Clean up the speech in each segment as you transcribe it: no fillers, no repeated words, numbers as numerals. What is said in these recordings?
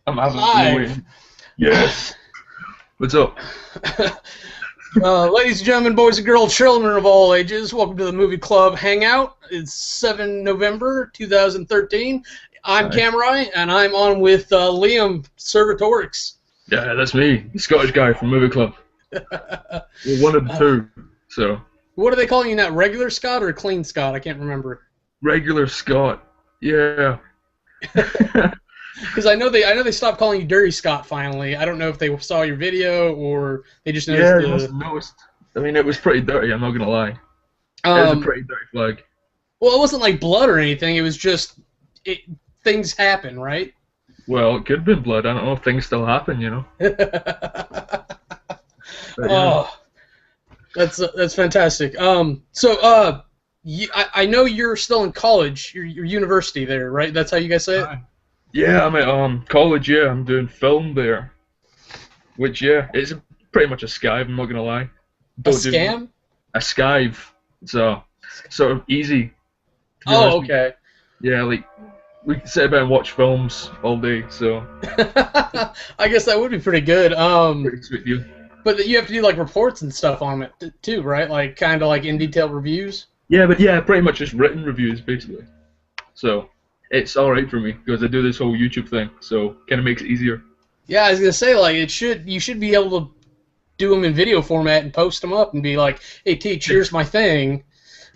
I'm having Live. Yes. What's up? Ladies and gentlemen, boys and girls, children of all ages, welcome to the Movie Club Hangout. It's 7 November 2013. I'm Hi. Kamurai, and I'm on with Liam Servatorix. Yeah, that's me, the Scottish guy from Movie Club. We're one of the two, so. What are they calling you now? Regular Scott or Clean Scott? I can't remember. Regular Scott. Yeah. Because I know they stopped calling you Dirty Scott finally. I don't know if they saw your video or they just noticed. Yeah, they must have noticed. I mean, it was pretty dirty, I'm not going to lie. It was a pretty dirty flag. Well, it wasn't like blood or anything. It was just things happen, right? Well, it could have been blood. I don't know if things still happen, you know. But, yeah. Oh, that's fantastic. I know you're still in college. Your university there, right? That's how you guys say it. Yeah, I'm at college. Yeah, I'm doing film there. Which it's pretty much a skive. I'm not gonna lie. A scam? A skive. It's sort of easy. Oh, okay. Yeah, like we can sit about and watch films all day. So. I guess that would be pretty good. Pretty sweet deal. But you have to do like reports and stuff on it too, right? Like kind of like in detail reviews. Yeah, but pretty much just written reviews basically. So it's all right for me because I do this whole YouTube thing, so kind of makes it easier. Yeah, I was gonna say like you should be able to do them in video format and post them up and be like, hey, teach, here's my thing.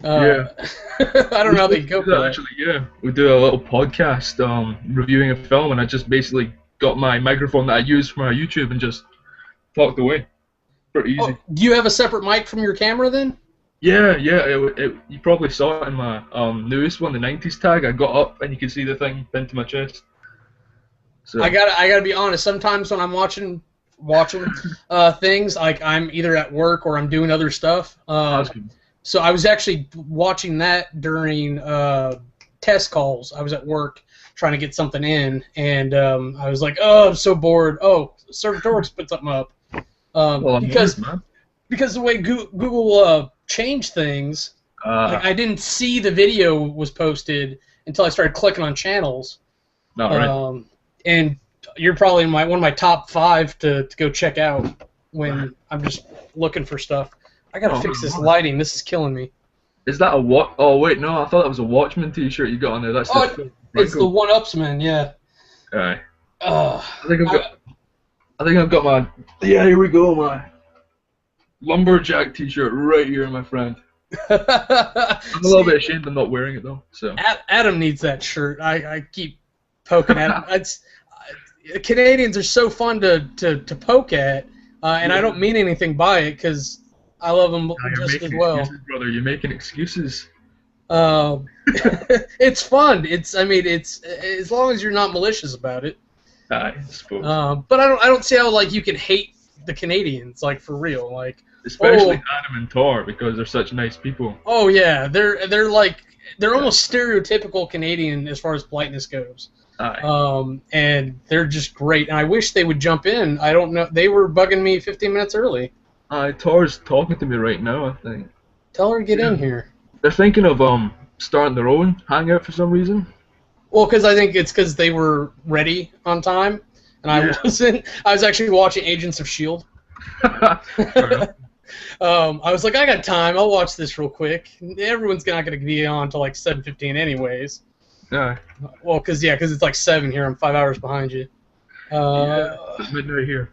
Yeah. I don't know how they go for that. Actually, yeah, we do a little podcast reviewing a film, and I just basically got my microphone that I use for my YouTube and just talked away. Pretty easy. Oh, do you have a separate mic from your camera then? Yeah. You probably saw it in my newest one, the 90s tag. I got up and you can see the thing pinned to my chest. So. I gotta be honest. Sometimes when I'm watching things, like I'm either at work or I'm doing other stuff. So I was actually watching that during test calls. I was at work trying to get something in, and I was like, oh, I'm so bored. Oh, Servatorix put something up. Because the way Google changed things, like I didn't see the video was posted until I started clicking on channels. Right. And you're probably one of my top 5 to go check out when I'm just looking for stuff. I gotta fix this lighting. This is killing me. Is that a what? Oh wait, no, I thought that was a Watchmen T-shirt you got on there. That's it's the One-Upsman, yeah. Alright. I think I've got my. Yeah, here we go, my lumberjack T-shirt right here, my friend. I'm a little bit ashamed I'm not wearing it though. So. Adam needs that shirt. I keep poking at him. Canadians are so fun to poke at, and I don't mean anything by it because I love them just as well. Brother, you're making excuses. It's fun. It's as long as you're not malicious about it. I suppose. But I don't see how like you can hate the Canadians like for real like. Especially Adam and Tor because they're such nice people. Oh yeah, they're almost stereotypical Canadian as far as politeness goes. And they're just great. And I wish they would jump in. I don't know. They were bugging me 15 minutes early. Tor's talking to me right now, I think. Tell her to get in here. They're thinking of starting their own hangout for some reason. Well, because I think it's because they were ready on time, and I wasn't. I was actually watching Agents of S.H.I.E.L.D. I was like, I got time. I'll watch this real quick. Everyone's not going to be on until like 7:15 anyways. Yeah. Well, because it's like 7 here. I'm 5 hours behind you. It's midnight here.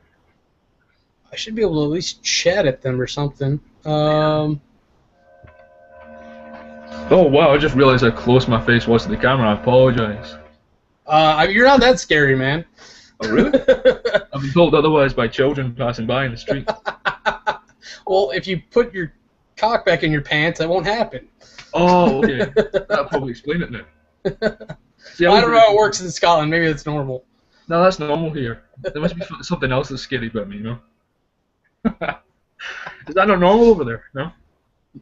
I should be able to at least chat at them or something. Oh wow! I just realized how close my face was to the camera. I apologize. You're not that scary, man. Oh really? I've been told otherwise by children passing by in the street. Well, if you put your cock back in your pants, that won't happen. Oh, okay. That'll probably explain it now. See, I don't know how it works in Scotland. Maybe that's normal. No, that's normal here. There must be something else that's scary about me, you know? Is that not normal over there? No?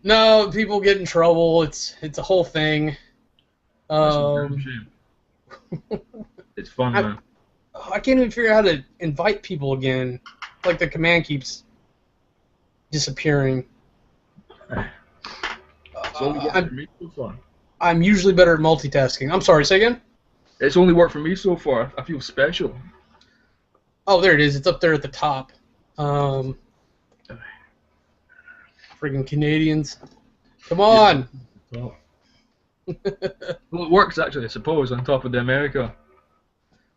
No, people get in trouble. It's a whole thing. That's a damn shame. It's fun, man. I can't even figure out how to invite people again. Like the command keeps disappearing. I'm usually better at multitasking. I'm sorry, say again? It's only worked for me so far. I feel special. Oh, there it is. It's up there at the top. Friggin' Canadians. Come on! Well, it works actually, I suppose, on top of the America.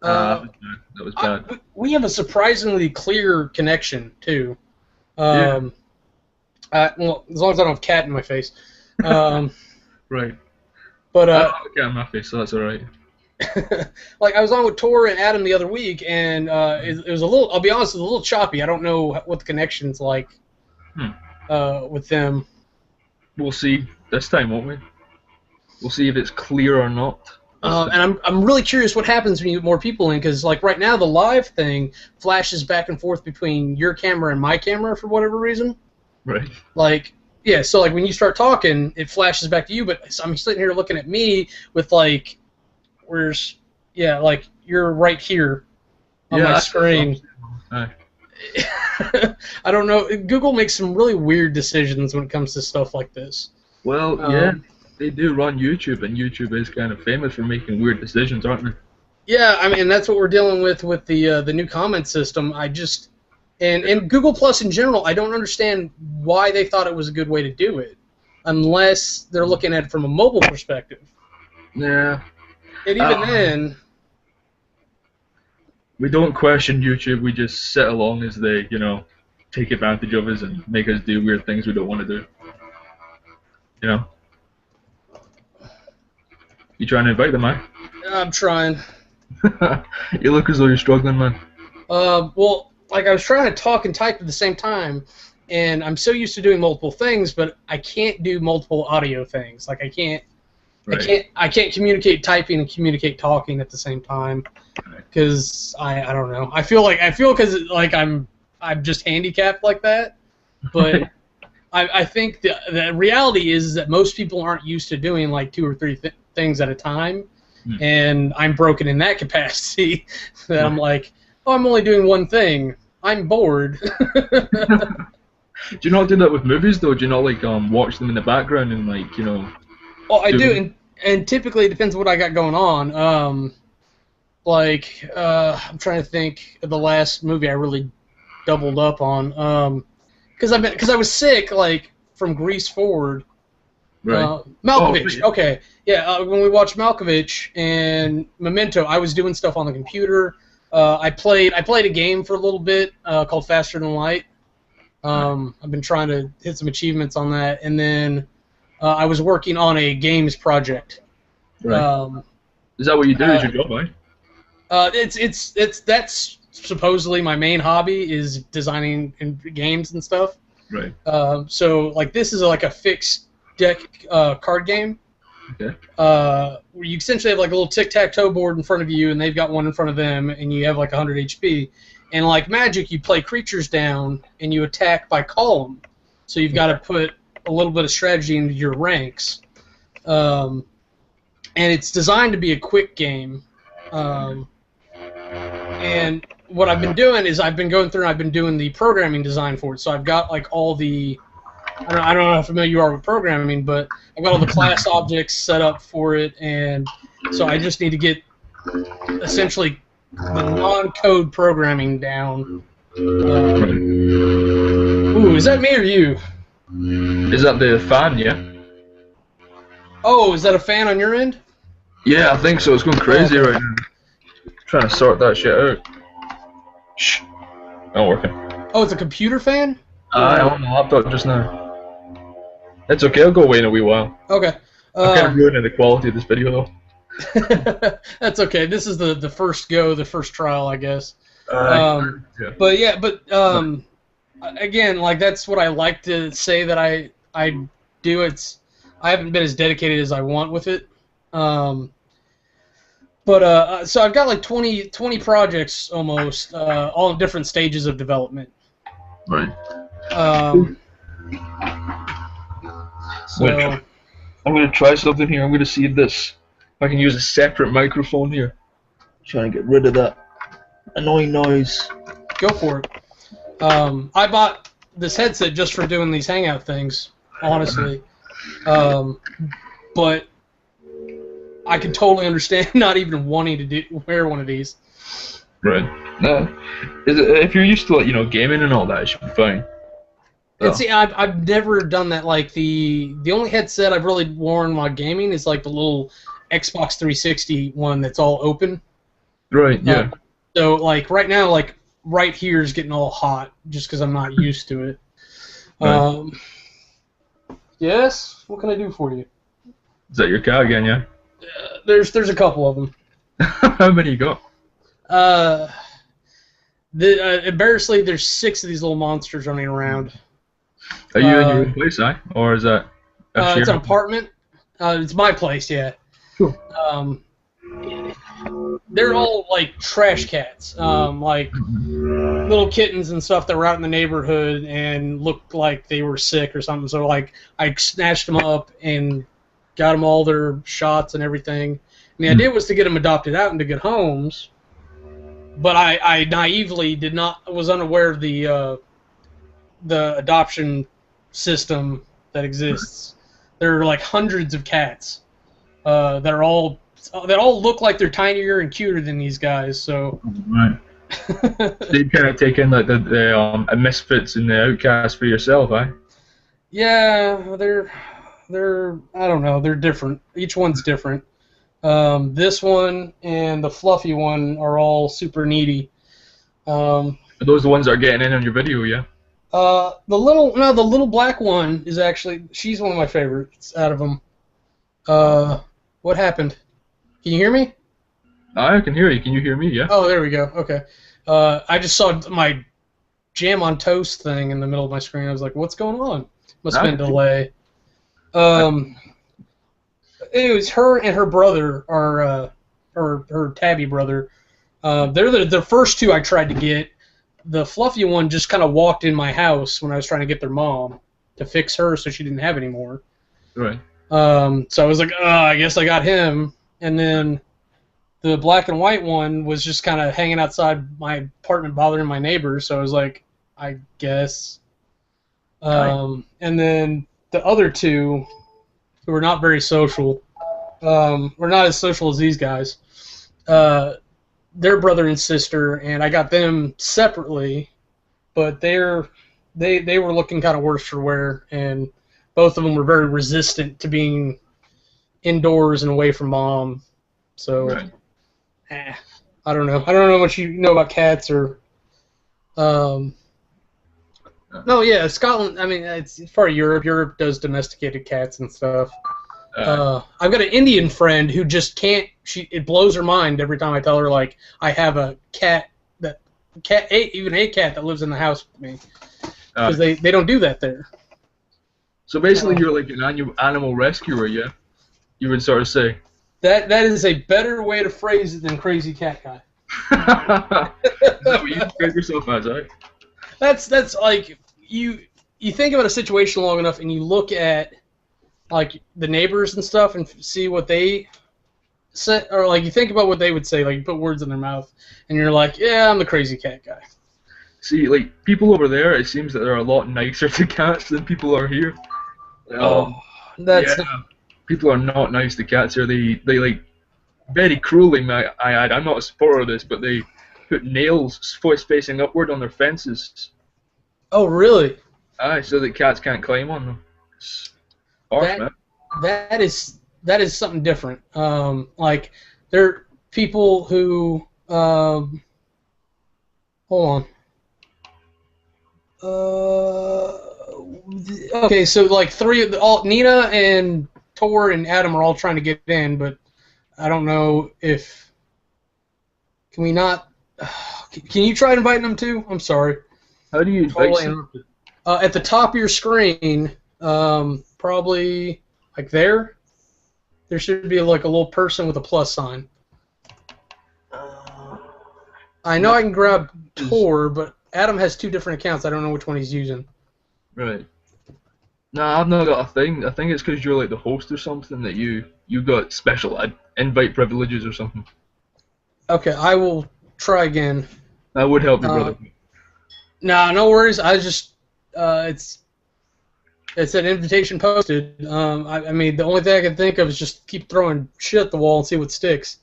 That was bad. We have a surprisingly clear connection, too. Yeah. Well, as long as I don't have cat in my face. Right. But I don't have a cat in my face, so that's alright. like, I was on with Tor and Adam the other week, and it was a little, I'll be honest, it was a little choppy. I don't know what the connection's like with them. We'll see this time, won't we? We'll see if it's clear or not. And I'm really curious what happens when you get more people in, because like right now the live thing flashes back and forth between your camera and my camera for whatever reason. Right. Like, yeah, so like when you start talking, it flashes back to you, but I'm sitting here looking at me with like, like you're right here on my screen. I don't know. Google makes some really weird decisions when it comes to stuff like this. Well, yeah. They do run YouTube, and YouTube is kind of famous for making weird decisions, aren't they? Yeah, I mean, that's what we're dealing with the new comment system. And Google Plus in general, I don't understand why they thought it was a good way to do it, unless they're looking at it from a mobile perspective. Yeah. And even then, we don't question YouTube. We just sit along as they, take advantage of us and make us do weird things we don't want to do. You know. You trying to invite them, man? I'm trying. You look as though you're struggling, man. Well, like I was trying to talk and type at the same time, and I'm so used to doing multiple things, but I can't do multiple audio things. Like I can't communicate typing and communicate talking at the same time, because I don't know. I feel because like I'm just handicapped like that, but. I think the reality is that most people aren't used to doing like 2 or 3 things at a time, and I'm broken in that capacity. That I'm like, oh, I'm only doing one thing. I'm bored. Do you not do that with movies though? Do you not like watch them in the background and like Well, I do, and typically it depends on what I got going on. I'm trying to think of the last movie I really doubled up on. Because I was sick, like from Grease forward. Right. Malkovich. Okay. Yeah. When we watched Malkovich and Memento, I was doing stuff on the computer. I played a game for a little bit called Faster Than Light. I've been trying to hit some achievements on that, and then I was working on a games project. Right. Is that what you do? Is your job, right? That's supposedly my main hobby is designing games and stuff. Right. So like this is like a fixed deck card game. Okay. Where you essentially have like a little tic-tac-toe board in front of you, and they've got one in front of them, and you have like 100 HP. And like Magic, you play creatures down, and you attack by column. So you've got to put a little bit of strategy into your ranks. And it's designed to be a quick game. And what I've been doing is I've been going through and I've been doing the programming design for it. So I've got like all the, I don't know how familiar you are with programming, but I've got all the class objects set up for it, and so I just need to get essentially the non-code programming down. Ooh, is that me or you? Is that the fan, yeah? Oh, is that a fan on your end? Yeah, I think so. It's going crazy right now. Trying to sort that shit out. Shh. Not working. Oh, it's a computer fan? I'm on the laptop just now. It's okay, I'll go away in a wee while. Okay. I'm kind of ruining the quality of this video though. That's okay. This is the first go, the first trial, I guess. Yeah. But yeah, again, like that's what I like to say that I do. I haven't been as dedicated as I want with it. So I've got like 20 projects almost, all in different stages of development. Right. So I'm going to try something here. I'm going to see if I can use a separate microphone here. Trying to get rid of that annoying noise. Go for it. I bought this headset just for doing these Hangout things, honestly. But I can totally understand not even wanting to wear one of these. Right. No. If you're used to like gaming and all that, it should be fine. And see, I've never done that. Like the only headset I've really worn while gaming is like the little Xbox 360 one that's all open. Right. Yeah. So like right now, like right here is getting all hot just because I'm not used to it. Right. Yes. What can I do for you? Is that your cat again? Yeah. There's a couple of them. How many you got? Embarrassingly, there's 6 of these little monsters running around. Are you in your own place, or is that? It's an apartment. It's my place, yeah. Cool. They're all like trash cats, like little kittens and stuff that were out in the neighborhood and looked like they were sick or something. So like I snatched them up and got them all their shots and everything. And the idea was to get them adopted out into good homes, but I naively was unaware of the adoption system that exists. There are like hundreds of cats that all look like they're tinier and cuter than these guys. So right. So you kind of take in like the misfits and the outcasts for yourself, eh? Yeah, they're I don't know, they're different. Each one's different. This one and the fluffy one are all super needy. Are those the ones that are getting in on your video, yeah? The little black one is she's one of my favorites out of them. What happened? Can you hear me? I can hear you. Can you hear me? Yeah. Oh, there we go. Okay. I just saw my jam on toast thing in the middle of my screen. I was like, what's going on? Must have been a delay. It was her and her brother, or her tabby brother. They're the first 2 I tried to get. The fluffy one just kind of walked in my house when I was trying to get their mom to fix her so she didn't have any more. Right. So I was like, I guess I got him. And then the black and white one was just kind of hanging outside my apartment bothering my neighbors. So I was like, I guess. And then the other 2, who were not very social, were not as social as these guys. Their brother and sister, and I got them separately, but they were looking kind of worse for wear, and both of them were very resistant to being indoors and away from mom. So, right. I don't know. I don't know what you know about cats or. No, yeah, Scotland. I mean, it's part of Europe. Europe does domesticated cats and stuff. I've got an Indian friend who just can't. It blows her mind every time I tell her like I have a cat even a cat that lives in the house with me, because they don't do that there. So basically, you're like an animal rescuer, yeah? You would sort of say. That is a better way to phrase it than crazy cat guy. Is that what you describe yourself as, right? That's like you think about a situation long enough and you look at like the neighbors and stuff and see what they say, or like you think about what they would say, like you put words in their mouth and you're like, yeah, I'm the crazy cat guy. See, like people over there, it seems that they're a lot nicer to cats than people are here. People are not nice to cats here. They like very cruelly. I'm not a supporter of this, but they put nails facing upward on their fences. Oh, really? Aye, so that cats can't climb on them. It's harsh, man. That is something different. Like there are people who hold on. Okay, so like Nina and Tor and Adam are all trying to get in, but I don't know if can we not. Can you try inviting them too? I'm sorry. How do you invite them? At the top of your screen, probably like there should be like a little person with a plus sign. I know I can grab Tor, but Adam has 2 different accounts. I don't know which one he's using. Right. Nah, I've not got a thing. I think it's because you're like the host or something that you got special invite privileges or something. Okay, I will try again. That would help you, brother. Nah, no worries. I just it's an invitation posted. I mean, the only thing I can think of is just keep throwing shit at the wall and see what sticks.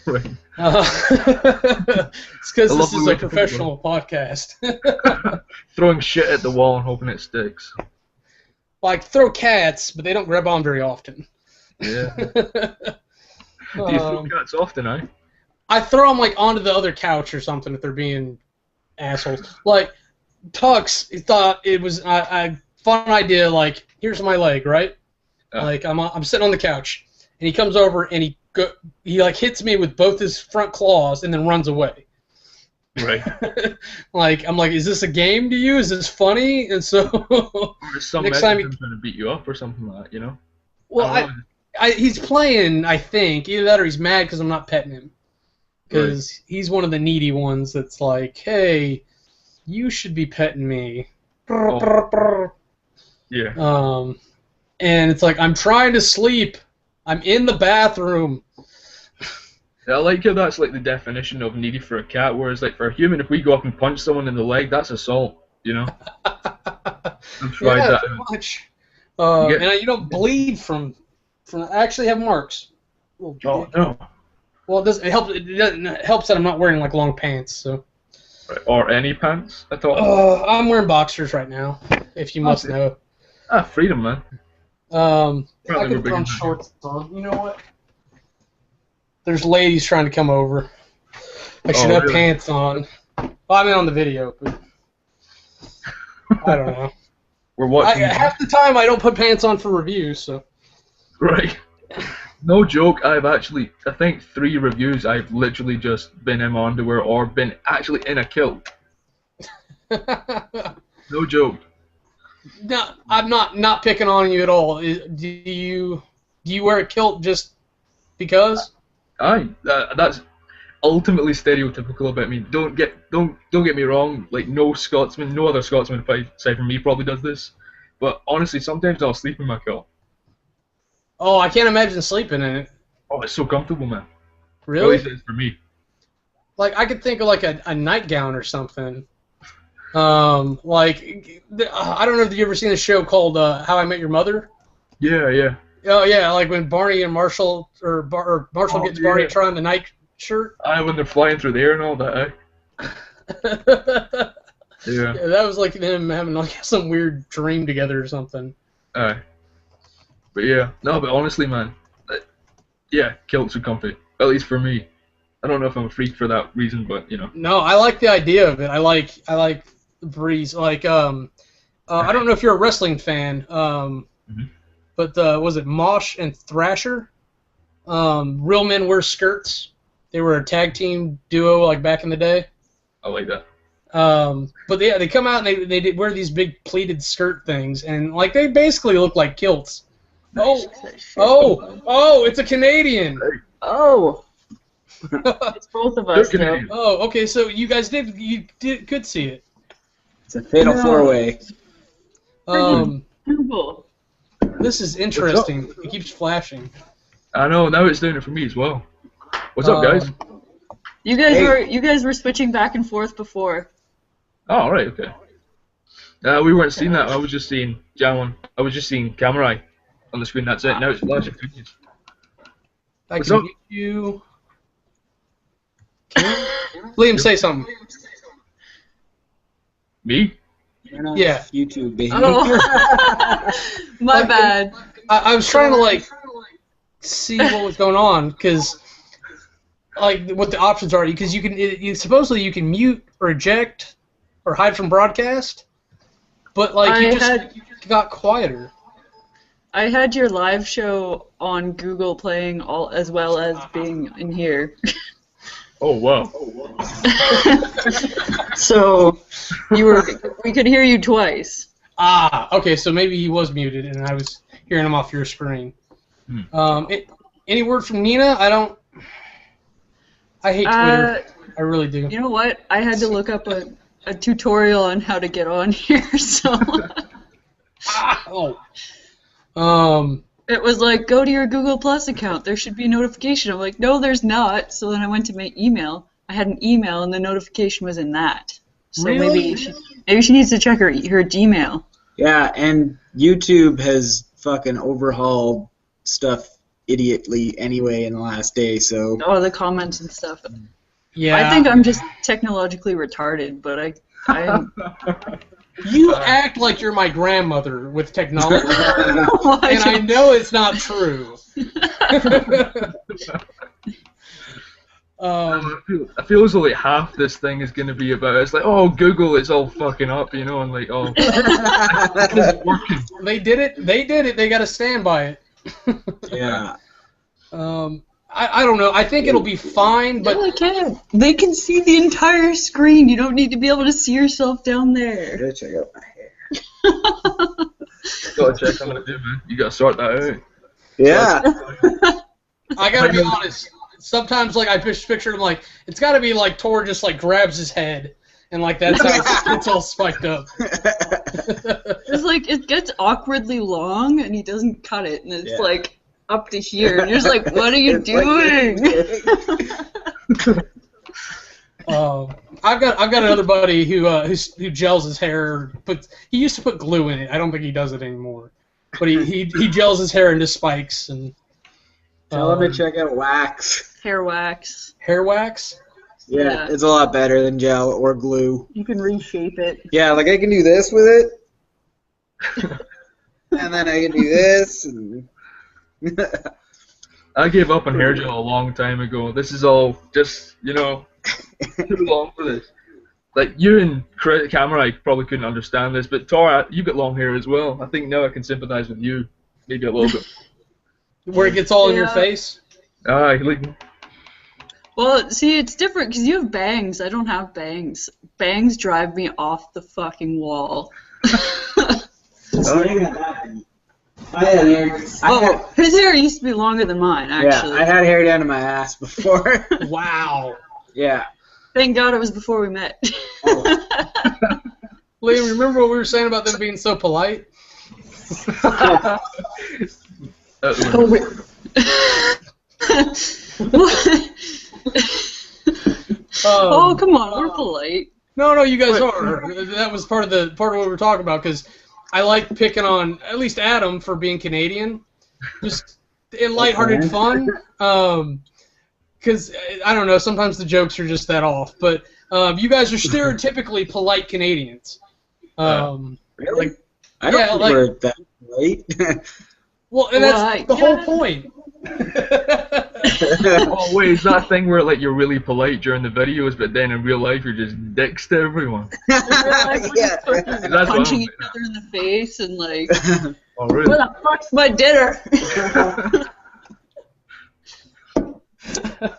Right. It's because this is a professional podcast. Throwing shit at the wall and hoping it sticks. Like, throw cats, but they don't grab on very often. Yeah. Do you throw cats often, eh? I throw them, like, onto the other couch or something if they're being assholes. Like, Tux thought it was a fun idea, like, here's my leg, right? Like, I'm sitting on the couch, and he comes over, and he like hits me with both his front claws and then runs away. Right. Like, I'm like, is this a game to you? Is this funny? And so or some next time he's trying to beat you up or something like that, you know? Well, he's playing, I think. Either that or he's mad because I'm not petting him. Because he's one of the needy ones that's like, hey, you should be petting me. Oh. Yeah. And it's like, I'm trying to sleep. I'm in the bathroom. I like how that's like the definition of needy for a cat, whereas like for a human, if we go up and punch someone in the leg, that's assault, you know? I've tried that. Pretty much. And you don't bleed from I actually have marks. Oh, no. Well, it helps that I'm not wearing like long pants, so. Right. Or any pants at all? I'm wearing boxers right now, if you must know. Freedom, man. I could put on shorts on. You know what? There's ladies trying to come over. I should have pants on. Well, I mean on the video, but I don't know. We're watching. Half the time I don't put pants on for reviews, so. Right. No joke, I think 3 reviews I've literally just been in my underwear or been actually in a kilt. No joke. No, I'm not picking on you at all. Do you wear a kilt just because? That's ultimately stereotypical about me. Don't get me wrong. Like no other Scotsman aside from me probably does this. But honestly, sometimes I'll sleep in my kilt. Oh, I can't imagine sleeping in it. Oh, it's so comfortable, man. Really? At least it is for me. Like I could think of like a nightgown or something. Like I don't know if you've ever seen a show called How I Met Your Mother. Yeah. Oh yeah, like when Barney and Marshall or Marshall gets Barney to try on the night shirt. When they're flying through the air and all that. Yeah. Yeah, that was like them having like some weird dream together or something. But yeah, no, but honestly, man, yeah, kilts are comfy. At least for me. I don't know if I'm a freak for that reason, but you know. No, I like the idea of it. I like the breeze. Like I don't know if you're a wrestling fan. But was it Mosh and Thrasher? Real Men Wear Skirts. They were a tag team duo like back in the day. I like that. But yeah, they come out and they wear these big pleated skirt things, and like they basically look like kilts. Oh! It's a Canadian. Oh. It's both of us now. Oh, okay. So you guys could see it. It's a fatal 4-way. Google. This is interesting. It keeps flashing. I know. Now it's doing it for me as well. What's up, guys? You guys were switching back and forth before. Oh, right. Okay. We weren't seeing that. I was just seeing Kamurai on the screen. That's it. Now it's flashing. What's up? Liam, say something. Me? Yeah. YouTube, baby. Oh. My bad. I was trying to like see what was going on because like what the options are because supposedly you can mute or eject or hide from broadcast, but like you just got quieter. I had your live show on Google playing as well as being in here. Oh wow. So we could hear you twice. Okay, so maybe he was muted and I was hearing him off your screen. Any word from Nina? I hate Twitter. I really do. You know what? I had to look up a tutorial on how to get on here, so it was like, go to your Google Plus account. There should be a notification. I'm like, no, there's not. So then I went to my email. I had an email, and the notification was in that. So really? maybe she needs to check her Gmail. Yeah, and YouTube has fucking overhauled stuff idiotly anyway in the last day. So. Oh, the comments and stuff. Yeah. I think I'm just technologically retarded, but I'm You act like you're my grandmother with technology, and I know it's not true. I feel as though like half this thing is gonna be about it's like, oh, Google is all fucking up, you know, and like, oh, it's working. They did it. They got to stand by it. Yeah. I don't know. I think it'll be fine, but no, I can't. They can see the entire screen. You don't need to be able to see yourself down there. Gotta check out my hair. Gotta check on it, man. You gotta sort that out. Yeah. I gotta be honest. Sometimes, like, I picture him like it's gotta be like Tor just like grabs his head and like that's how it's all spiked up. It's like it gets awkwardly long and he doesn't cut it, and it's like up to here, and you're just like, what are you doing? I've got another buddy who gels his hair, but he used to put glue in it. I don't think he does it anymore. But he gels his hair into spikes and. Tell him to check out wax. Hair wax. Hair wax? Yeah, it's a lot better than gel or glue. You can reshape it. Yeah, like I can do this with it, and then I can do this. And I gave up on hair gel a long time ago. This is all just, you know, too long for this. Like, you and Kamurai probably couldn't understand this, but Tor, you got long hair as well. I think now I can sympathize with you, maybe a little bit. Where it gets all in your face? Well, see, it's different because you have bangs. I don't have bangs. Bangs drive me off the fucking wall. I had hair. His hair used to be longer than mine, actually. Yeah, I had hair down to my ass before. Wow. Yeah. Thank God it was before we met. Liam, remember what we were saying about them being so polite? Oh, come on, we're polite. No, you guys are. That was part of what we were talking about, because I like picking on at least Adam for being Canadian, just in lighthearted fun. Because I don't know, sometimes the jokes are just that off. But you guys are stereotypically polite Canadians. Really? Like, I don't think we're that polite. Well, and that's the whole point. Oh wait, is that thing where like you're really polite during the videos, but then in real life you're just dicks to everyone? Yeah. Punching each other in the face and like, oh, really? where the fuck's my dinner?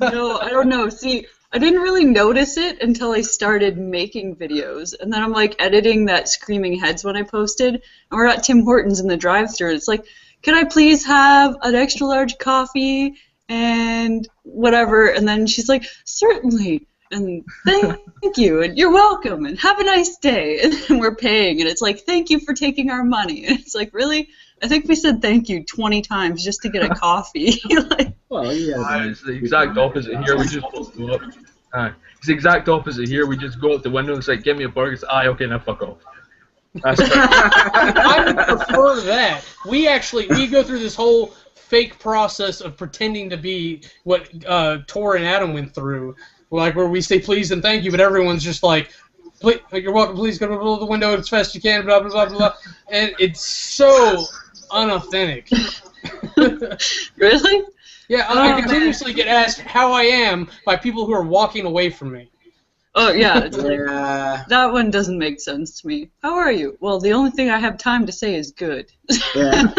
No, I don't know. See, I didn't really notice it until I started making videos, and then I'm like editing that Screaming Heads when I posted, and we're at Tim Hortons in the drive-thru, and it's like, can I please have an extra large coffee and whatever? And then she's like, certainly, and thank you, and you're welcome, and have a nice day. And then we're paying, and it's like, thank you for taking our money. And it's like, really? I think we said thank you 20 times just to get a coffee. Like, well, yeah. It's the exact opposite here. We just go up. It's the exact opposite here. We just go out the window and say, give me a burger. It's, okay, now fuck off. I would prefer that. We go through this whole fake process of pretending to be what Tor and Adam went through, like where we say please and thank you, but everyone's just like, you're welcome, please go to the window as fast as you can, blah, blah, blah, blah, and it's so unauthentic. really? Yeah, I continuously get asked how I am by people who are walking away from me. Oh, yeah, it's like, that one doesn't make sense to me. How are you? Well, the only thing I have time to say is good. Yeah.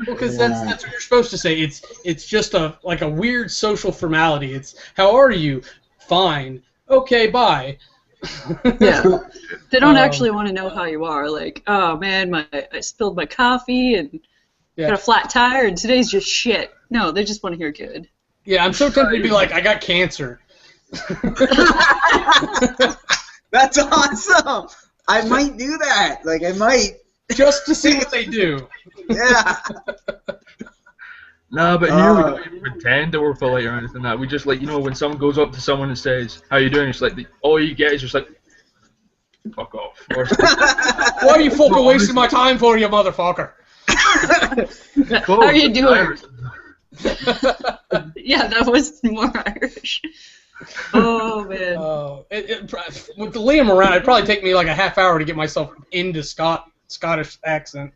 Because that's what you're supposed to say. It's just a weird social formality. It's, how are you? Fine. Okay, bye. Yeah. They don't actually want to know how you are. Like, oh, man, I spilled my coffee and got a flat tire, and today's just shit. No, they just want to hear good. Yeah, I'm so tempted to be like, I got cancer. That's awesome. I might do that. Like, I might. Just to see what they do. Yeah. No, but here we don't even pretend that we're polite or anything like that. We just, like, you know, when someone goes up to someone and says, how you doing? It's like, all you get is just like, fuck off. What are you fucking wasting my time for, you motherfucker? How are you doing? Yeah, that was more Irish. Oh man. With Liam around, it'd probably take me like a half hour to get myself into Scottish accent.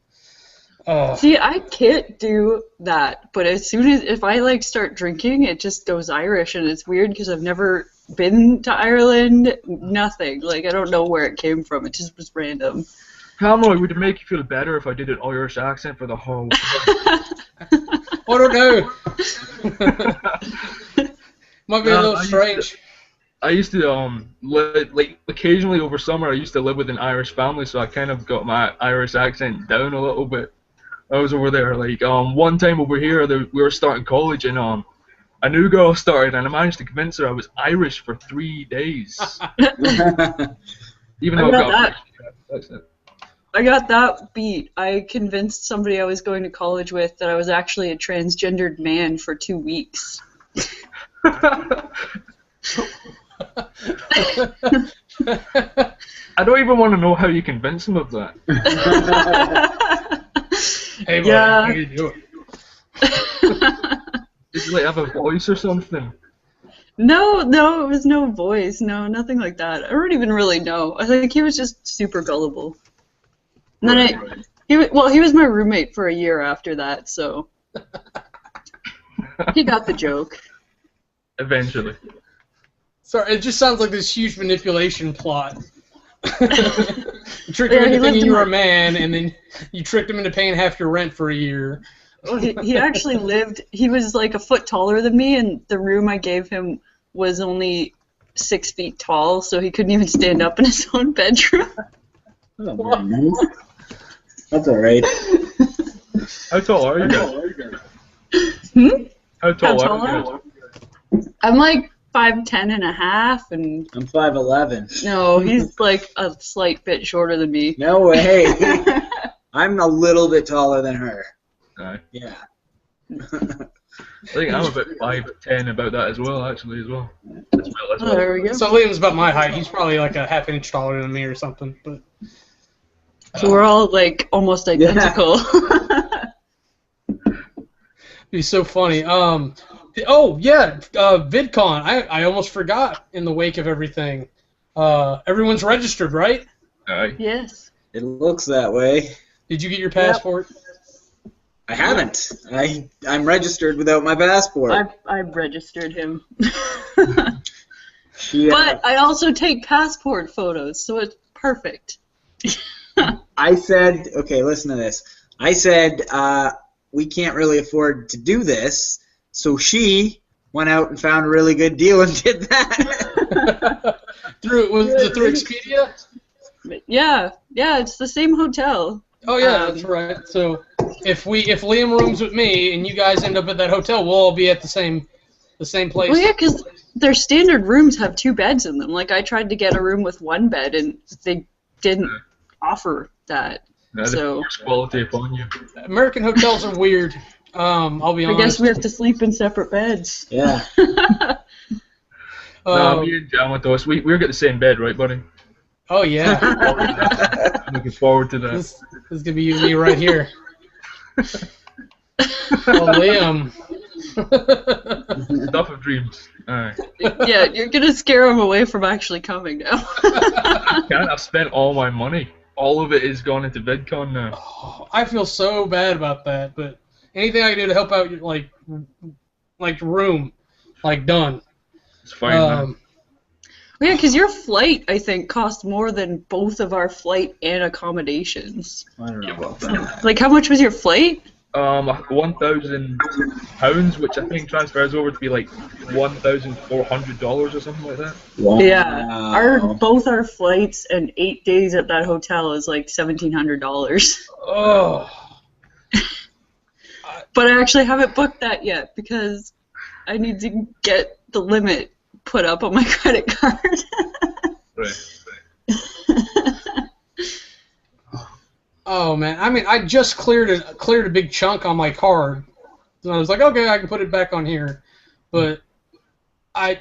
See, I can't do that, but as soon as if I like start drinking, it just goes Irish, and it's weird because I've never been to Ireland. Nothing. Like I don't know where it came from. It just was random. Kamurai, would it make you feel better if I did an Irish accent for the whole? I don't know. Might be a little strange. I used to like occasionally over summer I used to live with an Irish family, so I kind of got my Irish accent down a little bit. I was over there like one time over here we were starting college and a new girl started and I managed to convince her I was Irish for 3 days. Even though I got a accent. I got that beat. I convinced somebody I was going to college with that I was actually a transgendered man for 2 weeks. I don't even want to know how you convince him of that. Hey, buddy, how you doing? Did you like have a voice or something? No, it was no voice. No, nothing like that. I don't even really know. I think he was just super gullible. And then he was my roommate for a year after that, so he got the joke. Eventually. Sorry, it just sounds like this huge manipulation plot. You tricked him into thinking you were a man, and then you tricked him into paying half your rent for a year. Well, he actually lived. He was like a foot taller than me, and the room I gave him was only 6 feet tall, so he couldn't even stand up in his own bedroom. Oh, very nice. That's alright. How tall are you guys? How tall are you guys? I'm like 5'10" and a half, and I'm 5'11". no, he's like a slight bit shorter than me. No way. I'm a little bit taller than her. Aye. Yeah. I think I'm about 5'10", about that as well, actually, as well. Oh, there we go. So Liam's about my height. He's probably like a half inch taller than me or something. But So we're all like almost identical. It'd be so funny. Oh yeah, VidCon. I almost forgot in the wake of everything. Everyone's registered, right? Aye. Yes. It looks that way. Did you get your passport? I haven't. I'm registered without my passport. I've registered him. Yeah. But I also take passport photos, so it's perfect. I said, okay, listen to this. I said, we can't really afford to do this, so she went out and found a really good deal and did that. Was it through Expedia? Yeah, it's the same hotel. Oh yeah, that's right. So if Liam rooms with me and you guys end up at that hotel, we'll all be at the same place. Well, yeah, because their standard rooms have 2 beds in them. Like I tried to get a room with 1 bed, and they didn't offer that. So quality upon you. American hotels are weird. I'll be honest. I guess we have to sleep in separate beds. Yeah. No, me and John went to us. We're got the same bed, right, buddy? Oh yeah. I'm looking forward to that. This is gonna be you and me right here. Oh, Liam. Stuff of dreams. Alright. Yeah, you're gonna scare them away from actually coming now. Oh, I've spent all my money. All of it is gone into VidCon now. Oh, I feel so bad about that, but anything I can do to help out your like room, like done. It's fine. Man. Yeah, because your flight, I think, cost more than both of our flight and accommodations. I don't know about that. Like, how much was your flight? £1,000, which I think transfers over to be like $1,400 or something like that. Wow. Yeah, both our flights and 8 days at that hotel is like $1,700. Oh. But I actually haven't booked that yet because I need to get the limit put up on my credit card. Right. Oh man, I mean, I just cleared a big chunk on my card, and I was like, okay, I can put it back on here, but I'm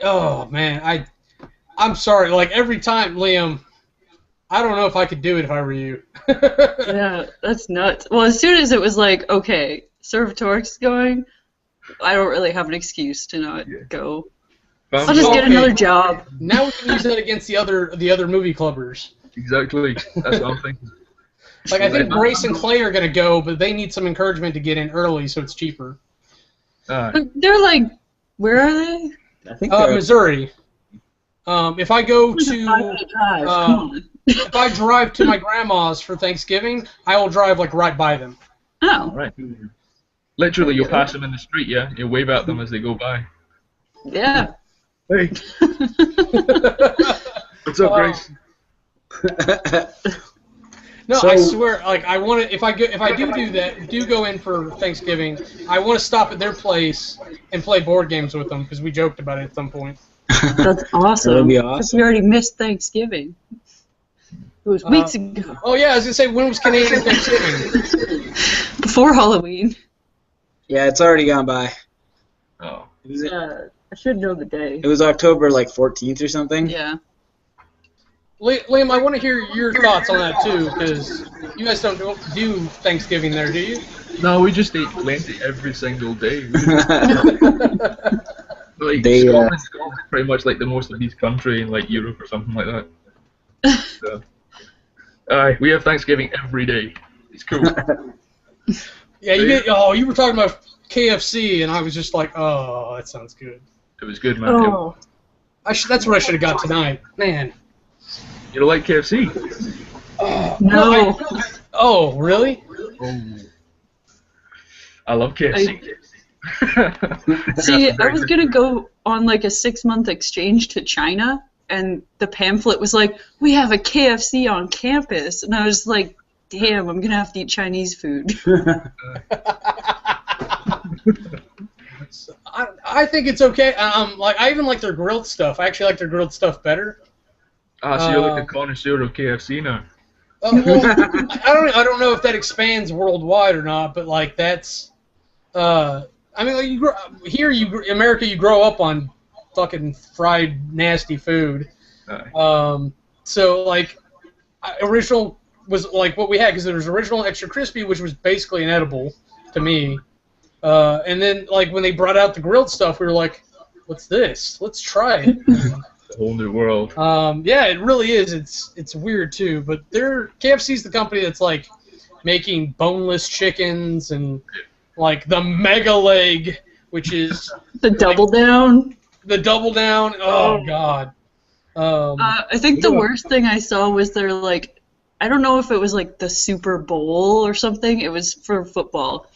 sorry. Like every time, Liam, I don't know if I could do it if I were you. Yeah, that's nuts. Well, as soon as it was like, okay, Servatorix is going, I don't really have an excuse to not go. I'll just get another job. Now we can use that against the other movie clubbers. Exactly. That's what I'm thinking. Like, I think Grace and Clay are going to go, but they need some encouragement to get in early so it's cheaper. They're like, where are they? I think Missouri. If I go to... if I drive to my grandma's for Thanksgiving, I will drive, like, right by them. Oh. Right. Literally, you'll pass them in the street, yeah? You'll wave at them as they go by. Yeah. Hey. What's up, Grace? No, I swear, like, I want to. If I do that, do go in for Thanksgiving, I want to stop at their place and play board games with them because we joked about it at some point. That's awesome. That would be awesome. We already missed Thanksgiving. It was weeks ago. Oh yeah, I was gonna say, when was Canadian Thanksgiving? Before Halloween. Yeah, it's already gone by. Oh. I should know the day. It was October like 14th or something. Yeah. Liam, I want to hear your thoughts on that too, because you guys don't do Thanksgiving there, do you? No, we just eat plenty every single day. Like, Scotland's pretty much like the most obese country in like Europe or something like that. So, we have Thanksgiving every day. It's cool. Yeah, you were talking about KFC, and I was just like, oh, that sounds good. It was good, man. Oh. That's what I should have got tonight, man. You don't like KFC? No. Oh, really? Oh. I love KFC. See, I was going to go on like a 6-month exchange to China, and the pamphlet was like, we have a KFC on campus. And I was like, damn, I'm going to have to eat Chinese food. I think it's okay. I even like their grilled stuff. I actually like their grilled stuff better. So you're like a connoisseur of KFC now. Well, I don't know if that expands worldwide or not, but like that's, I mean, like America, you grow up on fucking fried nasty food. So like, original was like what we had because there was original extra crispy, which was basically inedible to me. And then like when they brought out the grilled stuff, we were like, what's this? Let's try it. A whole new world. Yeah, it really is. It's weird too, but KFC's the company that's like making boneless chickens and like the mega leg, which is the double down. The double down. Oh god. I think the worst thing I saw was their like, I don't know if it was like the Super Bowl or something. It was for football,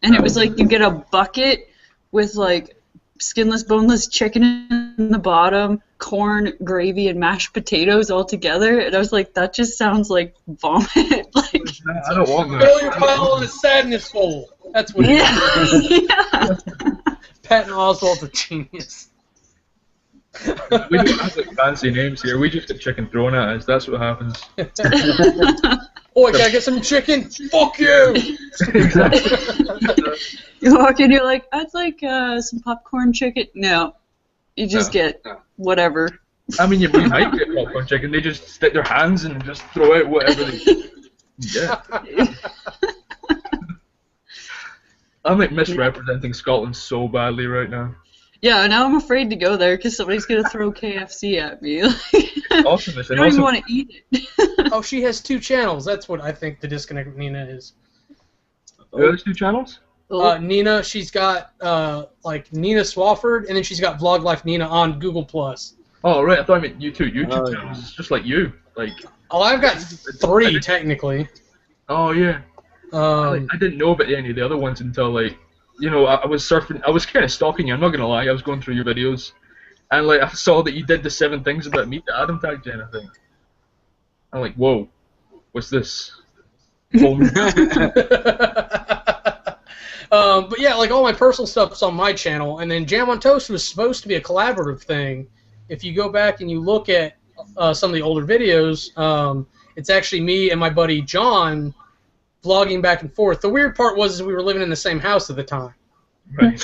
and it was like you get a bucket with like skinless, boneless chicken in the bottom, corn, gravy, and mashed potatoes all together, and I was like, that just sounds like vomit. Like, I don't want that. Failure pile in a sadness bowl. That's what it is. Yeah. Patton Oswalt's a genius. We don't have like fancy names here. We just get chicken thrown at us. That's what happens. Oh, can I get some chicken? Fuck you! You walk in, you're like, I'd like some popcorn chicken. No, you just get whatever. I mean, you might get popcorn chicken. They just stick their hands in and just throw out whatever they get. I'm like misrepresenting Scotland so badly right now. Yeah, now I'm afraid to go there because somebody's gonna throw KFC at me. Awesome. I don't even want to eat it. Oh, she has 2 channels. That's what I think the disconnect with Nina is. There's 2 channels? Nina, she's got like Nina Swafford, and then she's got Vlog Life Nina on Google+. Oh, right. I thought I meant YouTube channels. It's just like you. Like. Oh, I've got 3 technically. Oh yeah. I didn't know about any of the other ones until like, you know, I was surfing. I was kind of stalking you. I'm not gonna lie. I was going through your videos, and like I saw that you did the 7 things about me that Adam tagged you in, I think. I'm like, whoa, what's this? But yeah, like all my personal stuff's on my channel, and then Jam on Toast was supposed to be a collaborative thing. If you go back and you look at some of the older videos, it's actually me and my buddy John vlogging back and forth. The weird part was we were living in the same house at the time. Right.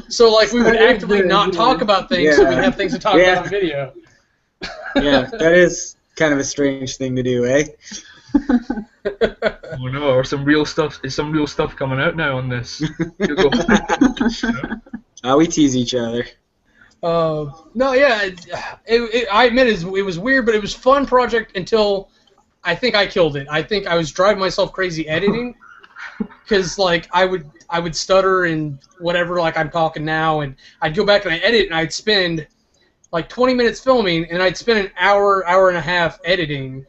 So like we would actively not talk about things, so we'd have things to talk about on video. Yeah, that is kind of a strange thing to do, eh? Oh no, or some real stuff. Is some real stuff coming out now on this? We tease each other. No, yeah, I admit it was weird, but it was a fun project until I think I killed it. I think I was driving myself crazy editing because like I would stutter and whatever, like I'm talking now, and I'd go back and I'd edit and I'd spend like 20 minutes filming and I'd spend an hour and a half editing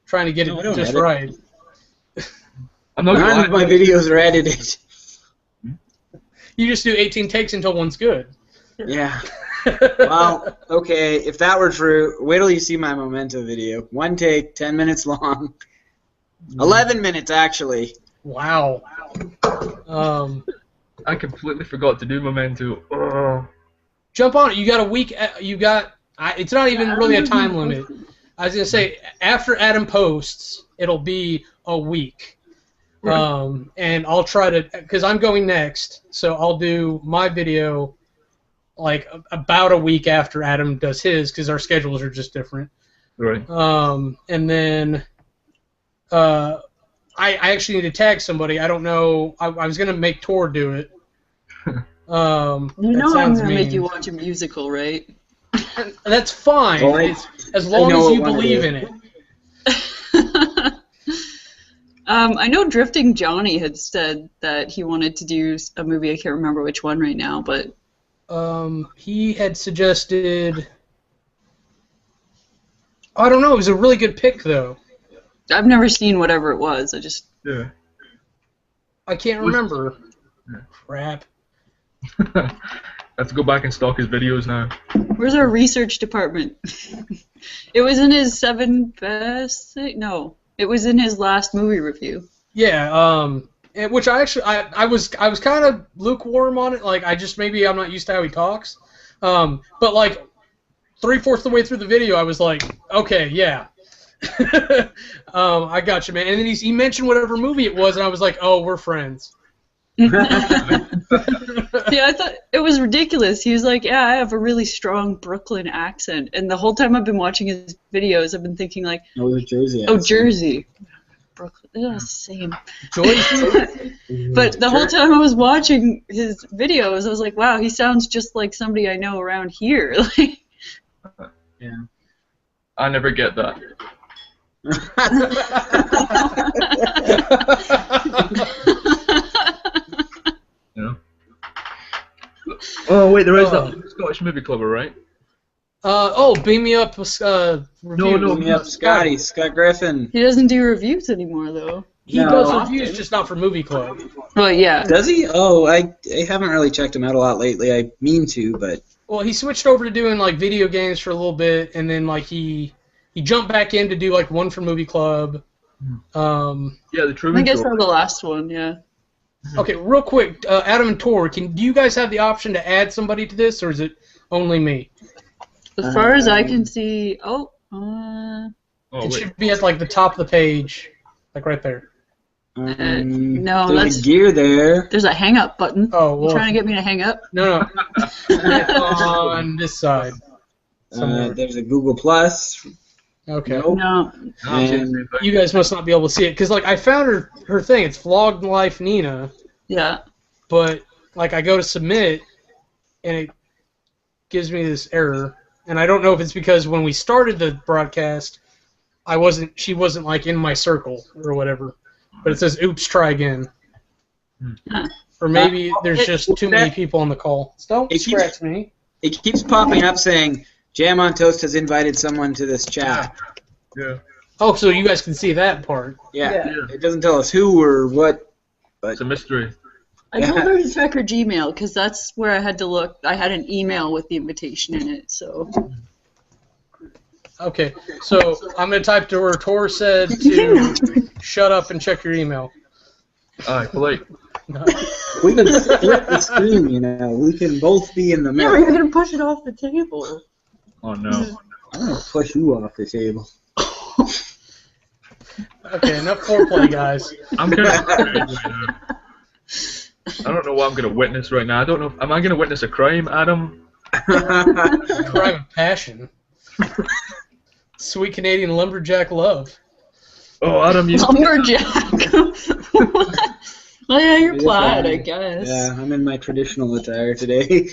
trying to get it just edit. Right. None of my videos are edited. You just do 18 takes until one's good. Yeah. Well, okay, if that were true, wait till you see my Memento video. 1 take, 10 minutes long. 11 minutes, actually. Wow. I completely forgot to do Memento. Jump on it. You got a week. It's not even really a time limit. I was going to say, after Adam posts, it'll be a week. Right. And I'll try to, because I'm going next, so I'll do my video like about a week after Adam does his, because our schedules are just different. Right. And then I actually need to tag somebody. I don't know. I was going to make Tor do it. You know I'm going to make you watch a musical, right? That's fine. Well, as long as you believe in it. I know Drifting Johnny had said that he wanted to do a movie. I can't remember which one right now, but he had suggested. I don't know. It was a really good pick, though. I've never seen whatever it was. I can't remember. Yeah. Crap. I have to go back and stalk his videos now. Where's our research department? It was in his 7 best. No, it was in his last movie review. Yeah. Which I was kind of lukewarm on it. Like maybe I'm not used to how he talks. But like 3/4 the way through the video, I was like, okay, yeah. I got you, man. And then he mentioned whatever movie it was, and I was like, oh, we're friends. See, I thought it was ridiculous. He was like, yeah, I have a really strong Brooklyn accent. And the whole time I've been watching his videos, I've been thinking like, oh, Jersey. Oh, Jersey. Brooklyn. They're the same. Jersey. But the whole time I was watching his videos, I was like, wow, he sounds just like somebody I know around here. Yeah. I never get that. Yeah. Oh wait, there is that Scottish movie club, right? Beam Me Up. No, Beam Me Up, Scott Griffin. He doesn't do reviews anymore, though. He does reviews, just not for Movie Club. Well, yeah. Does he? Oh, I haven't really checked him out a lot lately. I mean to, but. Well, he switched over to doing like video games for a little bit, and then like he jumped back in to do like one for Movie Club. Yeah, the Truman I guess that's the last one. Yeah. Okay, real quick, Adam and Tor, do you guys have the option to add somebody to this, or is it only me? As far as I can see, it should be at like the top of the page, like right there. No, there's a gear there. There's a hang up button. Oh, well. You trying to get me to hang up? No. On this side. There's a Google Plus. Okay. Nope. No. And you guys must not be able to see it, because like I found her thing. It's Vlogged Life Nina. Yeah. But like I go to submit, and it gives me this error, and I don't know if it's because when we started the broadcast, she wasn't like in my circle or whatever. But it says, "Oops, try again." Or maybe there's just too many people on the call. Don't scratch me. It keeps popping up saying, Jam on Toast has invited someone to this chat. Yeah. Oh, so you guys can see that part. Yeah. It doesn't tell us who or what. But it's a mystery. I told her to check her Gmail, because that's where I had to look. I had an email with the invitation in it, so... Okay, so I'm going to type to her. Tor said to shut up and check your email. Alright, polite. We can split the screen, you know. We can both be in the middle. Yeah, but you're going to push it off the table. Oh, no. I'm going to push you off the table. Okay, enough foreplay, guys. I'm going to... I don't know what I'm going to witness right now. I don't know. Am I going to witness a crime, Adam? Crime of passion. Sweet Canadian lumberjack love. Oh, Adam, you... Lumberjack. Well, yeah, you're plaid, I guess. Yeah, I'm in my traditional attire today.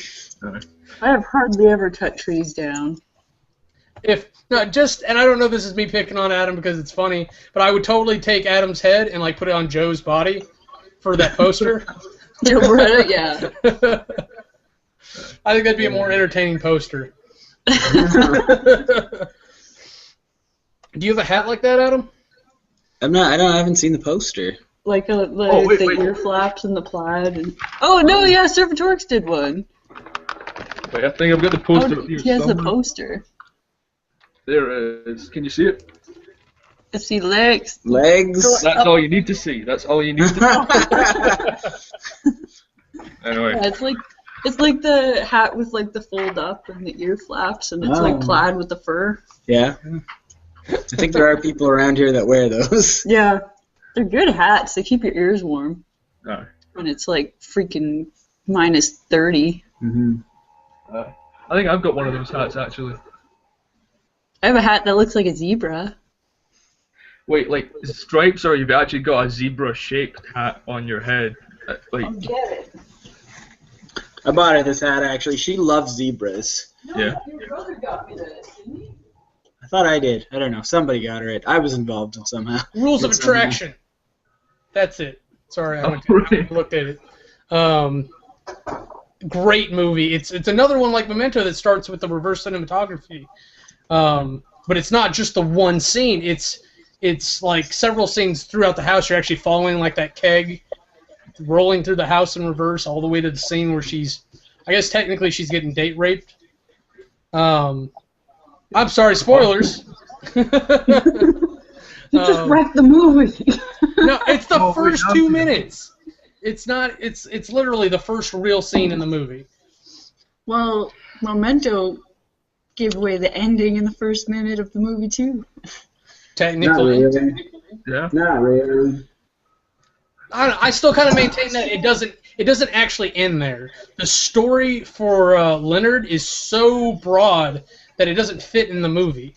I have hardly ever cut trees down. And I don't know if this is me picking on Adam because it's funny, but I would totally take Adam's head and like put it on Joe's body for that poster. Yeah. I think that'd be a more entertaining poster. Do you have a hat like that, Adam? I haven't seen the poster. Like the ear flaps and the plaid. And... Oh no, yeah, Surfer Torx did one. Wait, I think I've got the poster up here. He has the poster. There it is. Can you see it? I see legs. Legs. That's all you need to see. That's all you need to see. Anyway. Yeah, it's like the hat with like the fold up and the ear flaps, and it's like plaid with the fur. Yeah. I think there are people around here that wear those. Yeah. They're good hats. They keep your ears warm. Oh. When it's like freaking minus 30. Mm-hmm. I think I've got one of those hats actually. I have a hat that looks like a zebra. Wait, like stripes, or you've actually got a zebra-shaped hat on your head? Like. I'll get it. I bought her this hat actually. She loves zebras. No, yeah. Your brother got me this, didn't he? I thought I did. I don't know. Somebody got her it. I was involved in somehow. Rules of Attraction. That's it. Sorry, I looked at it. Great movie. It's another one like Memento that starts with the reverse cinematography. But it's not just the one scene. It's like several scenes throughout the house. You're actually following like that keg rolling through the house in reverse all the way to the scene where I guess technically she's getting date raped. I'm sorry, spoilers. You just wrecked the movie. No, it's the first 2 minutes. It's not. It's literally the first real scene in the movie. Well, Memento gave away the ending in the first minute of the movie too. Technically. Not really. Yeah. Not really. I still kind of maintain that it doesn't actually end there. The story for Leonard is so broad that it doesn't fit in the movie.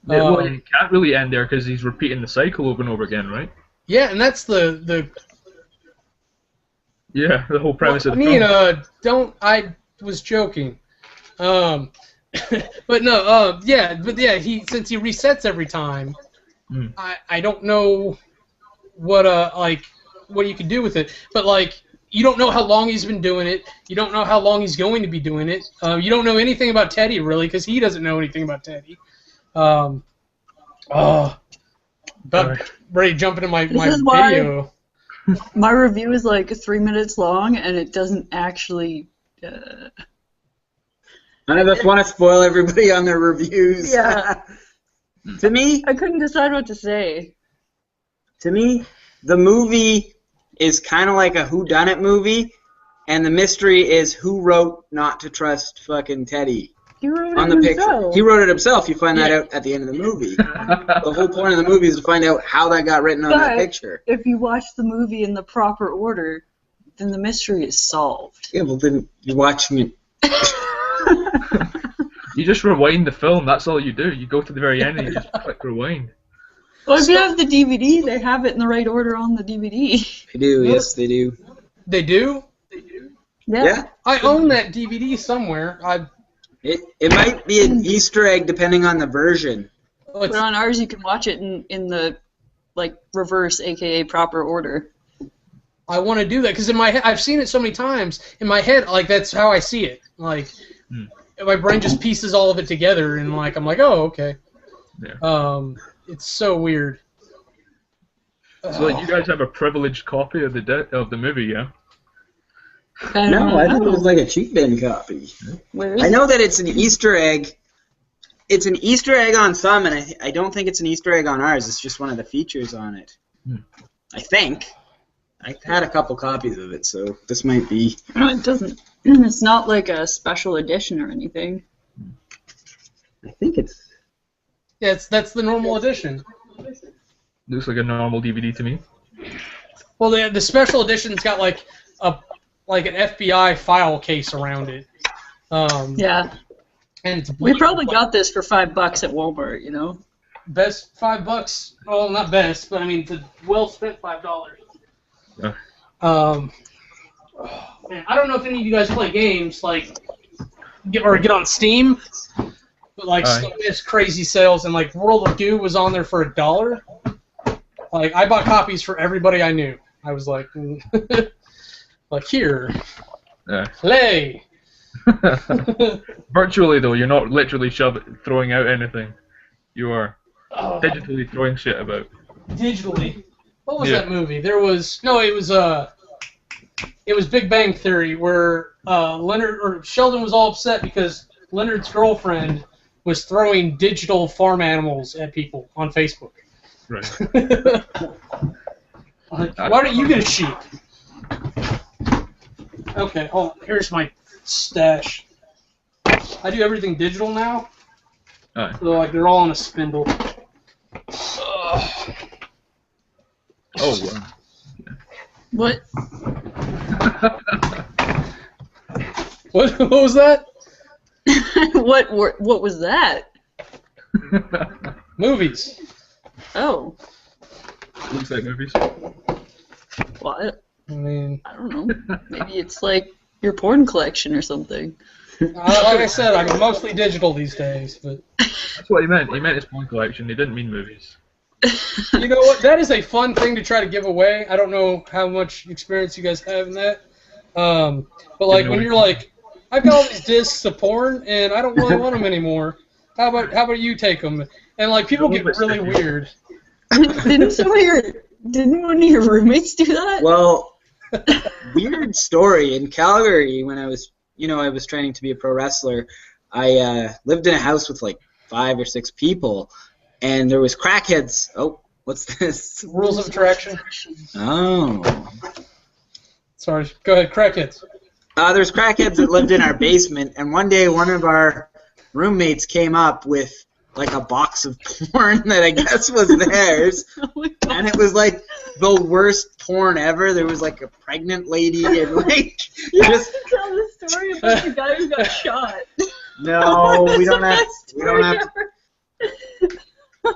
Well, it can't really end there because he's repeating the cycle over and over again, right? Yeah, and that's the yeah, the whole premise of the film. I was joking. But no, since he resets every time, I don't know what you can do with it. But like, you don't know how long he's been doing it. You don't know how long he's going to be doing it. You don't know anything about Teddy really because he doesn't know anything about Teddy. Ready to jump into my video. My review is like 3 minutes long, and it doesn't actually. None of us want to spoil everybody on their reviews. Yeah. To me, I couldn't decide what to say. To me, the movie is kind of like a whodunit movie, and the mystery is who wrote Not to Trust fucking Teddy. He wrote on it the himself. picture. He wrote it himself. You find that out at the end of the movie. The whole point of the movie is to find out how that got written on that picture. If you watch the movie in the proper order, then the mystery is solved. Yeah, well then you're watching it. You just rewind the film. That's all you do. You go to the very end and you just click rewind. Well, if you have the DVD, they have it in the right order on the DVD. They do. Yes, they do. They do? Yeah. I own that DVD somewhere. It might be an Easter egg depending on the version. But on ours, you can watch it in the reverse, aka proper order. I want to do that because in my head, I've seen it so many times. In my head, that's how I see it. My brain just pieces all of it together, and I'm like, oh, okay. Yeah. It's so weird. So you guys have a privileged copy of the movie, yeah? No, I thought it was like a cheap bin copy. I know that it's an Easter egg. It's an Easter egg on some, and I don't think it's an Easter egg on ours. It's just one of the features on it. I think. I had a couple copies of it, so this might be. No, it doesn't. It's not like a special edition or anything. I think it's. Yeah, that's the normal edition. Looks like a normal DVD to me. Well, the special edition's got an FBI file case around it. Yeah. And it's we probably got this for $5 at Walmart, you know. Best $5. Well, not best, but I mean, it's a well spent $5. Man, I don't know if any of you guys play games like get on Steam, but like Steam has crazy sales, and like World of Goo was on there for $1. Like I bought copies for everybody I knew. I was like, like here, play. Virtually though, you're not literally throwing out anything. You are digitally throwing shit about. Digitally. What was that movie? There was it was Big Bang Theory where Sheldon was all upset because Leonard's girlfriend was throwing digital farm animals at people on Facebook. Right. Like, why don't you get a sheep? Okay, here's my stash. I do everything digital now. Aye. So like they're all on a spindle. Oh wow. What? What was that? What was that? Movies. Oh. Looks like movies. What? I mean, I don't know. Maybe it's like your porn collection or something. like I said, I'm mostly digital these days, but That's what he meant. He meant his porn collection. He didn't mean movies. you know what? That is a fun thing to try to give away. I don't know how much experience you guys have in that. But like when you're like, I've got all these discs of porn and I don't really want them anymore. How about you take them? And like people get really weird. Didn't one of your roommates do that? Well, weird story. In Calgary, when I was training to be a pro wrestler, I lived in a house with like 5 or 6 people, and there was crackheads. Oh, what's this? Rules of attraction. Oh. Sorry, go ahead, crackheads. There's crackheads that lived in our basement, and one day one of our roommates came up with like a box of porn that I guess was theirs, and it was like the worst porn ever. There was like a pregnant lady and like you just have to tell the story about the guy who got shot. No, we don't have.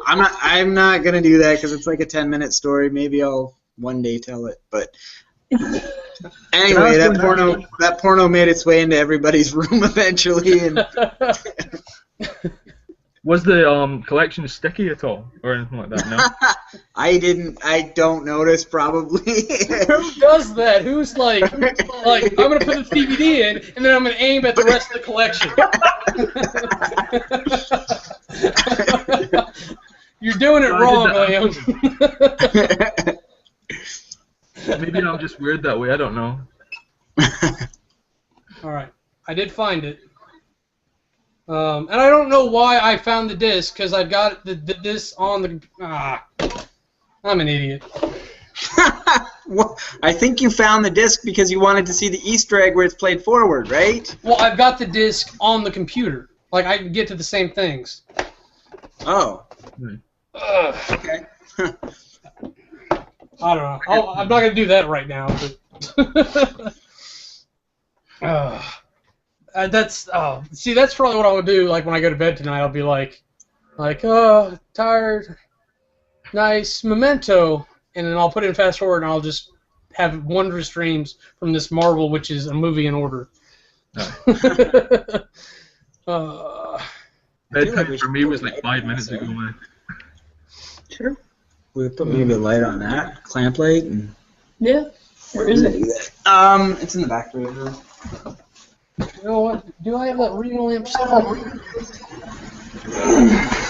I'm not gonna do that because it's like a 10-minute story. Maybe I'll one day tell it, but. Anyway, that porno made its way into everybody's room eventually, and Was the collection sticky at all, or anything like that? No. I don't notice. Probably. Who does that? Who's like I'm gonna put this DVD in, and then I'm gonna aim at the rest of the collection. You're doing it wrong, Liam. Maybe I'm just weird that way. I don't know. All right, I did find it, and I don't know why I found the disc because I've got the disc on the. I'm an idiot. Well, I think you found the disc because you wanted to see the Easter egg where it's played forward, right? Well, I've got the disc on the computer. Like I can get to the same things. Oh. Okay. I don't know. I'm not gonna do that right now. But that's probably what I would do. Like when I go to bed tonight, I'll be like, oh, tired, nice memento, and then I'll put it in fast forward, and I'll just have wondrous dreams from this Marvel, which is a movie in order. Bedtime for me was like 5 minutes ago, man. Sure. We put maybe a light on that clamp light. And... Yeah. Where is it? It's in the back room. You know what? Do I have that reading lamp set up?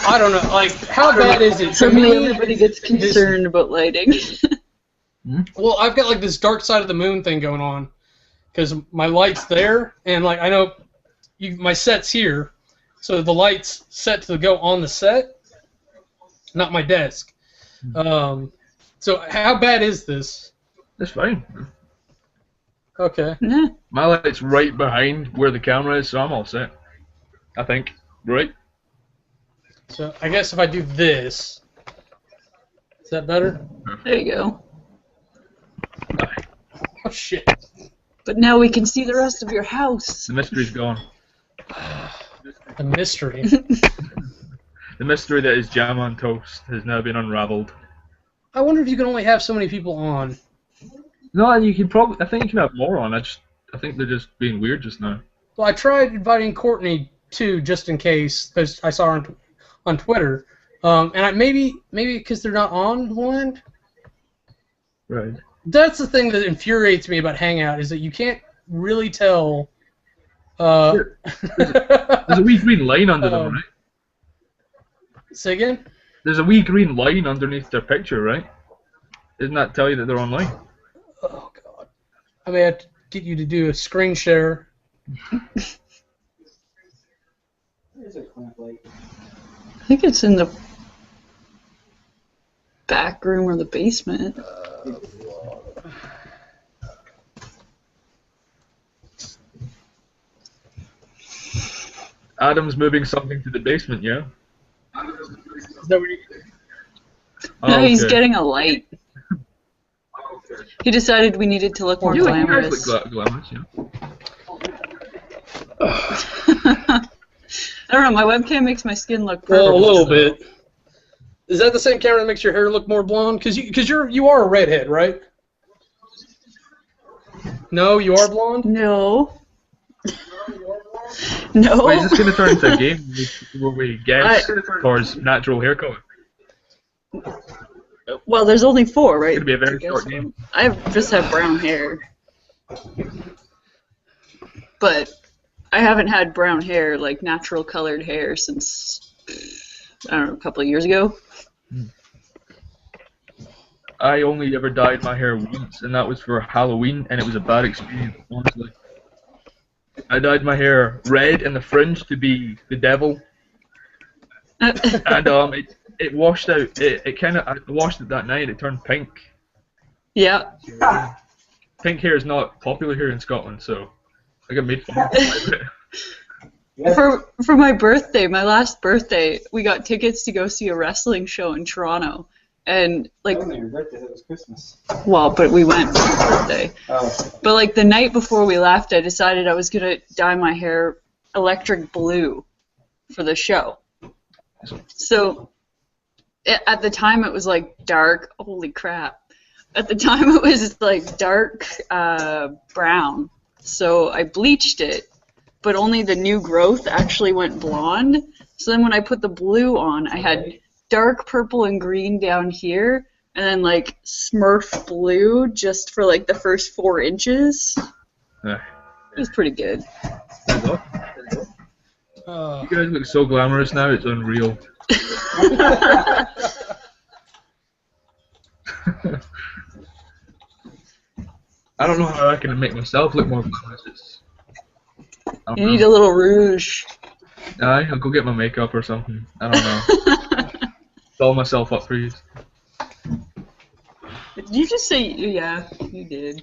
I don't know. Like, how bad is it? For me, everybody gets concerned about lighting. Well, I've got like this dark side of the moon thing going on because my light's there, and like I know my set's here, so the light's set to go on the set, not my desk. So how bad is this? It's fine. Okay. Yeah. My light's right behind where the camera is, so I'm all set. I think. Right? So I guess if I do this, is that better? There you go. Oh shit. But now we can see the rest of your house. The mystery's gone. The mystery. The mystery that is jam on toast has now been unraveled. I wonder if you can only have so many people on. No, you can probably. I think you can have more on. I think they're just being weird just now. Well, I tried inviting Courtney too, just in case, because I saw her on Twitter. And maybe because they're not on one. Right. That's the thing that infuriates me about Hangout is that you can't really tell. There's a wee green line under them, right? Say again? There's a wee green line underneath their picture, right? Doesn't that tell you that they're online? Oh God! I may have to get you to do a screen share. Where's our clamp light? I think it's in the back room or the basement. Adam's moving something to the basement, yeah? Is that what you... No, he's okay. getting a light. He decided we needed to look more glamorous. You guys look glamorous, yeah. I don't know, my webcam makes my skin look Well, purple. a little bit. Is that the same camera that makes your hair look more blonde? Because you are a redhead, right? No, you are blonde? No. No. Wait, is this going to turn into a game where we guess towards natural hair color? Well, there's only 4, right? It's going to be a very short game. I just have brown hair. But I haven't had brown hair, like natural colored hair, since, I don't know, a couple of years ago. I only ever dyed my hair once, and that was for Halloween, and it was a bad experience, honestly. I dyed my hair red and the fringe to be the devil, and it washed out. It kind of, I washed it that night. It turned pink. Yeah. Pink hair is not popular here in Scotland, so I got made fun of. For my birthday, my last birthday, we got tickets to go see a wrestling show in Toronto. And like, It wasn't your birthday, it was Christmas. well, but we went for my birthday. Oh. But like the night before we left, I decided I was gonna dye my hair electric blue for the show. So at the time it was like dark. Holy crap! At the time it was like dark brown. So I bleached it, but only the new growth actually went blonde. So then when I put the blue on, I had dark purple and green down here, and then like Smurf blue just for like the first 4 inches. Yeah. It was pretty good. You guys look so glamorous now, it's unreal. I don't know how I can make myself look more glamorous. You need a little rouge. Aye, I'll go get my makeup or something. I don't know. Doll myself up for you. Did you just say, yeah, you did.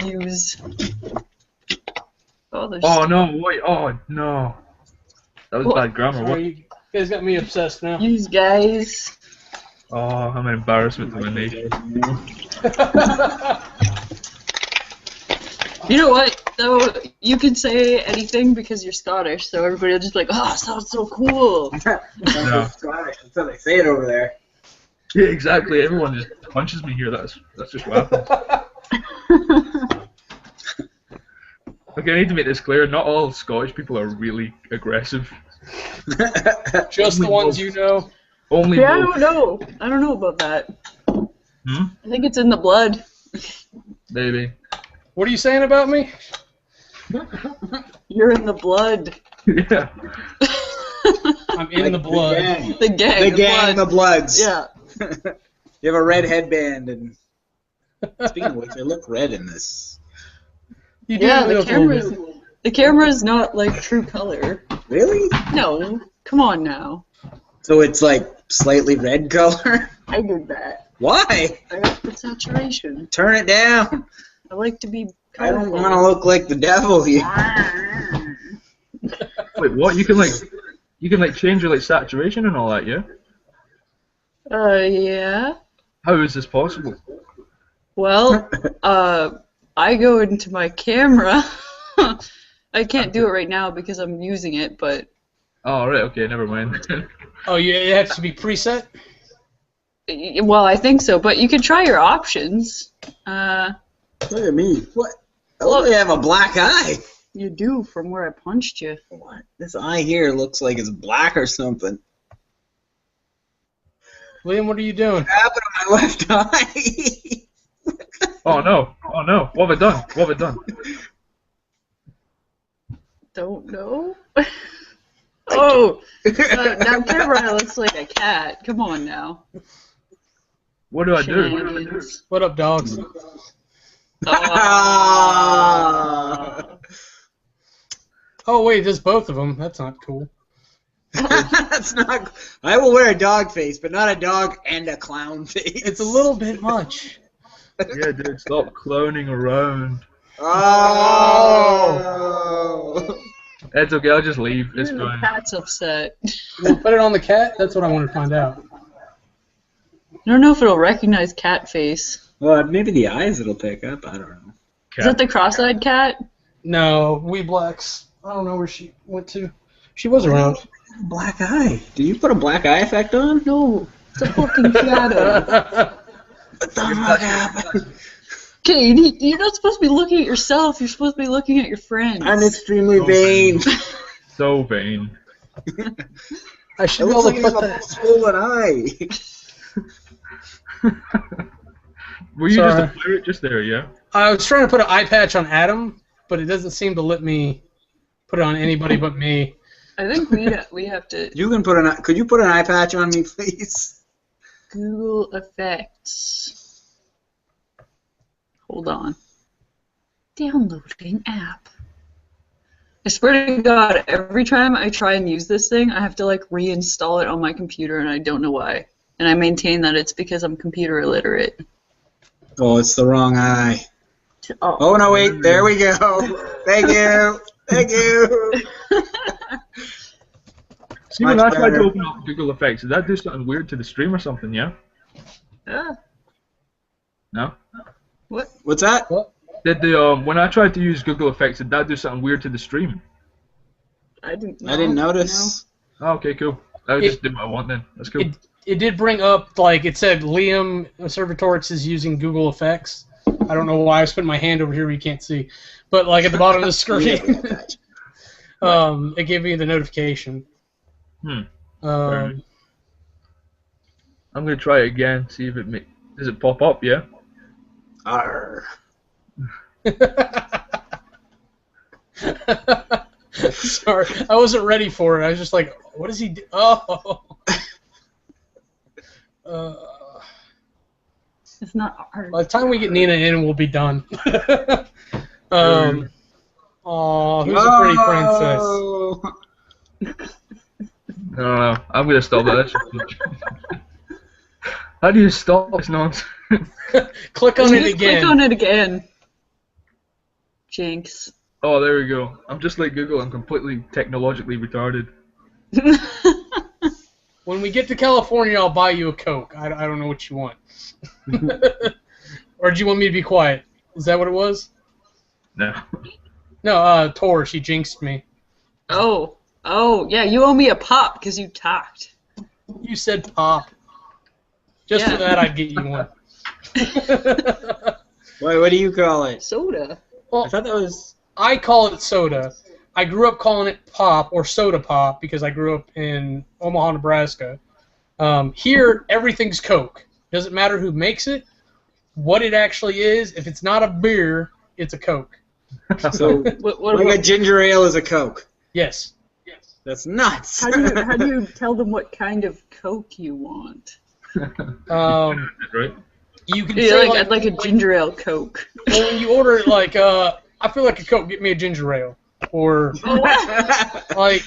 Use. Oh, there's Oh no, wait, oh no. That was bad grammar. What? You guys got me obsessed now. use, guys. Oh, I'm an embarrassment to my nation. You know what, though? You can say anything because you're Scottish, so everybody will just be like, oh, sounds so cool. No. Scottish. That's how they say it over there. Yeah, exactly. Everyone just punches me here. That's just what happens. Okay, I need to make this clear. Not all Scottish people are really aggressive. Just the ones you know. Only Yeah, I most. don't know. I don't know about that. Hmm? I think it's in the blood. Maybe. What are you saying about me? You're in the blood. Yeah. I'm in the blood. The gang. The gang, the Bloods. Yeah. You have a red headband, and speaking of which, I look red in this. You do Yeah, look a little bit. the camera's not like true color. Really? No, come on now. So it's like slightly red color? I did that. Why? I got the saturation. Turn it down. I like to be I don't colorful. want to look like the devil here. Wait, what? You can like change your like saturation and all that, yeah? Yeah. How is this possible? Well, I go into my camera. I can't do it right now because I'm using it, but Oh right, okay, never mind. Oh, yeah, it has to be preset? well, I think so. But you can try your options. Look at me. What? Oh, I have a black eye. You do, from where I punched you. What? This eye here looks like it's black or something. Liam, what are you doing? What happened to my left eye? Oh no! Oh no! What have I done? What have I done? Don't know. Oh! Now Kamurai looks like a cat. Come on now. What do I do? Shenanigans. What up, dogs? Oh wait, there's both of them. That's not cool. That's not. I will wear a dog face, but not a dog and a clown face. It's a little bit much. Yeah, dude, stop cloning around. Oh. It's okay, I'll just leave. It's The fine. cat's upset. We'll put it on the cat? That's what I want to find out. I don't know if it'll recognize cat face. Well, maybe the eyes it'll pick up. I don't know. Is that the cross-eyed cat? No, WeBlacks. I don't know where she went to. She was around. Black eye. Did you put a black eye effect on? No, it's a fucking shadow. What the fuck happened? Okay, you're not supposed to be looking at yourself. You're supposed to be looking at your friends. I'm extremely vain. So vain. I It should be looks able like to you put have a that. swollen eye. Were you Sorry. just a pirate just there, yeah? I was trying to put an eye patch on Adam, but it doesn't seem to let me put it on anybody but me. I think we have to You can put an. Could you put an eye patch on me, please? Google Effects. Hold on. Downloading app. I swear to God, every time I try and use this thing, I have to like reinstall it on my computer, and I don't know why. And I maintain that it's because I'm computer illiterate. Oh, it's the wrong eye. Oh, Oh no, wait. There we go. Thank you. Thank you. See, when I Much tried to better. open up Google Effects, did that do something weird to the stream or something, yeah? ah, No? what? What's that? Did the, when I tried to use Google Effects, did that do something weird to the stream? I didn't. I didn't notice. Oh, okay, cool. I just did what I want then. That's cool. It did bring up, like, it said Liam Servatorix is using Google Effects. I don't know why I was putting my hand over here where you can't see. But, like, at the bottom of the screen, it gave me the notification. Hmm. Um, I'm gonna try it again. See if it does it pop up? Yeah. Arr. Sorry, I wasn't ready for it. I was just like, what does he do? Oh. It's not hard. By the time we get Nina in, we'll be done. Aw, who's a pretty princess? I don't know. I'm gonna stop that. How do you stop this nonsense? Click on it Just again. Click on it again. Jinx. Oh, there we go. I'm just like Google. I'm completely technologically retarded. When we get to California, I'll buy you a Coke. I don't know what you want. Or do you want me to be quiet? Is that what it was? No. No, Tor, she jinxed me. Oh, yeah, you owe me a pop because you talked. You said pop. Just for that, I'd get you one. Wait, what do you call it? Soda. Well, I thought that was. I call it soda. I grew up calling it pop or soda pop because I grew up in Omaha, Nebraska. Here, everything's Coke. Doesn't matter who makes it, what it actually is. If it's not a beer, it's a Coke. So, What like a ginger ale is a Coke. Yes. That's nuts. how do you tell them what kind of Coke you want? Right? You can Yeah, say like, I'd like a ginger ale Coke. well, when you order it, like, I feel like a Coke, get me a ginger ale. Or, like,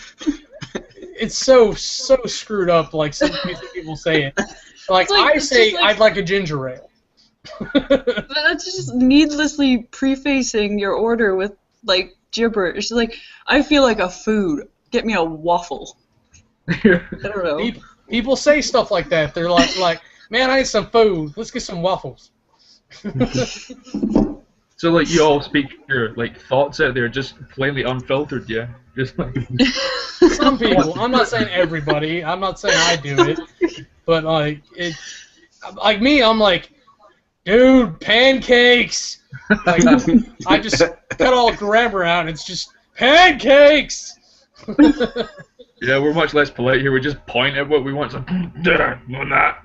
it's so screwed up, like, some people say it. Like, I say, I'd like a ginger ale. That's just needlessly prefacing your order with, like, gibberish. Like, I feel like a food. Get me a waffle. I don't know. People say stuff like that. They're like, man, I need some food. Let's get some waffles. So like you all speak your like thoughts out there, just plainly unfiltered, yeah. Just like Some people. I'm not saying everybody. I'm not saying I do it. But like me, I'm like, Dude, pancakes! Like, I just cut all grammar out, and it's just pancakes! Yeah, we're much less polite here. We just point at what we want. So, on that.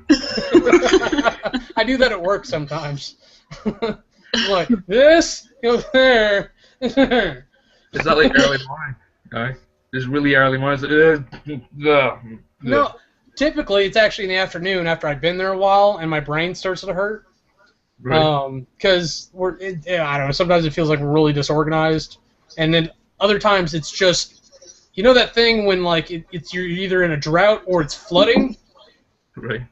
I do that at work sometimes. Like, this, go there. Is that like early morning? Right? Just really early morning. No, typically it's actually in the afternoon after I've been there a while and my brain starts to hurt. Right. Because I don't know, sometimes it feels like we're really disorganized. And then other times it's just, you know that thing when like you're either in a drought or it's flooding? Right.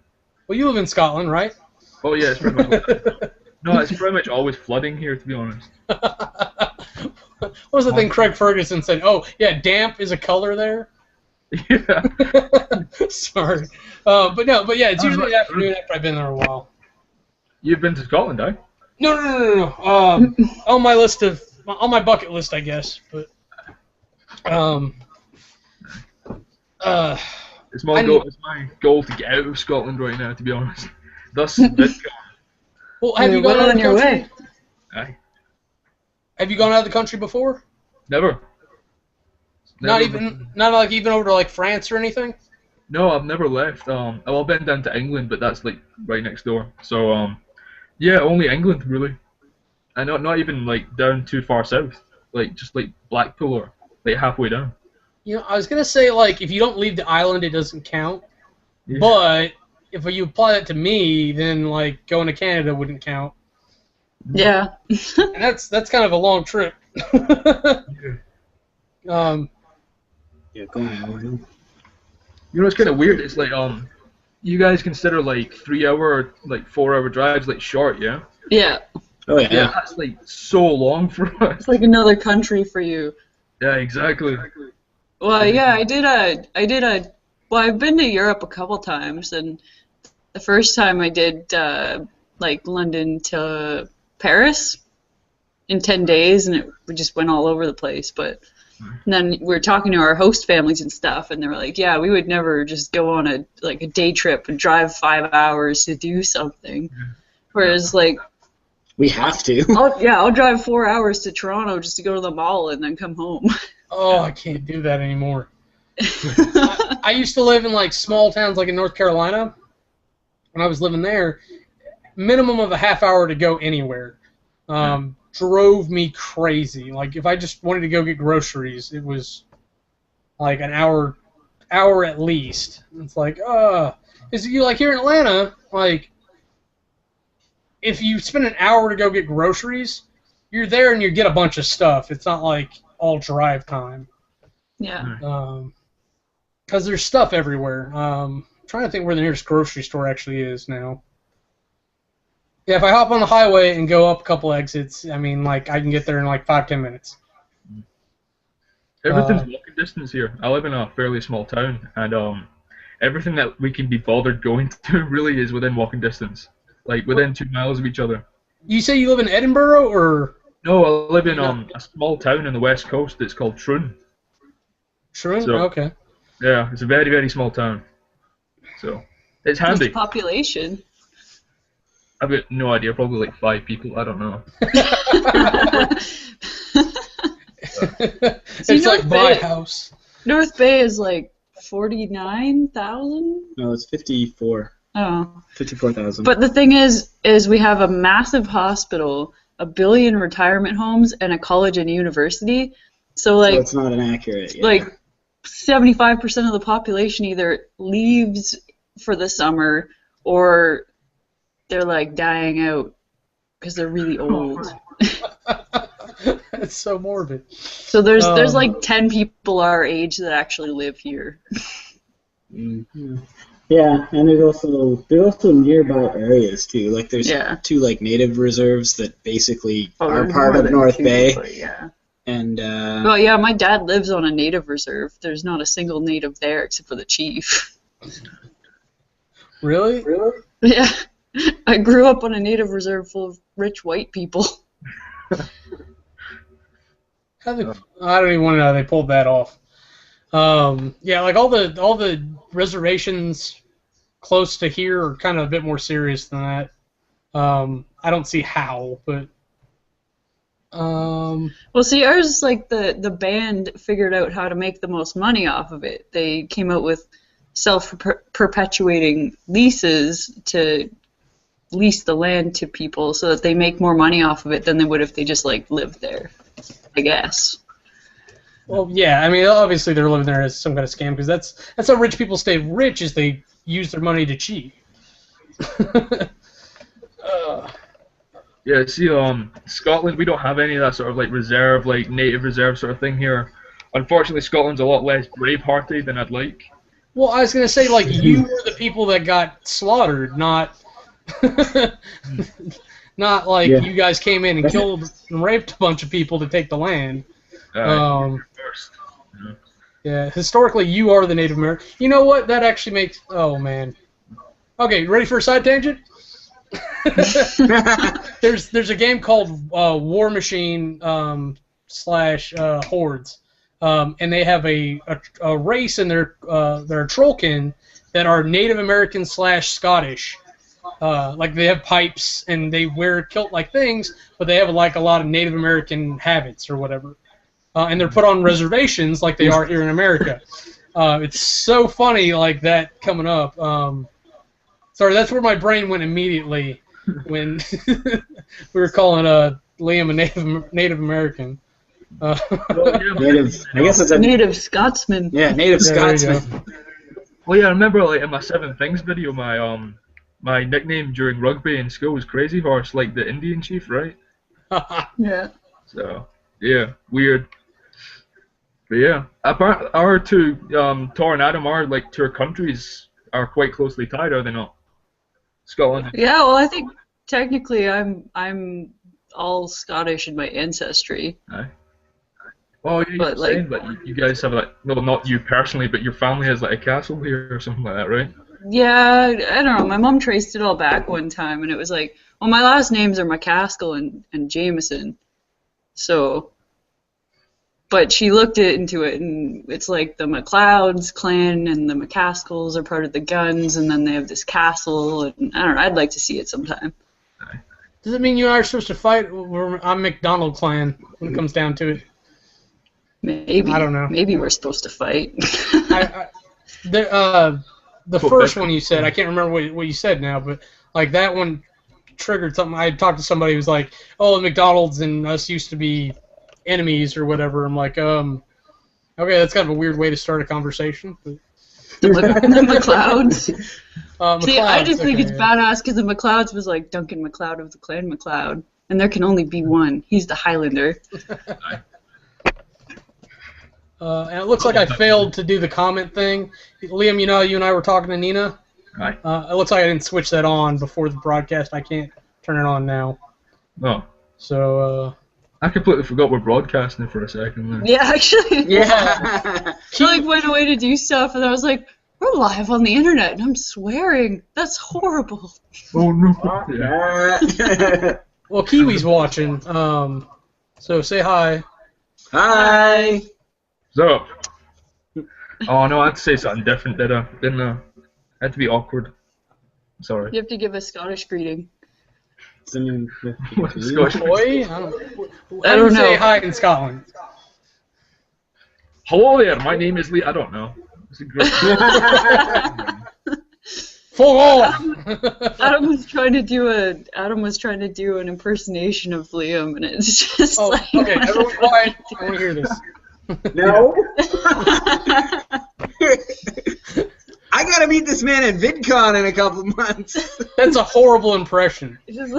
Well, you live in Scotland, right? Oh yeah, it's pretty much. No, it's pretty much always flooding here, to be honest. What was the thing Craig Ferguson said? Oh, yeah, damp is a color there. Yeah. Sorry, but yeah, it's usually the afternoon after I've been there a while. You've been to Scotland, eh? No. On my list on my bucket list, I guess, but It's my goal to get out of Scotland right now, to be honest. Thus, this well, have you gone out of the country? Aye. Have you gone out of the country before? Never. Not like even over to like France or anything? No, I've never left. I've been down to England, but that's like right next door. So, yeah, only England really, and not even like down too far south, like just like Blackpool or like halfway down. You know, I was gonna say like if you don't leave the island, it doesn't count. Yeah. But if you apply that to me, then like going to Canada wouldn't count. Yeah. And that's kind of a long trip. Yeah, go on. You know, it's kind of weird. It's like you guys consider like 3 hour, like 4 hour drives like short, yeah? Yeah. Oh yeah. Yeah, that's like so long for us. It's like another country for you. Yeah, exactly. Well, yeah, well, I've been to Europe a couple times, and the first time I did like London to Paris in 10 days, and we just went all over the place. But then we were talking to our host families and stuff, and they were like, yeah, we would never just go on a day trip and drive 5 hours to do something. Whereas like we have to. I'll drive 4 hours to Toronto just to go to the mall and then come home. Oh, I can't do that anymore. I used to live in like small towns like in North Carolina. When I was living there, minimum of a half hour to go anywhere. Drove me crazy. Like if I just wanted to go get groceries, it was like an hour at least. It's like, is you like here in Atlanta, like if you spend an hour to go get groceries, you're there and you get a bunch of stuff. It's not like all drive time. Yeah. Because there's stuff everywhere. Trying to think where the nearest grocery store actually is now. Yeah, if I hop on the highway and go up a couple exits, I mean, like, I can get there in like 5-10 minutes. Everything's walking distance here. I live in a fairly small town, and everything that we can be bothered going to really is within walking distance, like within 2 miles of each other. You say you live in Edinburgh, or? No, I live in a small town on the west coast. It's called Troon. Troon? So, okay. Yeah, it's a very, very small town. So it's handy. What's the population? I've got no idea. Probably like 5 people. I don't know. It's like my house. North Bay is like 49,000. No, it's 54. Oh. 54,000. But the thing is we have a massive hospital, 1 billion retirement homes, and a college and university. So like, so it's not inaccurate. Yeah. Like 75% of the population either leaves for the summer or they're like dying out because they're really old. It's so morbid. So there's like 10 people our age that actually live here. Mm-hmm. Yeah, and there's also nearby areas too. Like there's 2 like native reserves that basically are part of North Bay. Yeah. And well, yeah, my dad lives on a native reserve. There's not a single native there except for the chief. Really? Yeah. I grew up on a native reserve full of rich white people. I don't even want to know how they pulled that off. Yeah, like all the reservations close to here are kind of a bit more serious than that. I don't see how, but Well, see, ours, like, the band figured out how to make the most money off of it. They came out with self-perpetuating leases to lease the land to people so that they make more money off of it than they would if they just, like, lived there, I guess. well, yeah. I mean, obviously they're living there as some kind of scam because that's how rich people stay rich is they use their money to cheat. Yeah, see, Scotland, we don't have any of that sort of like reserve, like native reserve sort of thing here. Unfortunately, Scotland's a lot less brave-hearted than I'd like. Well, I was gonna say, like, you were the people that got slaughtered, not, not like you guys came in and killed and raped a bunch of people to take the land. First. Yeah, historically, you are the Native American. You know what? That actually makes. Oh man. Okay, ready for a side tangent? There's a game called War Machine slash Hordes, and they have a race in their Trollkin that are Native American slash Scottish. Like they have pipes and they wear kilt-like things, but they have like a lot of Native American habits or whatever, and they're put on reservations like they are here in America. It's so funny like that coming up. Sorry, that's where my brain went immediately when we were calling Liam a Native American. Native, I guess it's a Native Scotsman. Yeah, Native Scotsman. Well, yeah, I remember like in my Seven Things video, my nickname during rugby in school was Crazy Horse, like the Indian chief, right? Yeah. So yeah, weird. But yeah, apart our two, Tor and Adam, our like tour countries are quite closely tied, are they not? Scotland. Yeah, well, I think technically I'm all Scottish in my ancestry. Aye. Oh, yeah, But, like- saying that you guys have like, well, not you personally, but your family has like a castle here or something like that, right? Yeah, I don't know. My mom traced it all back one time, and it was like, well, my last names are McCaskill and Jameson. So, but she looked into it, and it's like the McLeod's clan and the McCaskills are part of the Guns, and then they have this castle, and I don't know. I'd like to see it sometime. Does it mean you are supposed to fight? I'm McDonald clan when it comes down to it. Maybe. I don't know. Maybe we're supposed to fight. The first one you said, I can't remember what you said now, but like that one triggered something. I talked to somebody who was like, "Oh, McDonald's and us used to be enemies or whatever." I'm like, okay, that's kind of a weird way to start a conversation. But... the McLeods. See, I McLeod's, just think it's yeah. badass because the McLeods was like Duncan MacLeod of the Clan MacLeod, and there can only be one. He's the Highlander. And it looks like I failed to do the comment thing. Liam, you know, you and I were talking to Nina. Right. It looks like I didn't switch that on before the broadcast. I can't turn it on now. No. So, I completely forgot we're broadcasting for a second there. Yeah, actually. Yeah. I like went away to do stuff, and I was like, "We're live on the internet," and I'm swearing. That's horrible. Oh no. Yeah. well, Kiwi's watching. So say hi. Hi. So. Oh no, I had to say something different, did I? Didn't I? I had to be awkward. Sorry. You have to give a Scottish greeting. Scottish. Boy, I I don't don't say know. hi in Scotland. Hello there, my name is Lee. I don't know. It's a great. Full on. Adam was trying to do an impersonation of Liam, and it's just Oh, like. okay. Everyone quiet. I want to hear this. No. I gotta meet this man at VidCon in a couple months. That's a horrible impression. It's just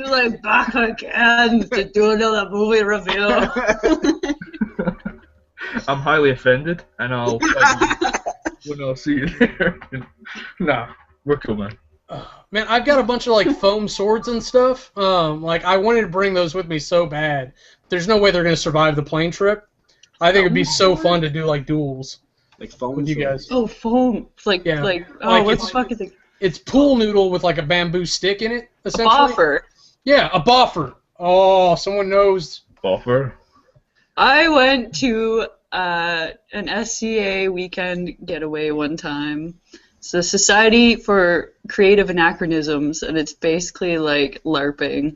like back again to do another movie review. I'm highly offended, and I'll when I'll see you there. Nah, we're cool, man. Man, I've got a bunch of like foam swords and stuff. Like I wanted to bring those with me so bad. There's no way they're gonna survive the plane trip. I think it'd be so fun to do like duels Like phone with you guys. Oh, foam! Like, Yeah. like, oh, Like what it's- the fuck is it? It's pool noodle with like a bamboo stick in it, A essentially. boffer. Yeah, a boffer. Oh, someone knows. Buffer. I went to an SCA weekend getaway one time, It's the Society for Creative Anachronisms, and it's basically like LARPing.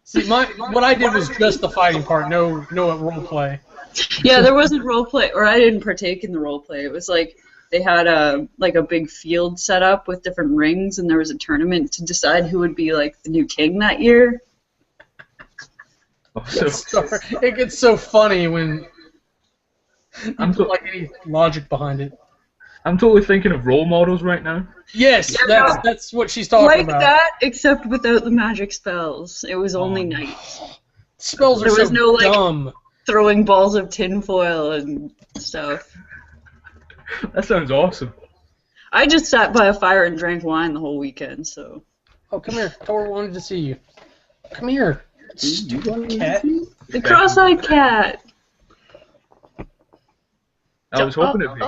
See, what I did was just the fighting part, no role play. Yeah, there wasn't role play, or I didn't partake in the role play. It was like they had a big field set up with different rings, and there was a tournament to decide who would be like the new king that year. It gets so funny when you put like any logic behind it. I'm totally thinking of role models right now. Yes, that's what she's talking about. Like that, except without the magic spells. It was only knights. Spells are there was so no dumb. Throwing balls of tinfoil and stuff. That sounds awesome. I just sat by a fire and drank wine the whole weekend, so. Oh, come here. Tor wanted to see you. Come here. Stupid cat. The cross-eyed cat. I was hoping it'd be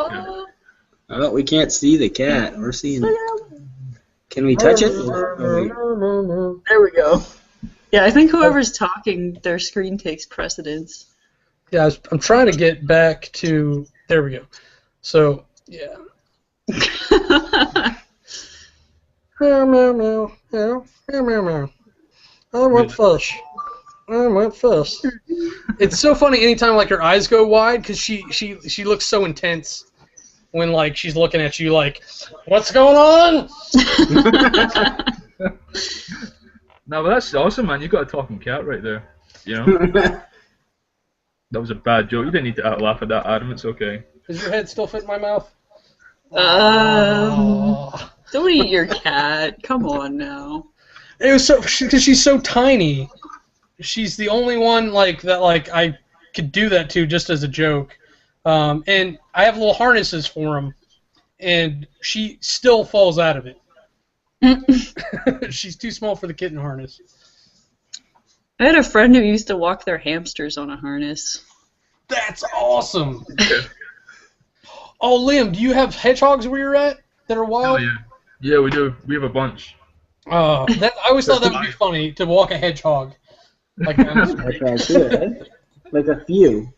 Oh, we can't see the cat. We're seeing it. Can we touch it? There we go. Yeah, I think whoever's talking, their screen takes precedence. Yeah, I'm trying to get back to... There we go. So, yeah. Meow, meow, meow. Meow, meow, meow, meow. I want fish. I want fish. It's so funny anytime like her eyes go wide because she looks so intense when like she's looking at you like, what's going on? No, but that's awesome, man. You got a talking cat right there. You know. That was a bad joke. You didn't need to laugh at that, Adam. It's okay. Does your head still fit in my mouth? Don't eat your cat. Come on now. It was so because she's so tiny. She's the only one like that. Like I could do that to just as a joke. And I have little harnesses for him, and she still falls out of it. She's too small for the kitten harness. I had a friend who used to walk their hamsters on a harness. That's awesome. Oh, Liam, do you have hedgehogs where you're at that are wild? Oh, yeah. Yeah, we do. We have a bunch. I always thought that would be funny to walk a hedgehog. Like down the street. Like a few.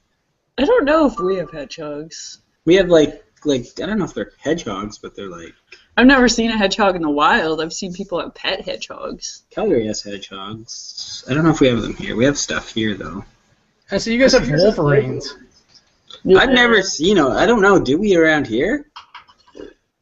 I don't know if we have hedgehogs. We have like I don't know if they're hedgehogs, but they're like. I've never seen a hedgehog in the wild. I've seen people have pet hedgehogs. Calgary has hedgehogs. I don't know if we have them here. We have stuff here though. I see you guys have wolverines. Yeah. I've never seen them. I don't know. Do we around here?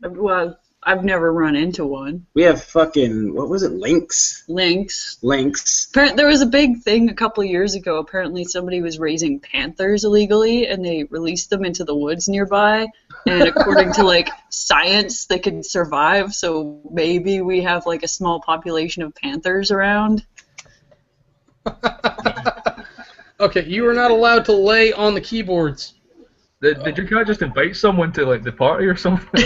Well, I've never run into one. We have fucking, what was it, lynx? Lynx. Lynx. There was a big thing a couple of years ago. Apparently somebody was raising panthers illegally, and they released them into the woods nearby. And according to, like, science, they could survive, so maybe we have, like, a small population of panthers around. Okay, you are not allowed to lay on the keyboards. Did your cat just invite someone to like the party or something?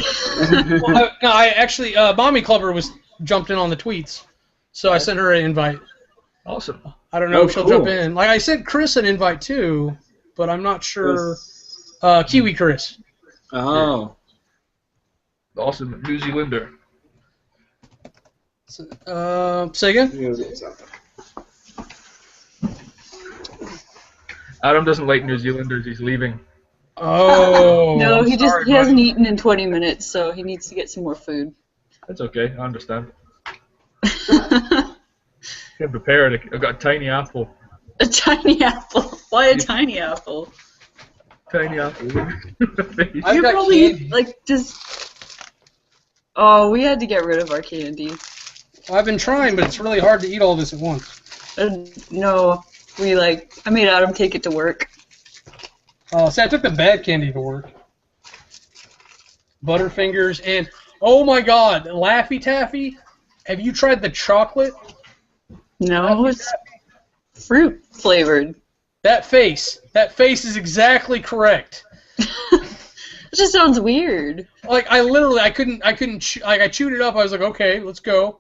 Well, I actually, Mommy Clubber was jumped in on the tweets, so I sent her an invite. Awesome. I don't know if she'll jump in. Like I sent Chris an invite too, but I'm not sure. Kiwi Chris. Oh. Awesome. New Zealander. Say again? Adam doesn't like New Zealanders. He's leaving. Oh. No, he hasn't eaten in 20 minutes, so he needs to get some more food. That's okay. I understand. Get prepared. I've got a tiny apple. A tiny apple? Why a tiny apple? Tiny apple. You probably like just. Oh, we had to get rid of our candy. I've been trying, but it's really hard to eat all this at once. No, I made Adam take it to work. Oh, see, I took the bad candy to work. Butterfingers and oh my God, Laffy Taffy. Have you tried the chocolate? No, it's fruit flavored. That face is exactly correct. It just sounds weird. Like I couldn't. I chewed it up. I was like, okay, let's go,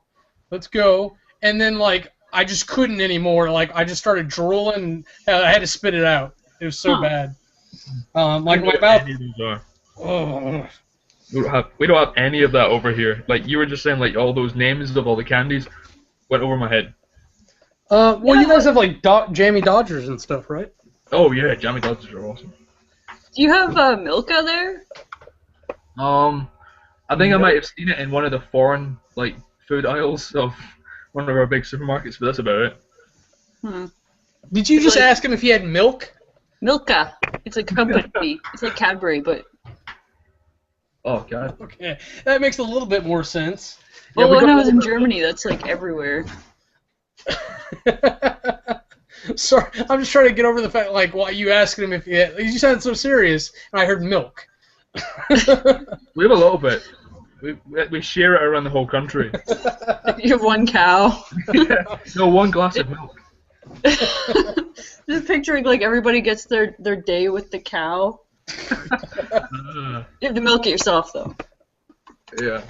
and then like I just couldn't anymore. Like I just started drooling. And I had to spit it out. It was so bad. Like my mouth. Oh. We don't have any of that over here. Like you were just saying, like all those names of all the candies went over my head. Well, yeah, you guys have like Jammy Dodgers and stuff, right? Oh yeah, Jammy Dodgers are awesome. Do you have Milka there? I think I might have seen it in one of the foreign like food aisles of one of our big supermarkets, but that's about it. Did you just ask him if he had milk? Milka. It's a company. It's like Cadbury, but. Oh God. Okay, that makes a little bit more sense. Well, when I was in Germany, that's like everywhere. Sorry, I'm just trying to get over the fact, like, why you asking him if he had, you sounded so serious, and I heard milk. We have a little bit. We share it around the whole country. You have one cow. No, one glass of milk. Just picturing like everybody gets their day with the cow. You have to milk it yourself, though. Yeah.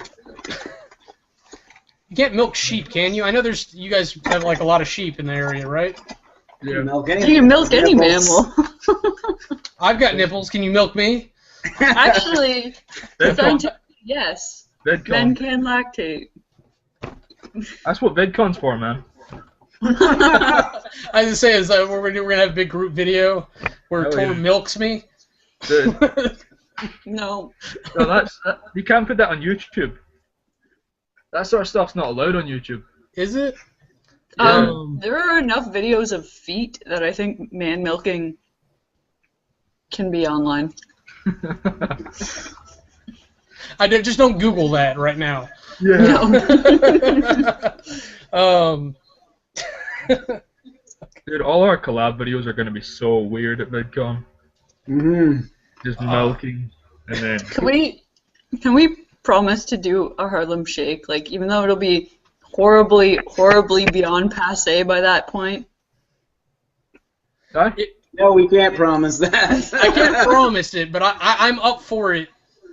You can't milk sheep, can you? I know you guys have like a lot of sheep in the area, right? Yeah. You can milk any mammal. I've got nipples. Can you milk me? Actually, yes. VidCon. Men can lactate. That's what VidCon's for, man. I was gonna say is that we're gonna have a big group video where Tom milks me. No. No, you can't put that on YouTube. That sort of stuff's not allowed on YouTube. Is it? There are enough videos of feet that I think man milking can be online. Just don't Google that right now. Yeah. No. Dude, all our collab videos are gonna be so weird at VidCon. Just milking, and then. Can we promise to do a Harlem Shake? Like, even though it'll be horribly beyond passé by that point. Huh? No, we can't promise that. I can't promise it, but I'm up for it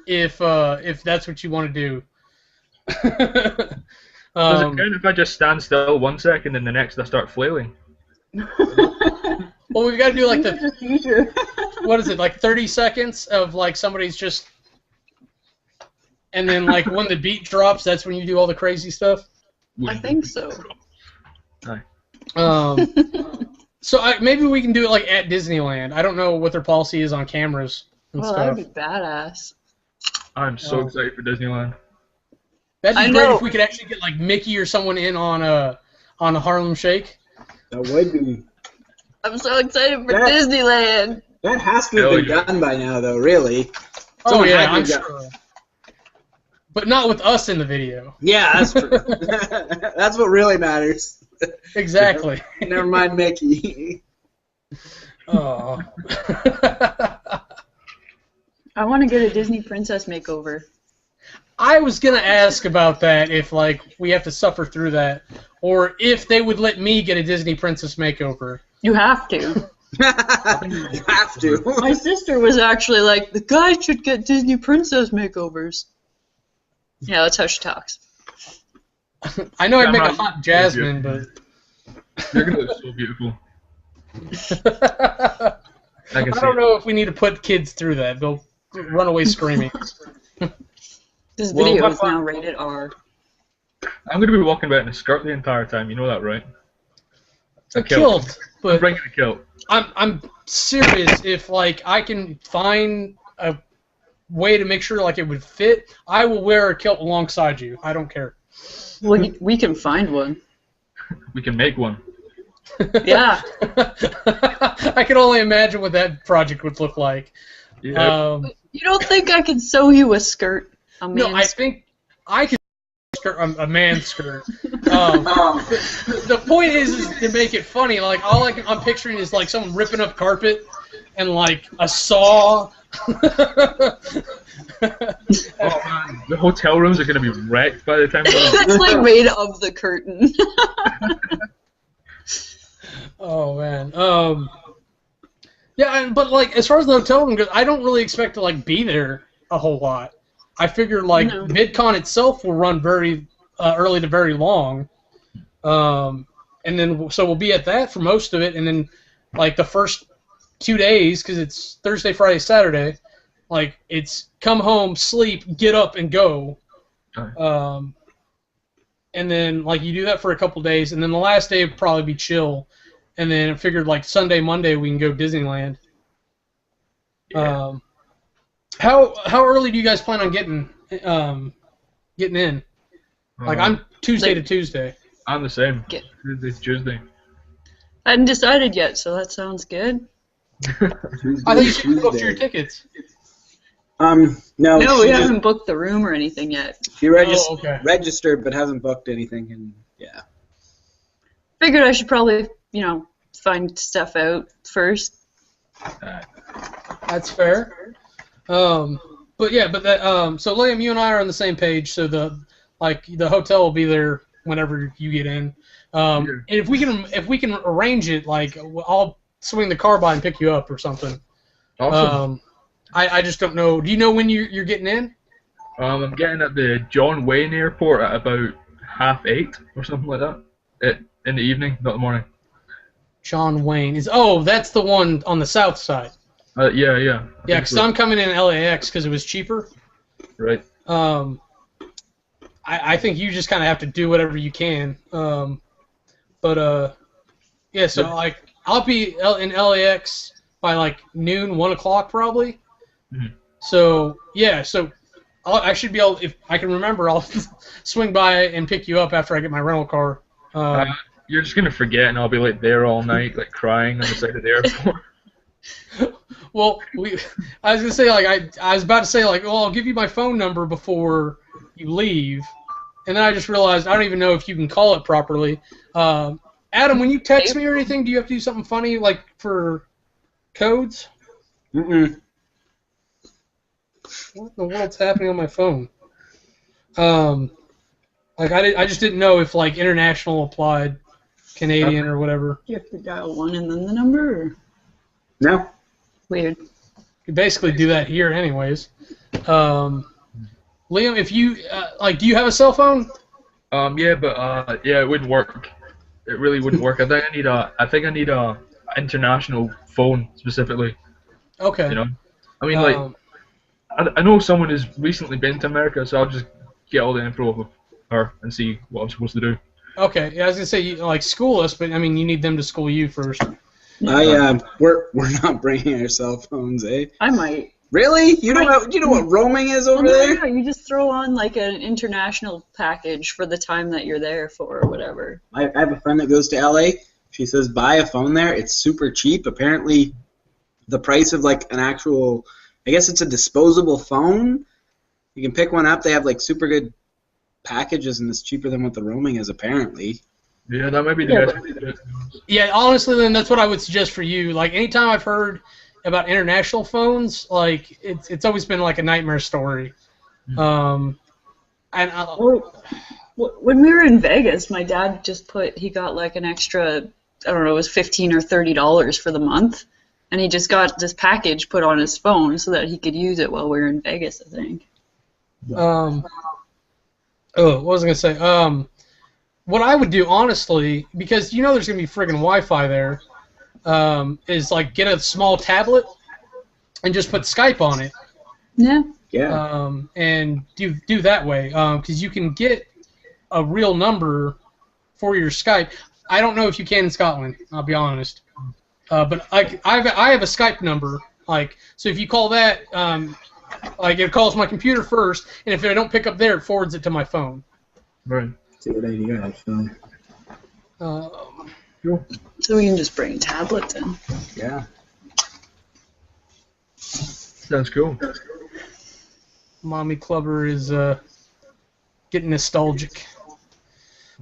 if that's what you want to do. Does it count if I just stand still 1 second and the next I start flailing? Well, we've got to do like what is it, like 30 seconds of like somebody's just, and then like when the beat drops, that's when you do all the crazy stuff. I think so. So maybe we can do it like at Disneyland. I don't know what their policy is on cameras and stuff. That'd be badass. I'm so excited for Disneyland. That'd be great if we could actually get like Mickey or someone in on a Harlem Shake. That would be. I'm so excited for Disneyland. That has to have been done by now, though. Really. Oh yeah, I'm sure. But not with us in the video. Yeah, that's true. That's what really matters. Exactly. Never mind Mickey. Oh. I want to get a Disney princess makeover. I was gonna ask about that, if like we have to suffer through that, or if they would let me get a Disney princess makeover. You have to. You have to. My sister was actually like, the guys should get Disney princess makeovers. Yeah, that's how she talks. I know I'd make a hot Jasmine, but you're gonna look so beautiful. I don't know if we need to put kids through that. They'll run away screaming. This video is now rated R. I'm gonna be walking about in a skirt the entire time. You know that, right? A kilt. I'm bringing a kilt. I'm serious. If like I can find a way to make sure like it would fit, I will wear a kilt alongside you. I don't care. Well, we can find one. We can make one. Yeah. I can only imagine what that project would look like. Yeah. You don't think I can sew you a skirt? No, I think I can skirt a man's skirt. The point is to make it funny. Like I'm picturing is like someone ripping up carpet and like a saw. Oh man, the hotel rooms are gonna be wrecked by the time. It's like made of the curtain. Oh man. Yeah, but like as far as the hotel room goes, I don't really expect to like be there a whole lot. I figure like VidCon itself will run very early to very long, and then so we'll be at that for most of it, and then like the first 2 days, because it's Thursday, Friday, Saturday, like it's come home, sleep, get up, and go. And then like you do that for a couple days, and then the last day would probably be chill, and then I figured like Sunday, Monday we can go Disneyland. Yeah. How early do you guys plan on getting in? Like I'm Tuesday to Tuesday. I'm the same. Tuesday. I hadn't decided yet, so that sounds good. I thought you should book your tickets. No. No, we haven't booked the room or anything yet. She registered, but hasn't booked anything, and yeah. Figured I should probably, find stuff out first. That's fair. So Liam, you and I are on the same page. So the hotel will be there whenever you get in. And if we can arrange it, like I'll swing the car by and pick you up or something. Awesome. I just don't know. Do you know when you're getting in? I'm getting at the John Wayne Airport at about 8:30 or something like that. In the evening, not the morning. John Wayne that's the one on the south side. Yeah. Yeah, because I'm coming in LAX because it was cheaper. Right. I think you just kind of have to do whatever you can. So like I'll be in LAX by like noon, 1 o'clock probably. Mm-hmm. So I should be able, if I can remember, I'll swing by and pick you up after I get my rental car. You're just gonna forget, and I'll be like there all night, like crying on the side of the airport. Well, I was gonna say I was about to say I'll give you my phone number before you leave, and then I just realized I don't even know if you can call it properly. Adam, when you text me or anything, do you have to do something funny like for codes? Mm-mm. What in the world's happening on my phone? I just didn't know if like international applied, Canadian or whatever. You have to dial 1 and then the number? Or? No. Weird. You basically do that here anyways. Liam, if you do you have a cell phone? Yeah, but it wouldn't work. It really wouldn't work. I think I need a international phone specifically. Okay. I mean, I know someone who's recently been to America, so I'll just get all the info of her and see what I'm supposed to do. Okay. Yeah, I was gonna say school us, but I mean you need them to school you first. We're not bringing our cell phones, eh? I might. Really? You know what roaming is over there? No, you just throw on like an international package for the time that you're there for or whatever. I have a friend that goes to LA. She says buy a phone there. It's super cheap. Apparently, the price of like an actual, I guess it's a disposable phone. You can pick one up. They have like super good packages, and it's cheaper than what the roaming is apparently. Yeah, that might be the best. Yeah, honestly, then that's what I would suggest for you. Like anytime I've heard about international phones, like it's always been like a nightmare story. When we were in Vegas, my dad he got like an extra, I don't know, it was $15 or $30 for the month, and he just got this package put on his phone so that he could use it while we were in Vegas, I think. What was I gonna say? What I would do, honestly, because there's gonna be friggin' Wi-Fi there, is like get a small tablet and just put Skype on it. Yeah. Yeah. And do that way, because you can get a real number for your Skype. I don't know if you can in Scotland. I'll be honest. But I have a Skype number. So if you call that, it calls my computer first, and if I don't pick up there, it forwards it to my phone. Right. That's a good idea, actually. Cool. So we can just bring tablets in. Yeah. Sounds cool. Mommy Clubber is getting nostalgic,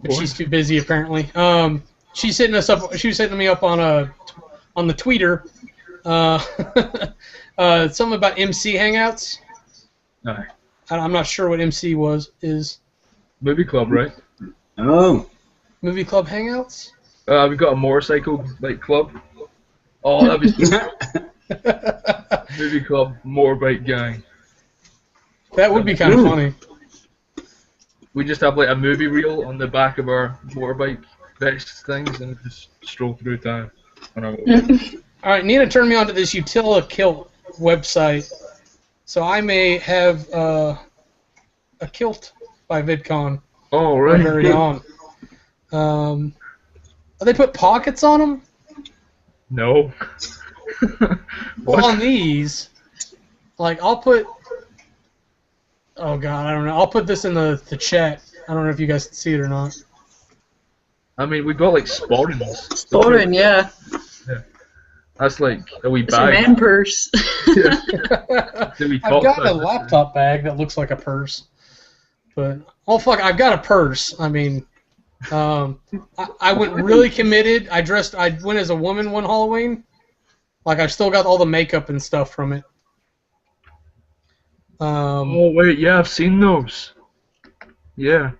but she's too busy apparently. She's hitting us up. She was hitting me up on the Twitter. Something about MC Hangouts. No. I'm not sure what MC is. Movie club, right? Oh. Movie Club Hangouts? We've got a motorcycle club. Oh, that'd be Movie club motorbike gang. That would be kind of funny. We just have a movie reel on the back of our motorbike vest things and just stroll through town. All right, Nina turned me on to this Utilikilt website, so I may have a kilt by VidCon. Oh, right. Very on. They put pockets on them? No. Well, on these, Like, I'll put... Oh, God, I don't know. I'll put this in the chat. I don't know if you guys can see it or not. I mean, we got like sporins. Sporin, yeah. That's like a wee It's your bag. man purse. Yeah. I've got a laptop bag that looks like a purse. But, oh, fuck, I've got a purse. I mean, I went really committed. I went as a woman one Halloween. Like, I've still got all the makeup and stuff from it. Oh, wait, yeah, I've seen those. Yeah.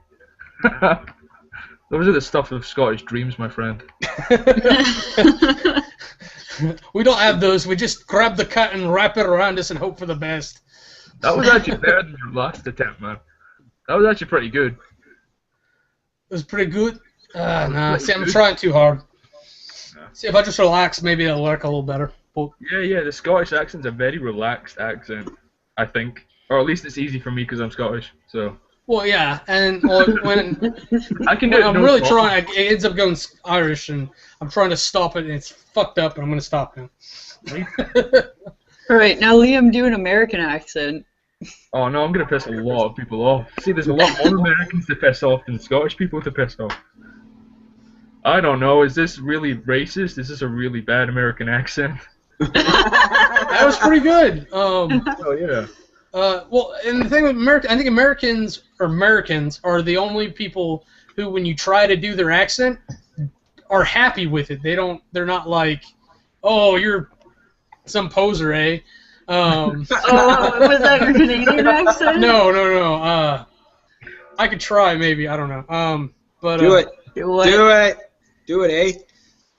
Those are the stuff of Scottish dreams, my friend. We don't have those. We just grab the cut and wrap it around us and hope for the best. That was actually better than your last attempt, man. That was actually pretty good. It was pretty good. Nah, see, I'm trying too hard. Yeah. See, if I just relax, maybe it'll work a little better. But Yeah, the Scottish accent's a very relaxed accent, I think. Or at least it's easy for me because I'm Scottish, so... Well, yeah, and when I can do it I'm no really problem. trying, it ends up going Irish, and I'm trying to stop it, and it's fucked up, and I'm going to stop now. Alright, now Liam, do an American accent. Oh no, I'm going to piss a lot of people off. See, there's a lot more Americans to piss off than Scottish people to piss off. I don't know, is this really racist? Is this a really bad American accent? That was pretty good. Oh yeah. Well, and the thing with America, I think Americans are the only people who, when you try to do their accent, are happy with it. They're not like, oh, you're some poser, eh? Oh, was that your Canadian accent? No. I could try, maybe. I don't know. But Do it. Do it. Do it. Do it,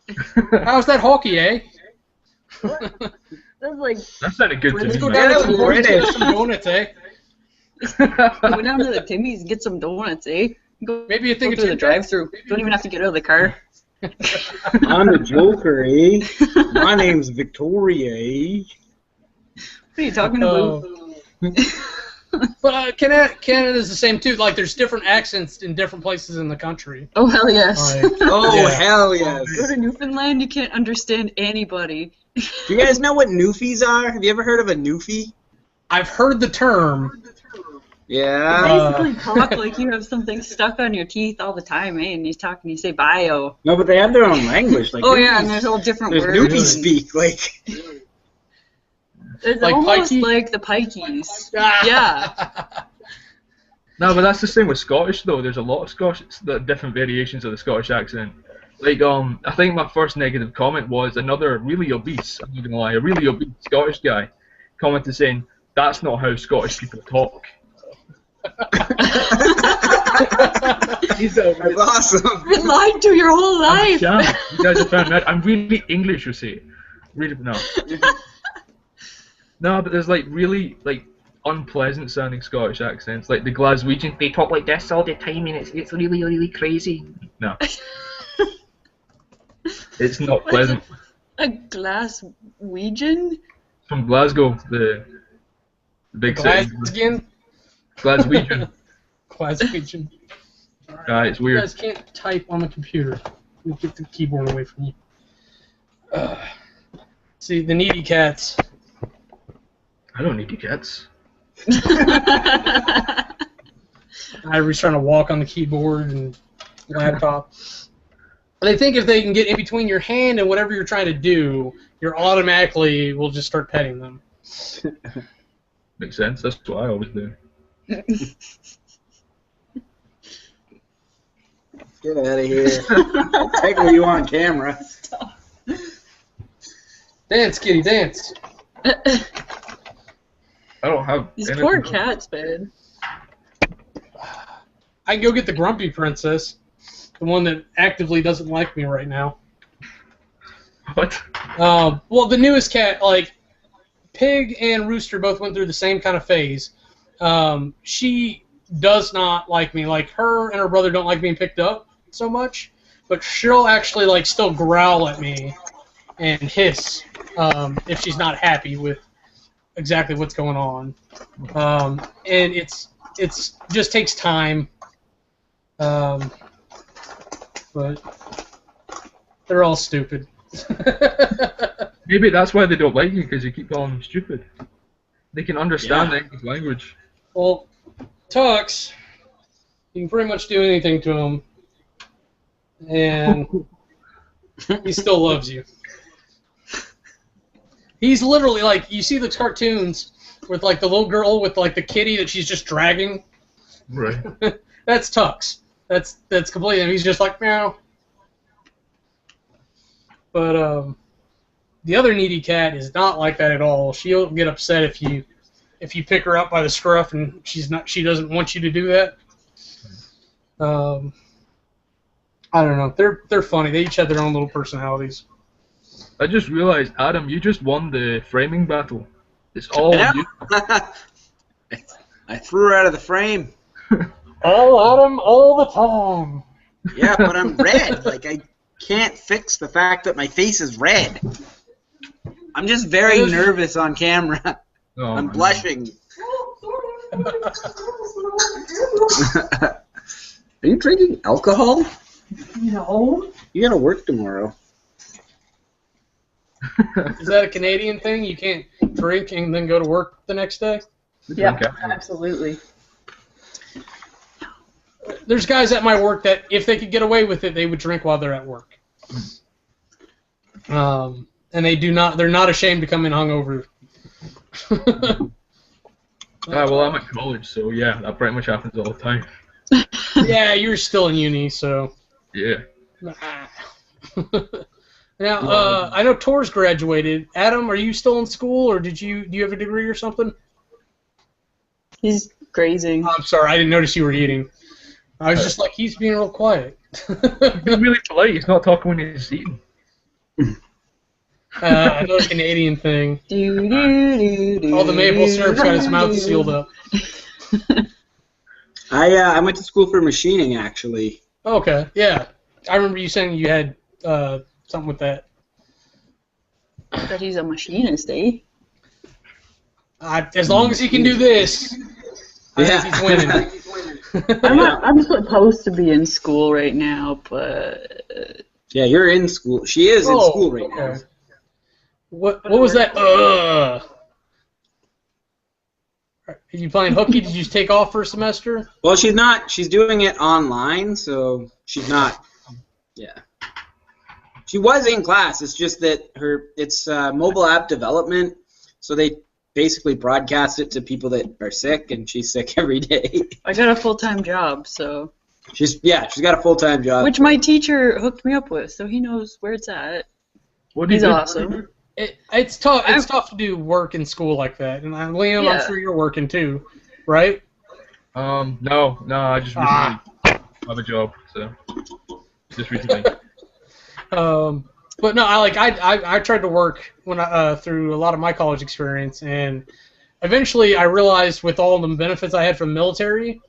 eh? How's that hockey, eh? That's like, That sounded good to Let's me. go man. down to Yeah, the British. get some donuts, eh? go down to the Timmy's and get some donuts, eh? Go, Maybe you think go it's through the drive-through. Don't even have to get out of the car. I'm the Joker, eh? My name's Victoria, eh? What are you talking about? But Canada's the same too. Like, there's different accents in different places in the country. Oh, hell yes. Like, Oh, Yeah. hell yes. Go to Newfoundland, you can't understand anybody. Do you guys know what Newfies are? Have you ever heard of a Newfie? I've heard the term. Yeah. Basically talk like you have something stuck on your teeth all the time, eh? And you talk and you say bio. No, but they have their own language. Like Oh yeah, and Newfies- there's all different there's words. Newfie speak. Like, It's Like almost pikey? like the pikeys. Yeah. No, but that's the same with Scottish though. There's a lot of different variations of the Scottish accent. Like, I think my first negative comment was another really obese, I'm not gonna lie, a really obese Scottish guy commented saying, "That's not how Scottish people talk." that's awesome. You've been lied to your whole life. Yeah, you guys have found out. I'm really English, you see. Really, no. No, but there's like really like unpleasant sounding Scottish accents, like the Glaswegian. They talk like this all the time, and it's really really crazy. No, it's not pleasant. A Glaswegian? From Glasgow, the big city. Glasgow. Glaswegian. Glaswegian. It's You weird. guys can't type on the computer. You'll get the keyboard away from you. See, the needy cats. I don't need you cats. Ivory's trying to walk on the keyboard and laptop. They think if they can get in between your hand and whatever you're trying to do, you're automatically will just start petting them. Makes sense. That's what I always do. Get out of here. I'll tickle you on camera. Dance, kitty, dance. I don't have. These anything poor else. cats, man. I can go get the grumpy princess, the one that actively doesn't like me right now. What? Well, the newest cat, like, Pig and Rooster both went through the same kind of phase. She does not like me. Like, her and her brother don't like being picked up so much, but she'll actually, like, still growl at me and hiss if she's not happy with exactly what's going on. And it's just takes time. But they're all stupid. Maybe that's why they don't like you, because you keep calling them stupid. They can understand the English language. Well, Tux, you can pretty much do anything to him, and he still loves you. He's literally like, you see the cartoons with like the little girl with like the kitty that she's just dragging. Right. That's Tux. That's completely. He's just like meow. But the other needy cat is not like that at all. She'll get upset if you pick her up by the scruff and she doesn't want you to do that. I don't know. They're funny. They each have their own little personalities. I just realized, Adam, you just won the framing battle. It's all you. I threw her out of the frame. Oh, Adam, all the time. Yeah, but I'm red. Like, I can't fix the fact that my face is red. I'm just very nervous on camera. Oh, I'm blushing. Are you drinking alcohol? No. You gotta work tomorrow. Is that a Canadian thing? You can't drink and then go to work the next day? Yeah, absolutely. There's guys at my work that if they could get away with it, they would drink while they're at work. And they're not ashamed to come in hungover. Well, I'm at college, so yeah, that pretty much happens all the time. Yeah, you're still in uni, so. Yeah. Now, I know Tor's graduated. Adam, are you still in school, or do you have a degree or something? He's grazing. I'm sorry, I didn't notice you were eating. I was just like, he's being real quiet. He's being really polite. He's not talking when he's eating. Another Canadian thing. All the maple syrup's got his mouth sealed up. I went to school for machining, actually. Okay, yeah. I remember you saying you had something with that. But he's a machinist, eh? As long as he can do this, I think he's winning. I'm supposed to be in school right now, but... Yeah, you're in school. She is in school right now. What was that? Are you playing hooky? Did you just take off for a semester? Well, she's not. She's doing it online, so she's not. Yeah. She was in class. It's just that it's mobile app development, so they basically broadcast it to people that are sick, and she's sick every day. I got a full-time job, so... She's got a full-time job. Which my teacher hooked me up with, so he knows where it's at. He's awesome. It's tough. It's tough to do work in school like that. And Liam, I'm sure you're working too, right? No, I just recently have a job, so just recently. But no, I tried to work when through a lot of my college experience, and eventually I realized with all the benefits I had from the military,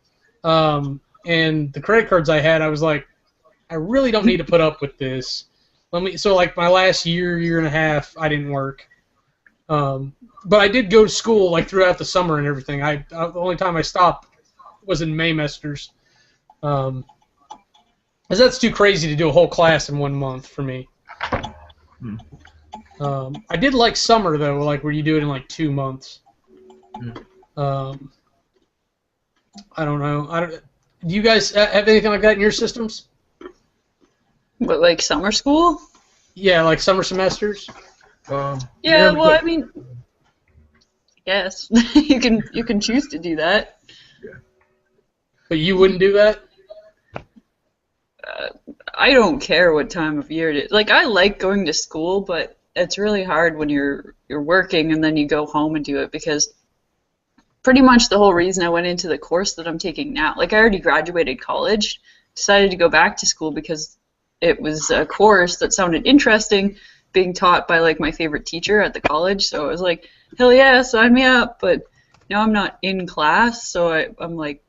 and the credit cards I had, I was like, I really don't need to put up with this. So like my last year and a half, I didn't work. But I did go to school like throughout the summer and everything. The only time I stopped was in Maymesters. Because that's too crazy to do a whole class in 1 month for me. I did like summer though, like where you do it in like 2 months. I don't know. Do you guys have anything like that in your systems? What, like summer school? Yeah, like summer semesters. Yeah, well, I mean, yes, you can choose to do that. But you wouldn't do that? I don't care what time of year it is. Like, I like going to school, but it's really hard when you're working and then you go home and do it, because pretty much the whole reason I went into the course that I'm taking now, like I already graduated college, decided to go back to school because it was a course that sounded interesting, being taught by like my favorite teacher at the college. So I was like, hell yeah, sign me up. But now I'm not in class, so I'm like,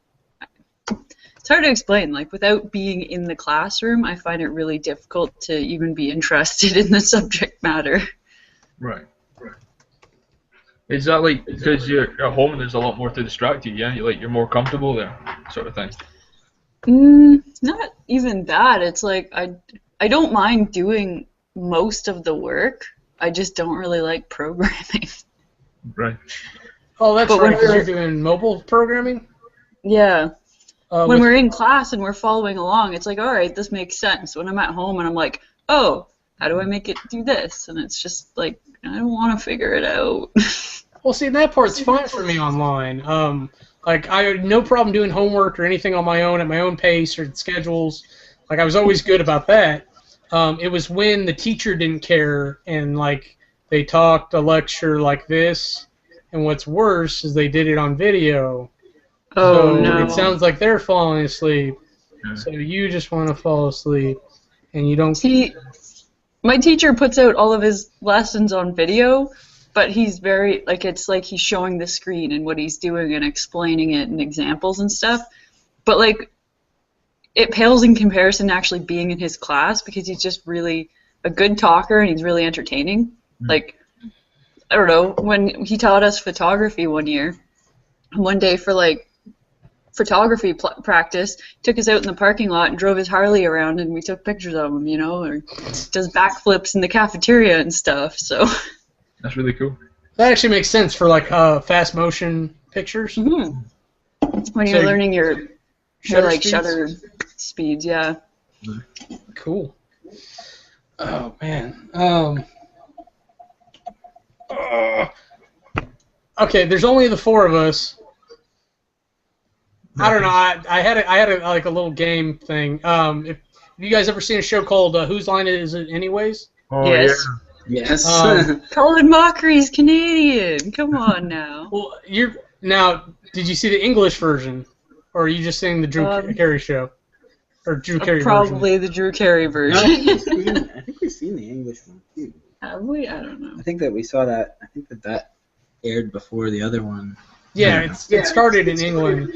it's hard to explain. Like without being in the classroom, I find it really difficult to even be interested in the subject matter. Right. Is that like because you're at home and there's a lot more to distract you? Yeah, you're more comfortable there, sort of thing. Not even that. It's like I don't mind doing most of the work. I just don't really like programming. Right. Oh, that's But right, when because you're doing mobile programming? Yeah. When With- we're in class and we're following along, it's like, all right, this makes sense. When I'm at home and I'm like, oh, how do I make it do this? And it's just like, I don't want to figure it out. Well, see, that part's fine for me online. Like, I had no problem doing homework or anything on my own at my own pace or schedules. Like, I was always good about that. It was when the teacher didn't care and, like, they talked a lecture like this, and what's worse is they did it on video. Oh, So no. it sounds like they're falling asleep. Yeah. So you just want to fall asleep, and you don't. See, my teacher puts out all of his lessons on video, but he's very, like, it's like he's showing the screen and what he's doing and explaining it and examples and stuff. But, like, it pales in comparison to actually being in his class because he's just really a good talker and he's really entertaining. Like, I don't know, when he taught us photography one year, one day for, like, photography practice, took us out in the parking lot and drove his Harley around and we took pictures of him, you know, or does backflips in the cafeteria and stuff, so. That's really cool. That actually makes sense for like fast motion pictures. Mm-hmm. When So you're learning your like speeds? shutter speeds, yeah. Cool. Oh man. Okay, there's only the four of us. I don't know. I had like a little game thing. If you guys ever seen a show called Whose Line Is It Anyways? Oh, Yes. Yes. Colin Mockery's Canadian. Come on now. Well, did you see the English version, or are you just seeing the Drew Carey show, or Drew Carey Probably the Drew Carey version. I think we've seen the English one too. Have we? I don't know. I think that we saw that. I think that aired before the other one. Yeah, it started in England,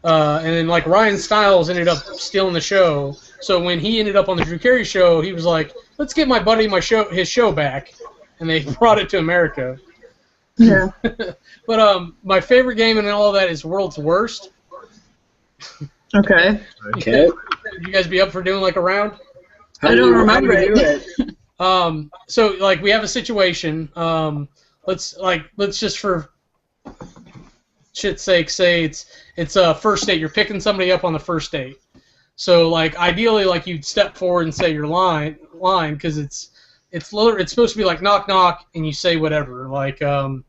and then like Ryan Stiles ended up stealing the show. So when he ended up on the Drew Carey show, he was like, "Let's get my buddy his show back," and they brought it to America. Yeah. But my favorite game in all of that is World's Worst. Okay. Okay. Would you guys be up for doing like a round? I don't remember it. So like we have a situation. Let's just for shit's sake say it's a first date. You're picking somebody up on the first date. So like ideally like you'd step forward and say your line because it's supposed to be like knock knock and you say whatever like now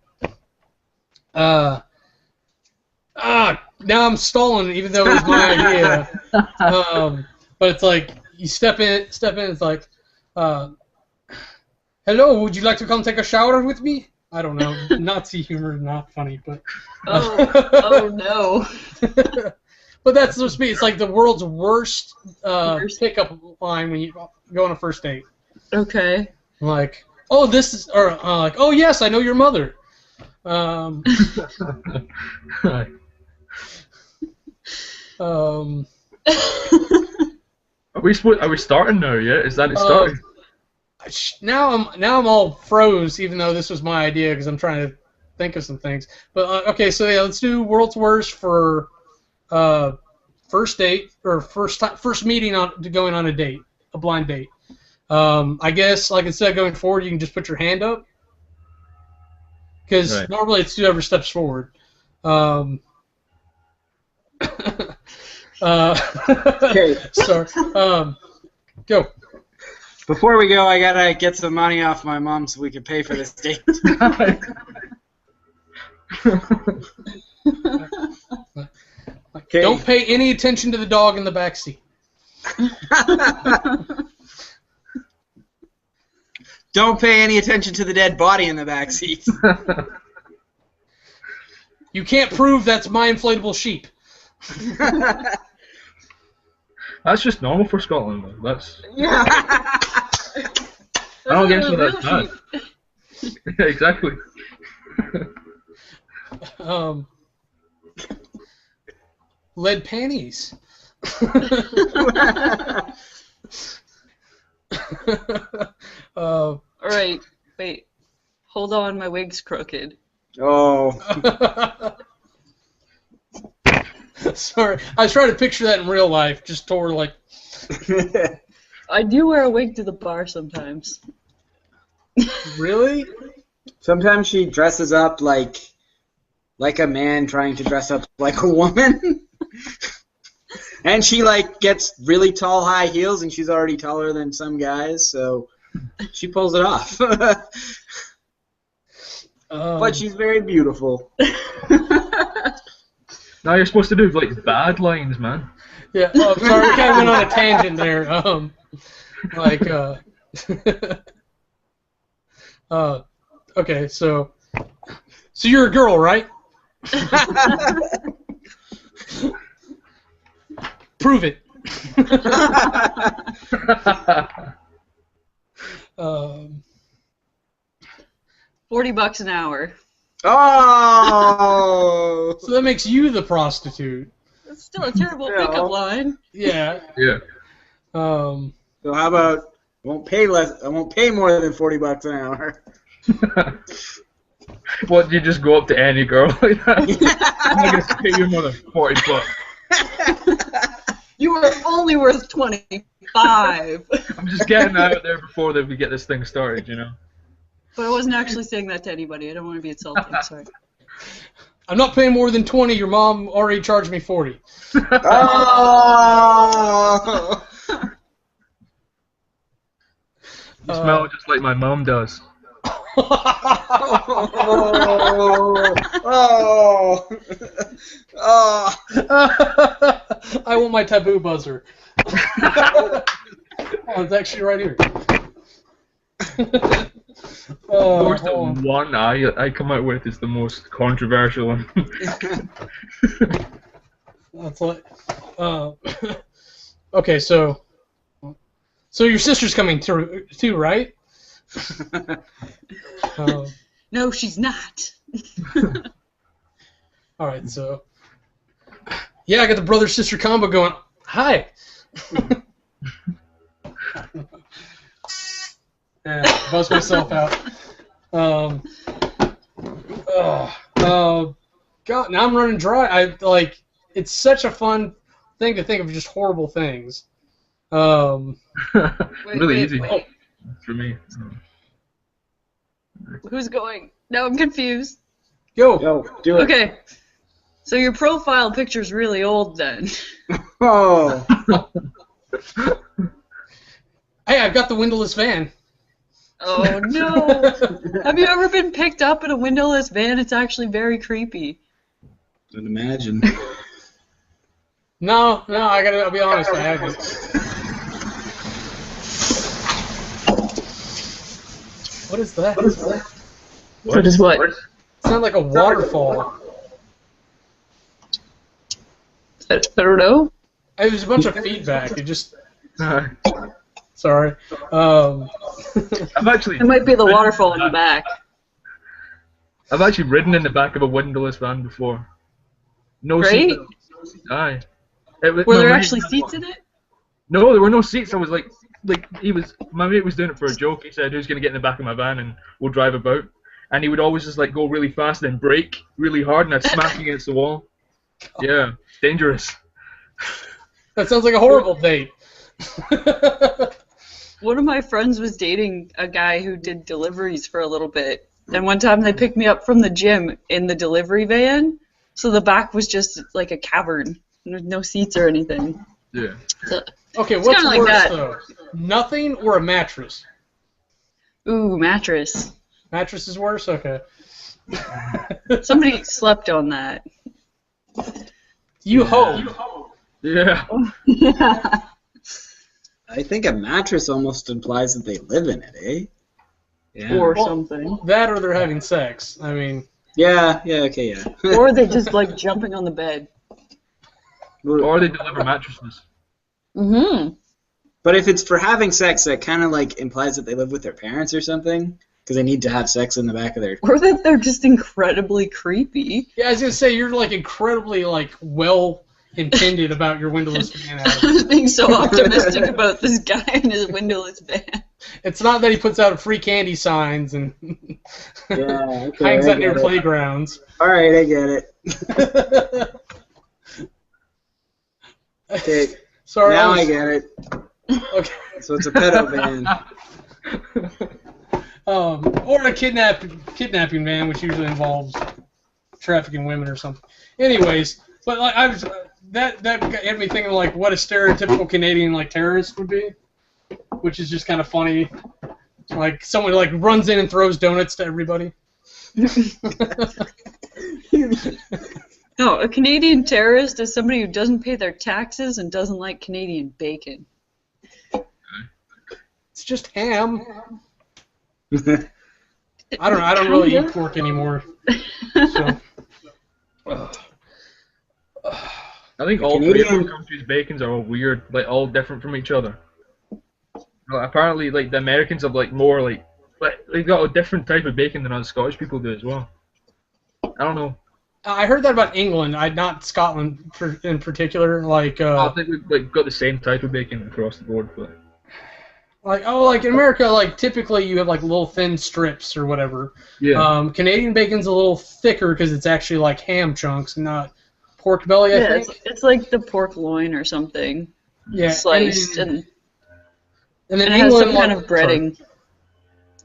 I'm stalling even though it was my idea. But it's like you step in it's like hello, would you like to come take a shower with me? I don't know. Nazi humor is not funny, but Oh no. but that's supposed to be. It's like the world's worst pickup line when you go on a first date. Okay. Like, oh, this is, or like, oh yes, I know your mother. Right. Are we starting now? Yeah, is that it starting? Now I'm all froze, even though this was my idea because I'm trying to think of some things. But okay, so yeah, let's do world's worst for first date or first meeting going on a date, a blind date. I guess like instead of going forward, you can just put your hand up because normally it's whoever steps forward. Okay. Sorry. Go. Before we go, I gotta get some money off my mom so we can pay for this date. Okay. Don't pay any attention to the dog in the backseat. Don't pay any attention to the dead body in the backseat. You can't prove that's my inflatable sheep. That's just normal for Scotland, though. That's. Yeah. I don't get so that's bad. Yeah, exactly. Lead panties. All right. Wait. Hold on, my wig's crooked. Oh. Sorry, I was trying to picture that in real life. Just tore like. I do wear a wig to the bar sometimes. Really? Sometimes she dresses up like like a man trying to dress up like a woman. And she like gets really tall high heels, and she's already taller than some guys, so she pulls it off. But she's very beautiful. Now you're supposed to do like bad lines, man. Yeah. Oh, sorry, we kind of went on a tangent there. Okay, so you're a girl, right? Prove it. $40 an hour. Oh! So that makes you the prostitute. That's still a terrible pickup line. Yeah. Yeah. So how about I won't pay more than $40 an hour. What, you just go up to any girl like that? I'm not gonna pay you more than $40. You were only worth 25. I'm just getting out there before we get this thing started, you know. But I wasn't actually saying that to anybody. I don't want to be insulting. Sorry. I'm not paying more than 20. Your mom already charged me 40. Oh! You smell just like my mom does. Oh! I want my taboo buzzer. Oh, it's actually right here. Of course, the one I come out with is the most controversial one. That's like, okay, so your sister's coming too, right? No, she's not. All right, so yeah, I got the brother-sister combo going. Hi. Yeah, buzz myself out. God, now I'm running dry. It's such a fun thing to think of just horrible things. Really easy for me. Who's going? No, I'm confused. Go, do it. Okay. So your profile picture's really old then. Oh. Hey, I've got the windowless van. Oh no! Have you ever been picked up in a windowless van? It's actually very creepy. Don't imagine. No, I'll be honest, I haven't. What is that? What is what? It sounds like a waterfall. I don't know. There's a bunch of feedback. It just... Sorry. I've actually. It might be the waterfall in the back. I've actually ridden in the back of a windowless van before. No Great. seats. Aye. Were there actually seats in it? No, there were no seats. I was like my mate was doing it for a joke. He said, "Who's gonna get in the back of my van and we'll drive about?" And he would always just like go really fast and then brake really hard, and I'd smack against the wall. Yeah, dangerous. That sounds like a horrible date. One of my friends was dating a guy who did deliveries for a little bit. And one time they picked me up from the gym in the delivery van. So the back was just like a cavern. There's no seats or anything. Yeah. So, Okay, what's kinda like worse, that. though? Nothing or a mattress? ooh, mattress. Mattress is worse? Okay. Somebody slept on that. You hope. Yeah. I think a mattress almost implies that they live in it, eh? Yeah. Or Well, something. That or they're having sex. I mean... Yeah, okay, yeah. Or they just like jumping on the bed. Or they deliver mattresses. Mm-hmm. But if it's for having sex, that kind of like implies that they live with their parents or something, because they need to have sex in the back of their... Or that they're just incredibly creepy. Yeah, I was going to say, you're like incredibly well-intended about your windowless van. I was being so optimistic about this guy and his windowless van. It's not that he puts out free candy signs and Yeah, okay, hangs I out near get it. playgrounds. Alright, I get it. Okay, Sorry, now I get it. Okay. So it's a pedo van. Or a kidnapping van, which usually involves trafficking women or something. Anyways, but like I was that had me thinking like what a stereotypical Canadian like terrorist would be, which is just kind of funny. Like someone like runs in and throws donuts to everybody. No, a Canadian terrorist is somebody who doesn't pay their taxes and doesn't like Canadian bacon. It's just ham. I don't know. I don't really eat pork anymore. So. I think all three of our countries' bacons are all weird, like all different from each other. Apparently, like the Americans have like more like they've got a different type of bacon than us Scottish people do as well. I don't know. I heard that about England, not Scotland in particular. Like, I think we've like got the same type of bacon across the board, but like in America, like typically you have like little thin strips or whatever. Yeah. Canadian bacon's a little thicker because it's actually like ham chunks and not pork belly. I think it's like the pork loin or something. Yeah, sliced and then England it has some kind of breading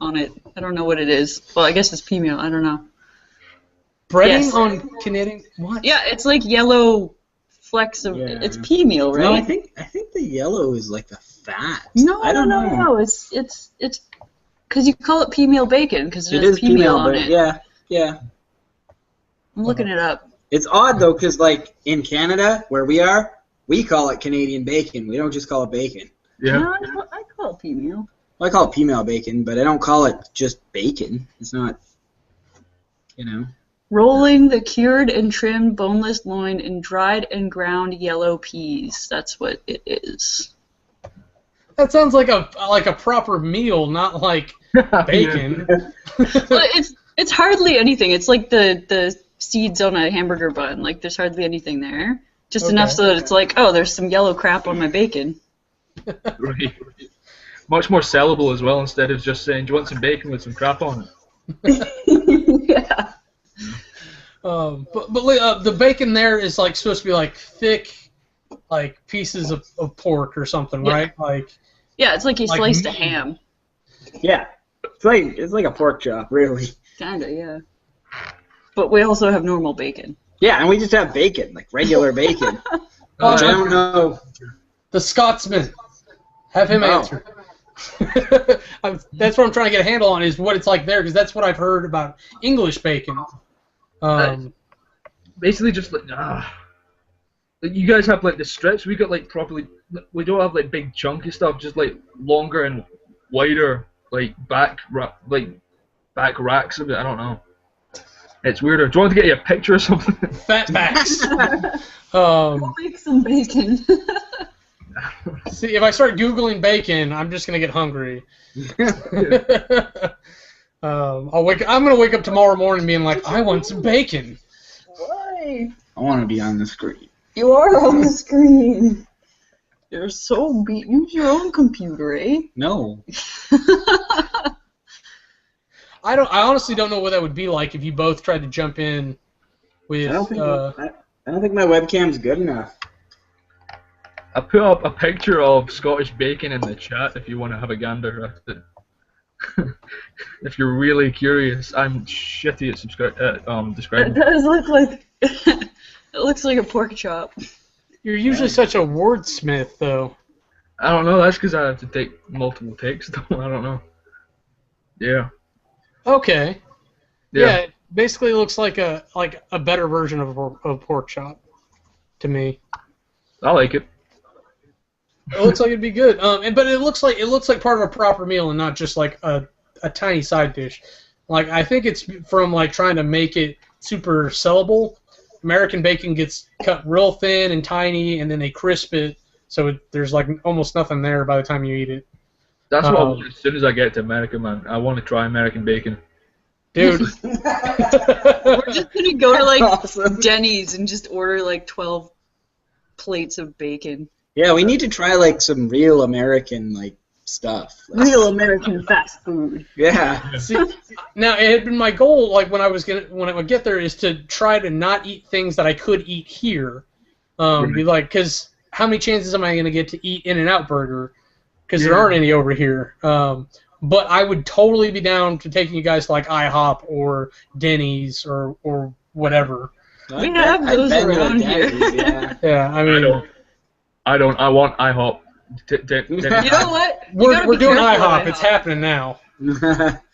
on it. I don't know what it is. Well, I guess it's pea meal. I don't know. Breading on Canadian? What? Yeah, it's like yellow flecks of. Yeah. It's pea meal, right? No, I think the yellow is like the fat. No, I don't know. No. It's because you call it pea meal bacon because It there's is pea meal on it. Yeah. I'm looking it up. It's odd though, because like in Canada where we are, we call it Canadian bacon. We don't just call it bacon. Yeah. No, I call it pea meal. Well, I call it pea meal bacon, but I don't call it just bacon. It's not, Rolling the cured and trimmed boneless loin in dried and ground yellow peas. That's what it is. That sounds like a proper meal, not like bacon. Well, it's hardly anything. It's like the seeds on a hamburger bun. Like there's hardly anything there. Just enough so that it's like, oh, there's some yellow crap on my bacon. Right. Much more sellable as well instead of just saying, do you want some bacon with some crap on it? Yeah. But the bacon there is like supposed to be like thick, like pieces of pork or something, right? Like. Yeah, it's like you sliced a ham. Yeah, it's like a pork chop, really. Kinda, yeah. But we also have normal bacon. Yeah, and we just have bacon, like regular bacon. I don't know. The Scotsman. Have him answer. That's what I'm trying to get a handle on, is what it's like there, because that's what I've heard about English bacon. Basically, just like you guys have like the strips. We got like properly. We don't have like big chunky stuff. Just like longer and wider, like back racks of it. I don't know. It's weirder. Do you want to get you a picture or something? Fat backs. We'll make some bacon. See, if I start Googling bacon, I'm just gonna get hungry. I'm gonna wake up tomorrow morning being like, I want some bacon. Why? I want to be on the screen. You are on the screen. You're so use your own computer, eh? No. I honestly don't know what that would be like if you both tried to jump in with. I don't think my webcam's good enough. I put up a picture of Scottish bacon in the chat if you want to have a gander at it. If you're really curious, I'm shitty at describing. It does look like it looks like a pork chop. You're usually such a wordsmith, though. I don't know. That's because I have to take multiple takes. I don't know. Yeah. Okay. Yeah. Basically, it looks like a better version of a pork chop to me. I like it. It looks like it'd be good. But it looks like part of a proper meal and not just like a tiny side dish. Like I think it's from like trying to make it super sellable. American bacon gets cut real thin and tiny, and then they crisp it, so there's like almost nothing there by the time you eat it. That's what I want as soon as I get to America, man. I want to try American bacon. Dude. We're just gonna go to like Denny's and just order like 12 plates of bacon. Yeah, we need to try like some real American like stuff. Real American fast food. Yeah. See, now it had been my goal, like when I would get there, is to try to not eat things that I could eat here. Be like, because how many chances am I going to get to eat In-N-Out Burger? Because there aren't any over here. But I would totally be down to taking you guys to like IHOP or Denny's or whatever. We have those around here. Yeah. Yeah, I mean, I don't. I want IHOP. You know what? we're doing IHOP. It's happening now.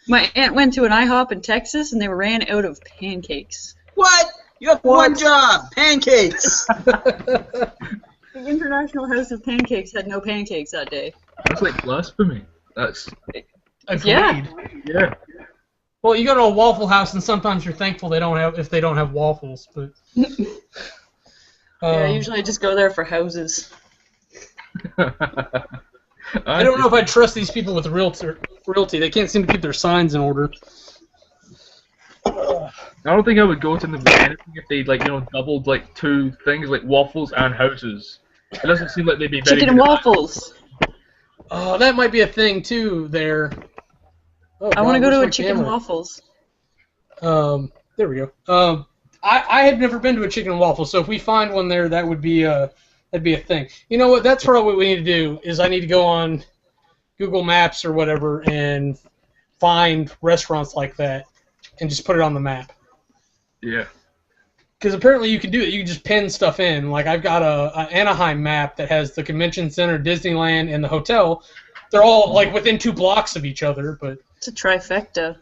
My aunt went to an IHOP in Texas, and they ran out of pancakes. What? You have one job, pancakes. The International House of Pancakes had no pancakes that day. That's like blasphemy. That's. Agreed. Yeah. Well, you go to a Waffle House, and sometimes you're thankful if they don't have waffles. But yeah, usually I just go there for houses. I don't know if I trust these people with realty. They can't seem to keep their signs in order. I don't think I would go to them for anything if they doubled like two things like waffles and houses. It doesn't seem like they'd be very Chicken and waffles. Oh, that might be a thing too there. Oh, I want to go to a chicken and waffles. There we go. I have never been to a chicken and waffle, so if we find one there, that'd be a thing. You know what? That's probably what we need to do. Is I need to go on Google Maps or whatever and find restaurants like that and just put it on the map. Yeah. Because apparently you can do it. You can just pin stuff in. Like I've got an Anaheim map that has the convention center, Disneyland, and the hotel. They're all like within 2 blocks of each other, but it's a trifecta.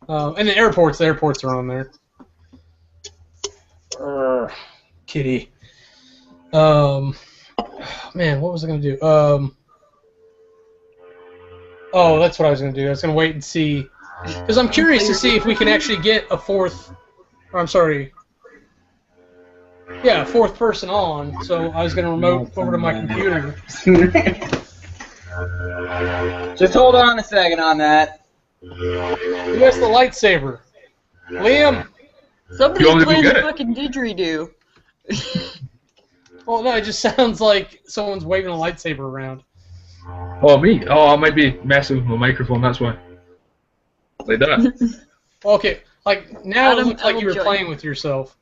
And the airports are on there. Kitty. Man, what was I gonna do? Oh, that's what I was gonna do. I was gonna wait and see, because I'm curious to see if we can actually get a fourth. Or I'm sorry. Yeah, a fourth person on. So I was gonna remote over to my computer. Just hold on a second on that. Who has the lightsaber? Liam. Somebody's playing the fucking didgeridoo. Well, no, it just sounds like someone's waving a lightsaber around. Oh, me? Oh, I might be messing with my microphone, that's why. Like that. Okay, like, now it looks like you were playing with yourself.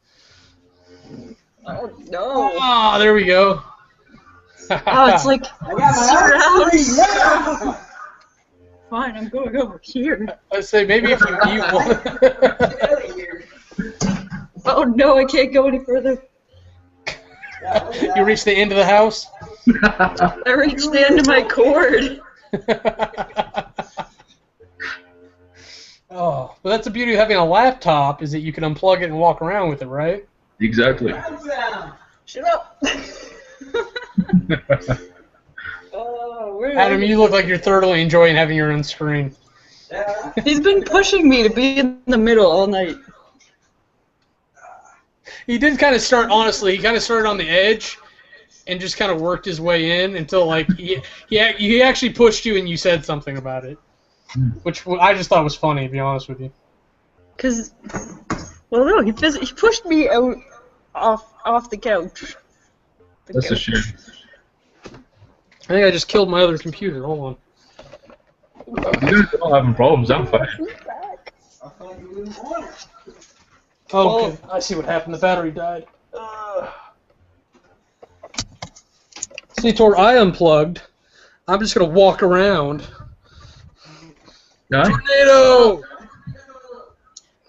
Oh, no. Ah, there we go. Oh, it's like surround. Fine, I'm going over here. I say maybe if you mute one. Oh, no, I can't go any further. You reached the end of the house? I reached the end of my cord. Oh, well, that's the beauty of having a laptop, is that you can unplug it and walk around with it, right? Exactly. Shut up. Oh, Adam, you look like you're thoroughly enjoying having your own screen. He's been pushing me to be in the middle all night. He did kind of start, honestly, he kind of started on the edge and just kind of worked his way in until, like, he actually pushed you and you said something about it, which I just thought was funny, to be honest with you. Because, well, no, he pushed me out off the couch. That's a shame. I think I just killed my other computer. Hold on. You guys are all having problems, I'm fine. Oh, okay. I see what happened. The battery died. See, Tor, I unplugged. I'm just going to walk around. Yeah? Tornado!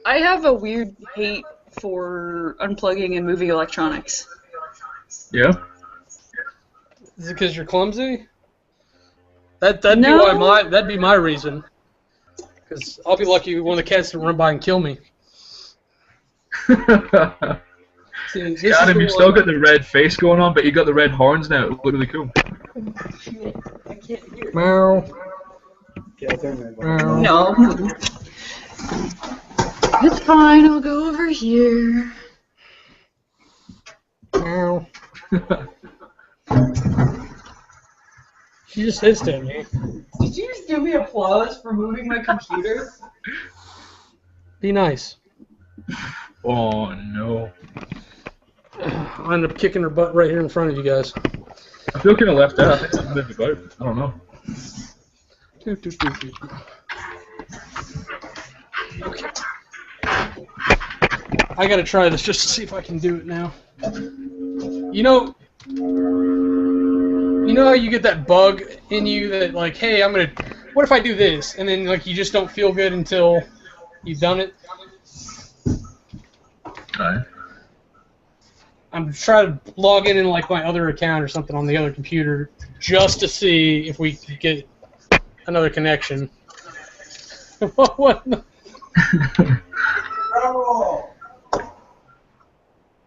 I have a weird hate for unplugging and moving electronics. Yeah? Is it because you're clumsy? That'd be my reason. Because I'll be lucky one of the cats to run by and kill me. See, Adam, you still got the red face going on, but you got the red horns now. It look really cool. I can't hear. Meow. Meow. No. It's fine, I'll go over here. Meow. She just hissed at me. Did you just give me applause for moving my computer? Be nice. Oh, no. I'll end up kicking her butt right here in front of you guys. I feel kind of left out. I think something moved about. I don't know. Okay. I gotta try this just to see if I can do it now. You know how you get that bug in you that, like, hey, what if I do this? And then, like, you just don't feel good until you've done it? Right. I'm trying to log in like my other account or something on the other computer just to see if we can get another connection. What?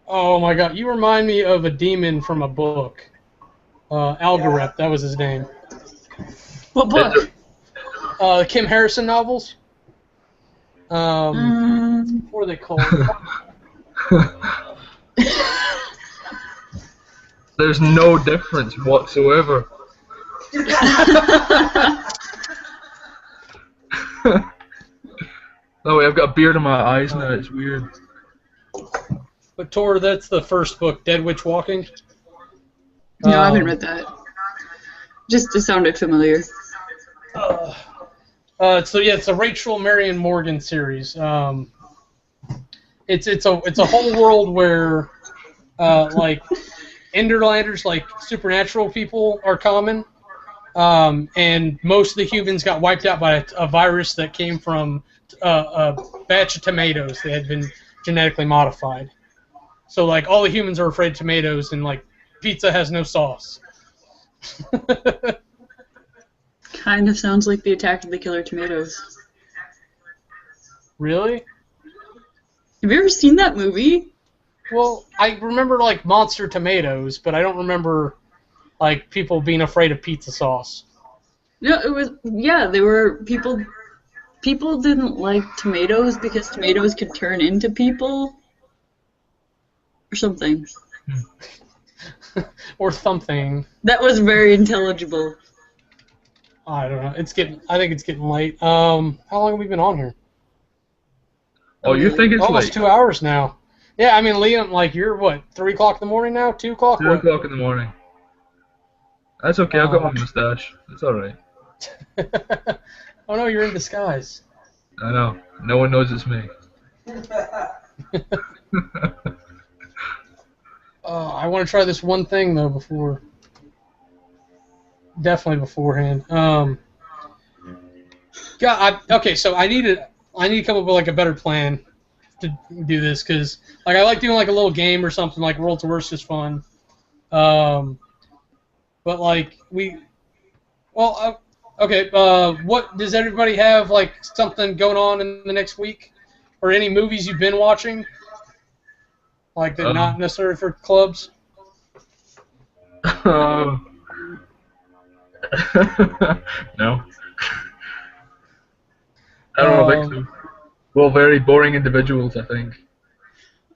Oh my god, you remind me of a demon from a book. Algarep, that was his name. What book? Kim Harrison novels. What are they called? There's no difference whatsoever. Oh wait, I've got a beard in my eyes now. It's weird. But Tor, that's the first book, Dead Witch Walking. No, I haven't read that. Just it sounded familiar. So yeah, it's a Rachel Marion Morgan series. It's a whole world where like Enderlanders, like supernatural people, are common, and most of the humans got wiped out by a virus that came from a batch of tomatoes that had been genetically modified. So like all the humans are afraid of tomatoes, and like pizza has no sauce. Kind of sounds like the Attack of the Killer Tomatoes. Really? Have you ever seen that movie? Well, I remember like monster tomatoes, but I don't remember like people being afraid of pizza sauce. No, it was they were people. People didn't like tomatoes because tomatoes could turn into people, or something. Or something. That was very intelligible. I don't know. I think it's getting late. How long have we been on here? Oh, you think it's almost late? 2 hours now. Yeah, I mean, Liam, like you're what? 3 o'clock in the morning now? 2 o'clock? 2 o'clock in the morning. That's okay. I've got my mustache. It's all right. Oh no, you're in disguise. I know. No one knows it's me. I want to try this one thing though before. Definitely beforehand. Okay, so I need to come up with like a better plan to do this because like I like doing like a little game or something like World to Worst is fun. But like okay. What does everybody have like something going on in the next week, or any movies you've been watching? Like that, not necessarily for clubs. No. I don't think so. Well, very boring individuals, I think.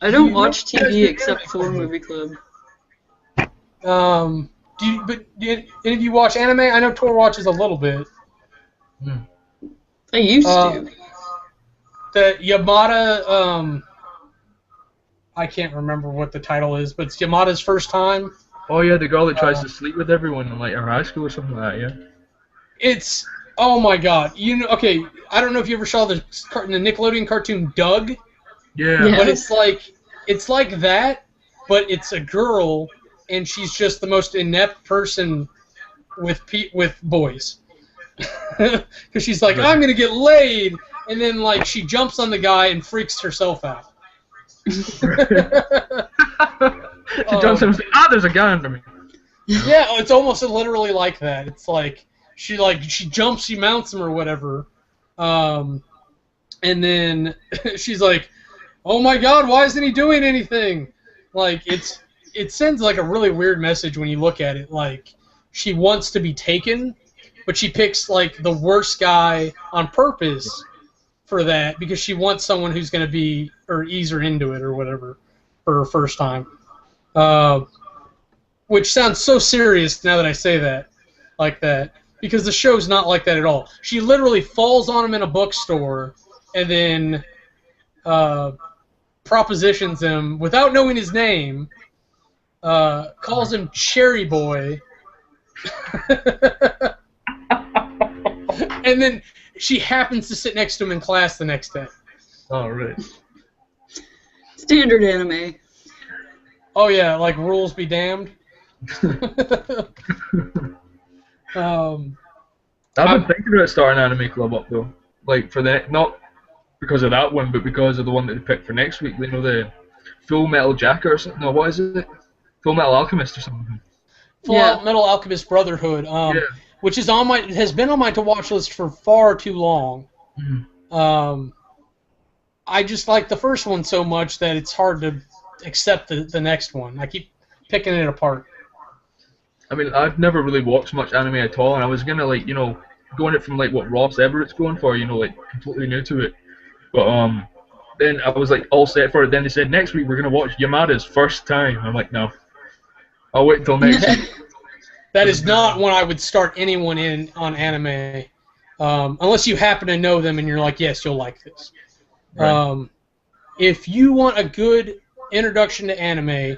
I don't watch TV except for Movie Club. Do any of you watch anime? I know Tor watches a little bit. I used to. The Yamada, I can't remember what the title is, but it's Yamada's First Time. Oh yeah, the girl that tries to sleep with everyone in like her high school or something like that, yeah. It's oh my god, okay, I don't know if you ever saw the Nickelodeon cartoon Doug. Yeah. Yes. But it's like that, but it's a girl, and she's just the most inept person with boys. Because she's like, I'm gonna get laid, and then like she jumps on the guy and freaks herself out. She jumps and says, there's a guy under me. Yeah, it's almost literally like that. It's like she jumps, she mounts him or whatever, and then she's like, "Oh my God, why isn't he doing anything?" Like it sends like a really weird message when you look at it. Like she wants to be taken, but she picks like the worst guy on purpose for that because she wants someone who's gonna be or ease her into it or whatever for her first time. Which sounds so serious now that I say that, like that, because the show's not like that at all. She literally falls on him in a bookstore and then propositions him without knowing his name, calls him Cherry Boy, and then she happens to sit next to him in class the next day. Oh, really? Standard anime. Oh yeah, like rules be damned. I've been thinking about starting an anime club up though, like for the not because of that one, but because of the one that they picked for next week. You know, the Full Metal Jacket or something. No, what is it? Full Metal Alchemist or something. Full Metal Alchemist Brotherhood, which is has been on my to-watch list for far too long. Mm-hmm. I just like the first one so much that it's hard to accept the next one. I keep picking it apart. I mean, I've never really watched much anime at all, and I was gonna going it from what Ross Everett's going for, completely new to it. But then I was all set for it. Then they said next week we're gonna watch Yamada's First Time. I'm like, no, I'll wait until next week. That is not when I would start anyone in on anime, unless you happen to know them and you're like, yes, you'll like this. Right. If you want a good introduction to anime,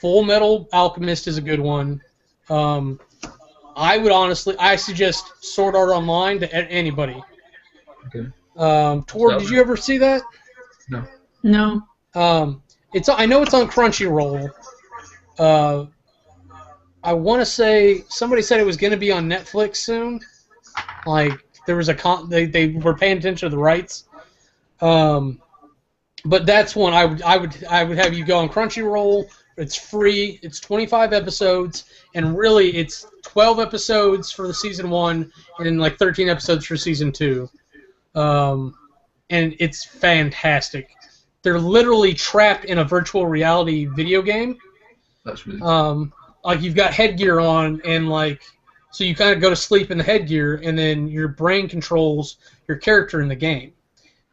Full Metal Alchemist is a good one. I suggest Sword Art Online to anybody. Okay. Tor, did you ever see that? No. No. I know it's on Crunchyroll. I want to say somebody said it was going to be on Netflix soon. There was they were paying attention to the rights. But that's one I would have you go on Crunchyroll. It's free. It's 25 episodes, and really it's 12 episodes for the season 1, and then 13 episodes for season 2. And it's fantastic. They're literally trapped in a virtual reality video game. That's really cool. You've got headgear on, and so you kind of go to sleep in the headgear, and then your brain controls your character in the game.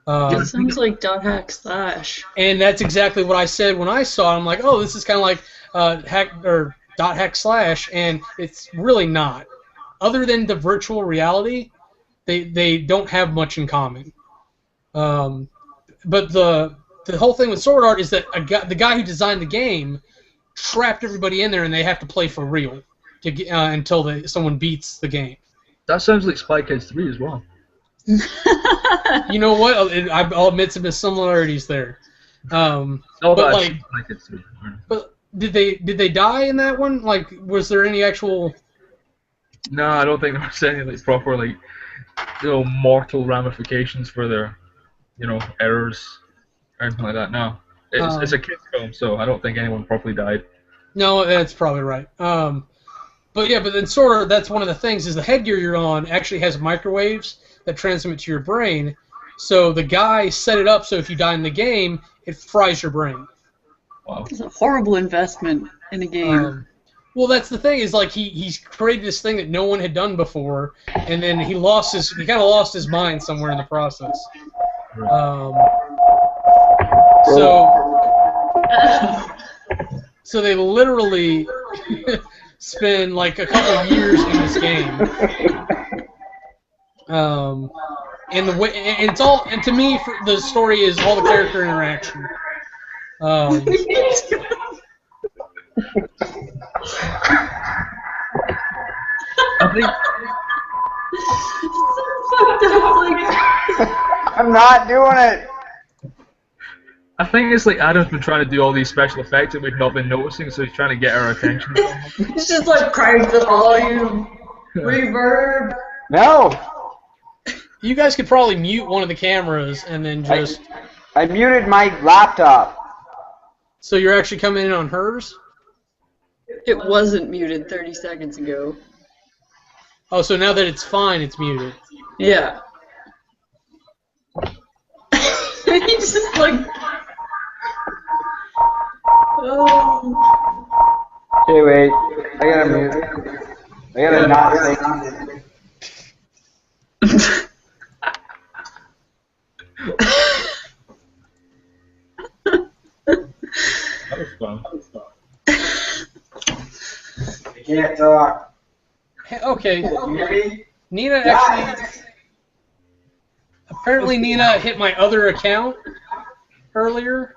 It sounds like .hack/. And that's exactly what I said when I saw it. I'm like, oh, this is kind of like .hack/, and it's really not. Other than the virtual reality, they don't have much in common. But the whole thing with Sword Art is that the guy who designed the game trapped everybody in there, and they have to play for real to get, until someone beats the game. That sounds like Spy Kids 3 as well. You know what? I'll admit some similarities there. But did they die in that one? Was there any actual? No, I don't think there was any proper mortal ramifications for their errors or anything like that. No, it's a kid's film, so I don't think anyone properly died. No, that's probably right. But then sort of that's one of the things is the headgear you're on actually has microwaves that transmit to your brain. So the guy set it up so if you die in the game, it fries your brain. Wow. It's a horrible investment in a game. Well, that's the thing is he's created this thing that no one had done before, and then he kind of lost his mind somewhere in the process. So they literally spend a couple of years in this game. And it's all, and to me, the story is all the character interaction. I'm not doing it. I think it's Adam's been trying to do all these special effects that we've not been noticing, so he's trying to get our attention. It's just crank the volume, reverb. No. You guys could probably mute one of the cameras and then just... I muted my laptop. So you're actually coming in on hers? It wasn't muted 30 seconds ago. Oh, so now that it's fine, it's muted. Yeah. He's just oh. Okay, wait. I gotta mute. I gotta not say. That was fun. I can't talk. Okay. Nina actually... Apparently Nina hit my other account earlier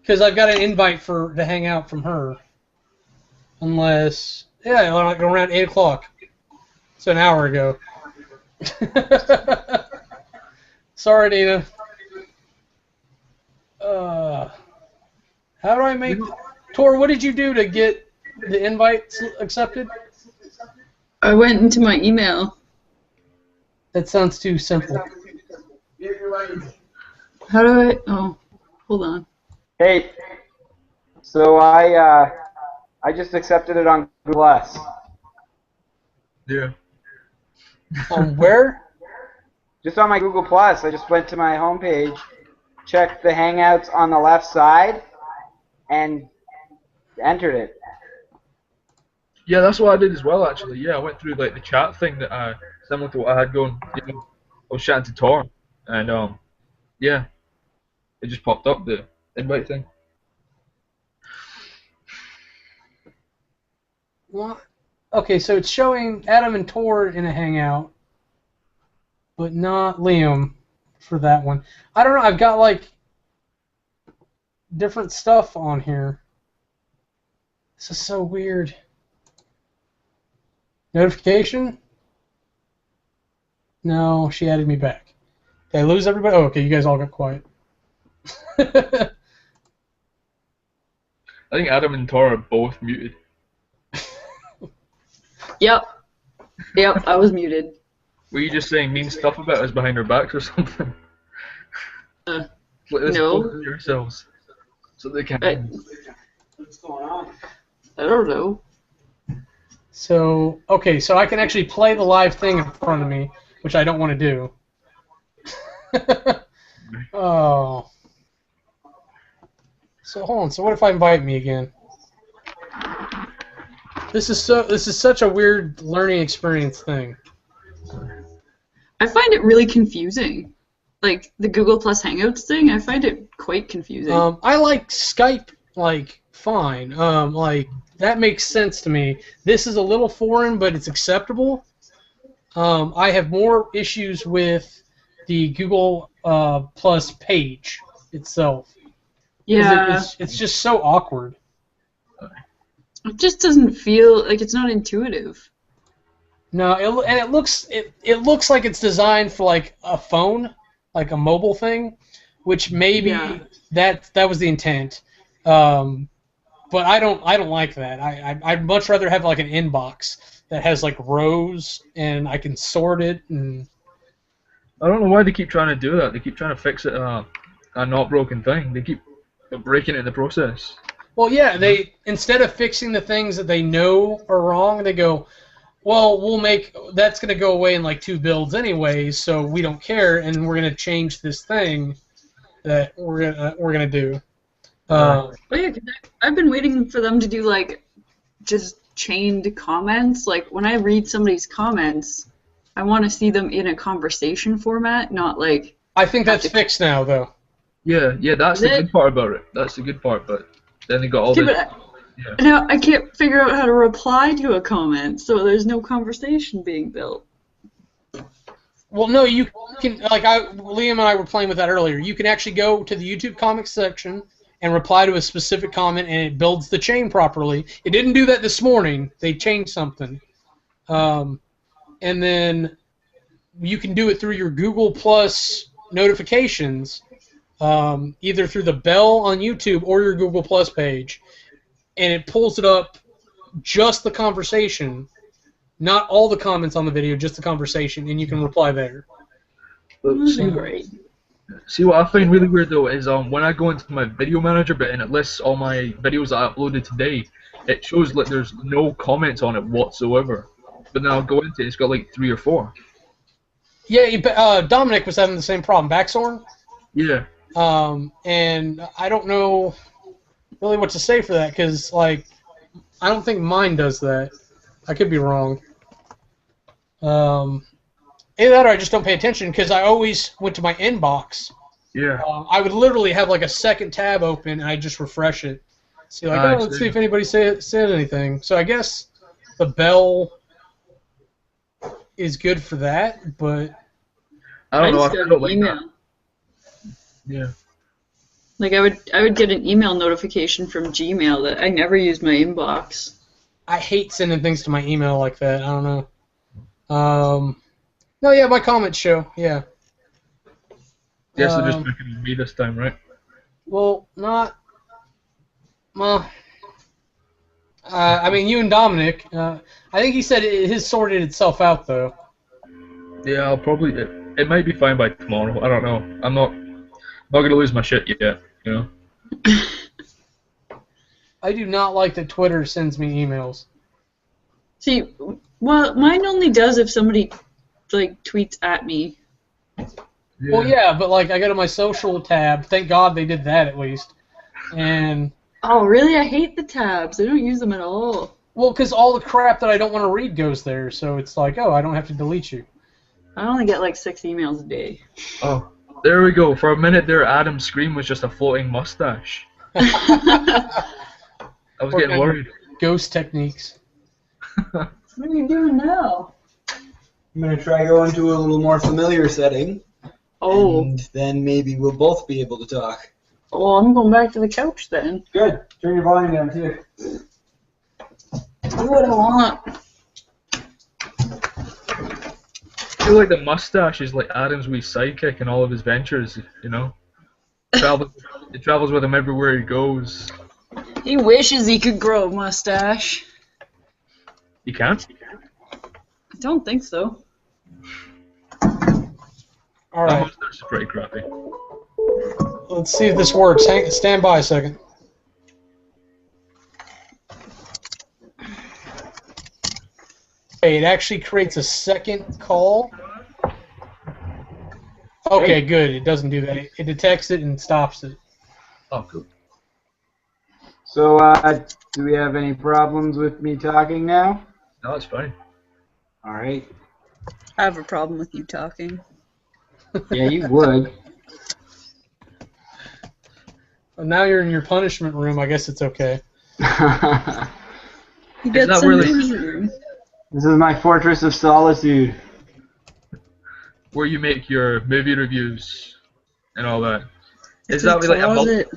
because I've got an invite to hang out from her. Unless... Yeah, around 8 o'clock. So an hour ago. Sorry, Nina. How do I make... Tor, what did you do to get the invites accepted? I went into my email. That sounds too simple. How do I... Oh, hold on. Hey, so I just accepted it on Google Plus. Yeah. On where? Just on my Google Plus, I just went to my homepage, checked the Hangouts on the left side, and entered it. Yeah, that's what I did as well, actually. Yeah, I went through like the chat thing that similar to what I had going. You know, I was chatting to Tor, and yeah, it just popped up the invite thing. What? Okay, so it's showing Adam and Tor in a Hangout, but not Liam for that one. I don't know. I've got like different stuff on here. This is so weird. Notification? No, she added me back. Did I lose everybody? Oh, okay, you guys all got quiet. I think Adam and Tor are both muted. Yep. Yep, I was muted. Were you just saying mean stuff about us behind our backs or something? No. Yourselves, so they can't. What's going on? I don't know. So, okay, so I can actually play the live thing in front of me, which I don't want to do. Oh. So hold on. So what if I invite me again? This is such a weird learning experience thing. I find it really confusing. Like the Google Plus Hangouts thing, I find it quite confusing. I like Skype like fine. Like that makes sense to me. This is a little foreign, but it's acceptable. I have more issues with the Google Plus page itself. Yeah. It's just so awkward. It just doesn't feel like it's not intuitive. No, it looks like it's designed for like a phone, like a mobile thing, which maybe that was the intent. But I don't like that. I'd much rather have like an inbox that has like rows and I can sort it and. I don't know why they keep trying to do that. They keep trying to fix it a not broken thing. They keep breaking it in the process. Well, yeah, they instead of fixing the things that they know are wrong, they go, well, that's going to go away in like 2 builds anyway, so we don't care, and we're going to change this thing that we're gonna do. But yeah, 'cause I've been waiting for them to do like just chained comments. Like when I read somebody's comments, I want to see them in a conversation format, not like. I think that's fixed now, though. Yeah, that's the good part about it. That's the good part, but then they got all this. Yeah. Now I can't figure out how to reply to a comment, so there's no conversation being built. Well, no, you can Liam and I were playing with that earlier. You can actually go to the YouTube comics section and reply to a specific comment, and it builds the chain properly. It didn't do that this morning. They changed something, and then you can do it through your Google Plus notifications, either through the bell on YouTube or your Google Plus page. And it pulls it up just the conversation, not all the comments on the video, just the conversation, and you can reply there. Great. See what I find really weird though is when I go into my video manager bit and it lists all my videos that I uploaded today, it shows like there's no comments on it whatsoever. But then I'll go into it, it's got like 3 or 4. Yeah, Dominic was having the same problem. Backsorn? Yeah. And I don't know really what to say for that, because like I don't think mine does that. I could be wrong. Either that or I just don't pay attention, because I always went to my inbox. Yeah. I would literally have like a second tab open and I just refresh it. See, like, let's see if anybody said anything. So I guess the bell is good for that, but I don't know. I don't like email. that. Yeah. Like I would get an email notification from Gmail that I never use my inbox. I hate sending things to my email like that. I don't know. No, yeah, my comments show. Yeah. Yes, they're just picking on me this time, right? Well, not. Well, I mean, you and Dominic. I think he said his sorted itself out, though. Yeah, I'll probably. It might be fine by tomorrow. I don't know. I'm not gonna lose my shit yet. You know. I do not like that Twitter sends me emails. See, well, mine only does if somebody like tweets at me. Yeah. Well, yeah, but like I go to my social tab. Thank God they did that at least. And Oh, really? I hate the tabs. I don't use them at all. well, because all the crap that I don't want to read goes there, so it's like, oh, I don't have to delete you. I only get like 6 emails a day. Oh, there we go. For a minute there, Adam's screen was just a floating mustache. I was getting worried. Ghost techniques. What are you doing now? I'm going to try going to a little more familiar setting. Oh. And then maybe we'll both be able to talk. Well, I'm going back to the couch then. Good. Turn your volume down, too. Do what I want. I feel like the mustache is like Adam's wee sidekick in all of his ventures, you know? It travels with him everywhere he goes. He wishes he could grow a mustache. You can't? I don't think so. All That right. mustache is pretty crappy. Let's see if this works. Stand by a second. Okay, it actually creates a second call. Okay, good. It doesn't do that. It detects it and stops it. Oh, cool. So, do we have any problems with me talking now? No, that's fine. All right. I have a problem with you talking. Yeah, you would. Well, now you're in your punishment room. I guess it's okay. You It's get not some really- room. This is my fortress of solitude. Where you make your movie reviews and all that. It's Is that his like a closet.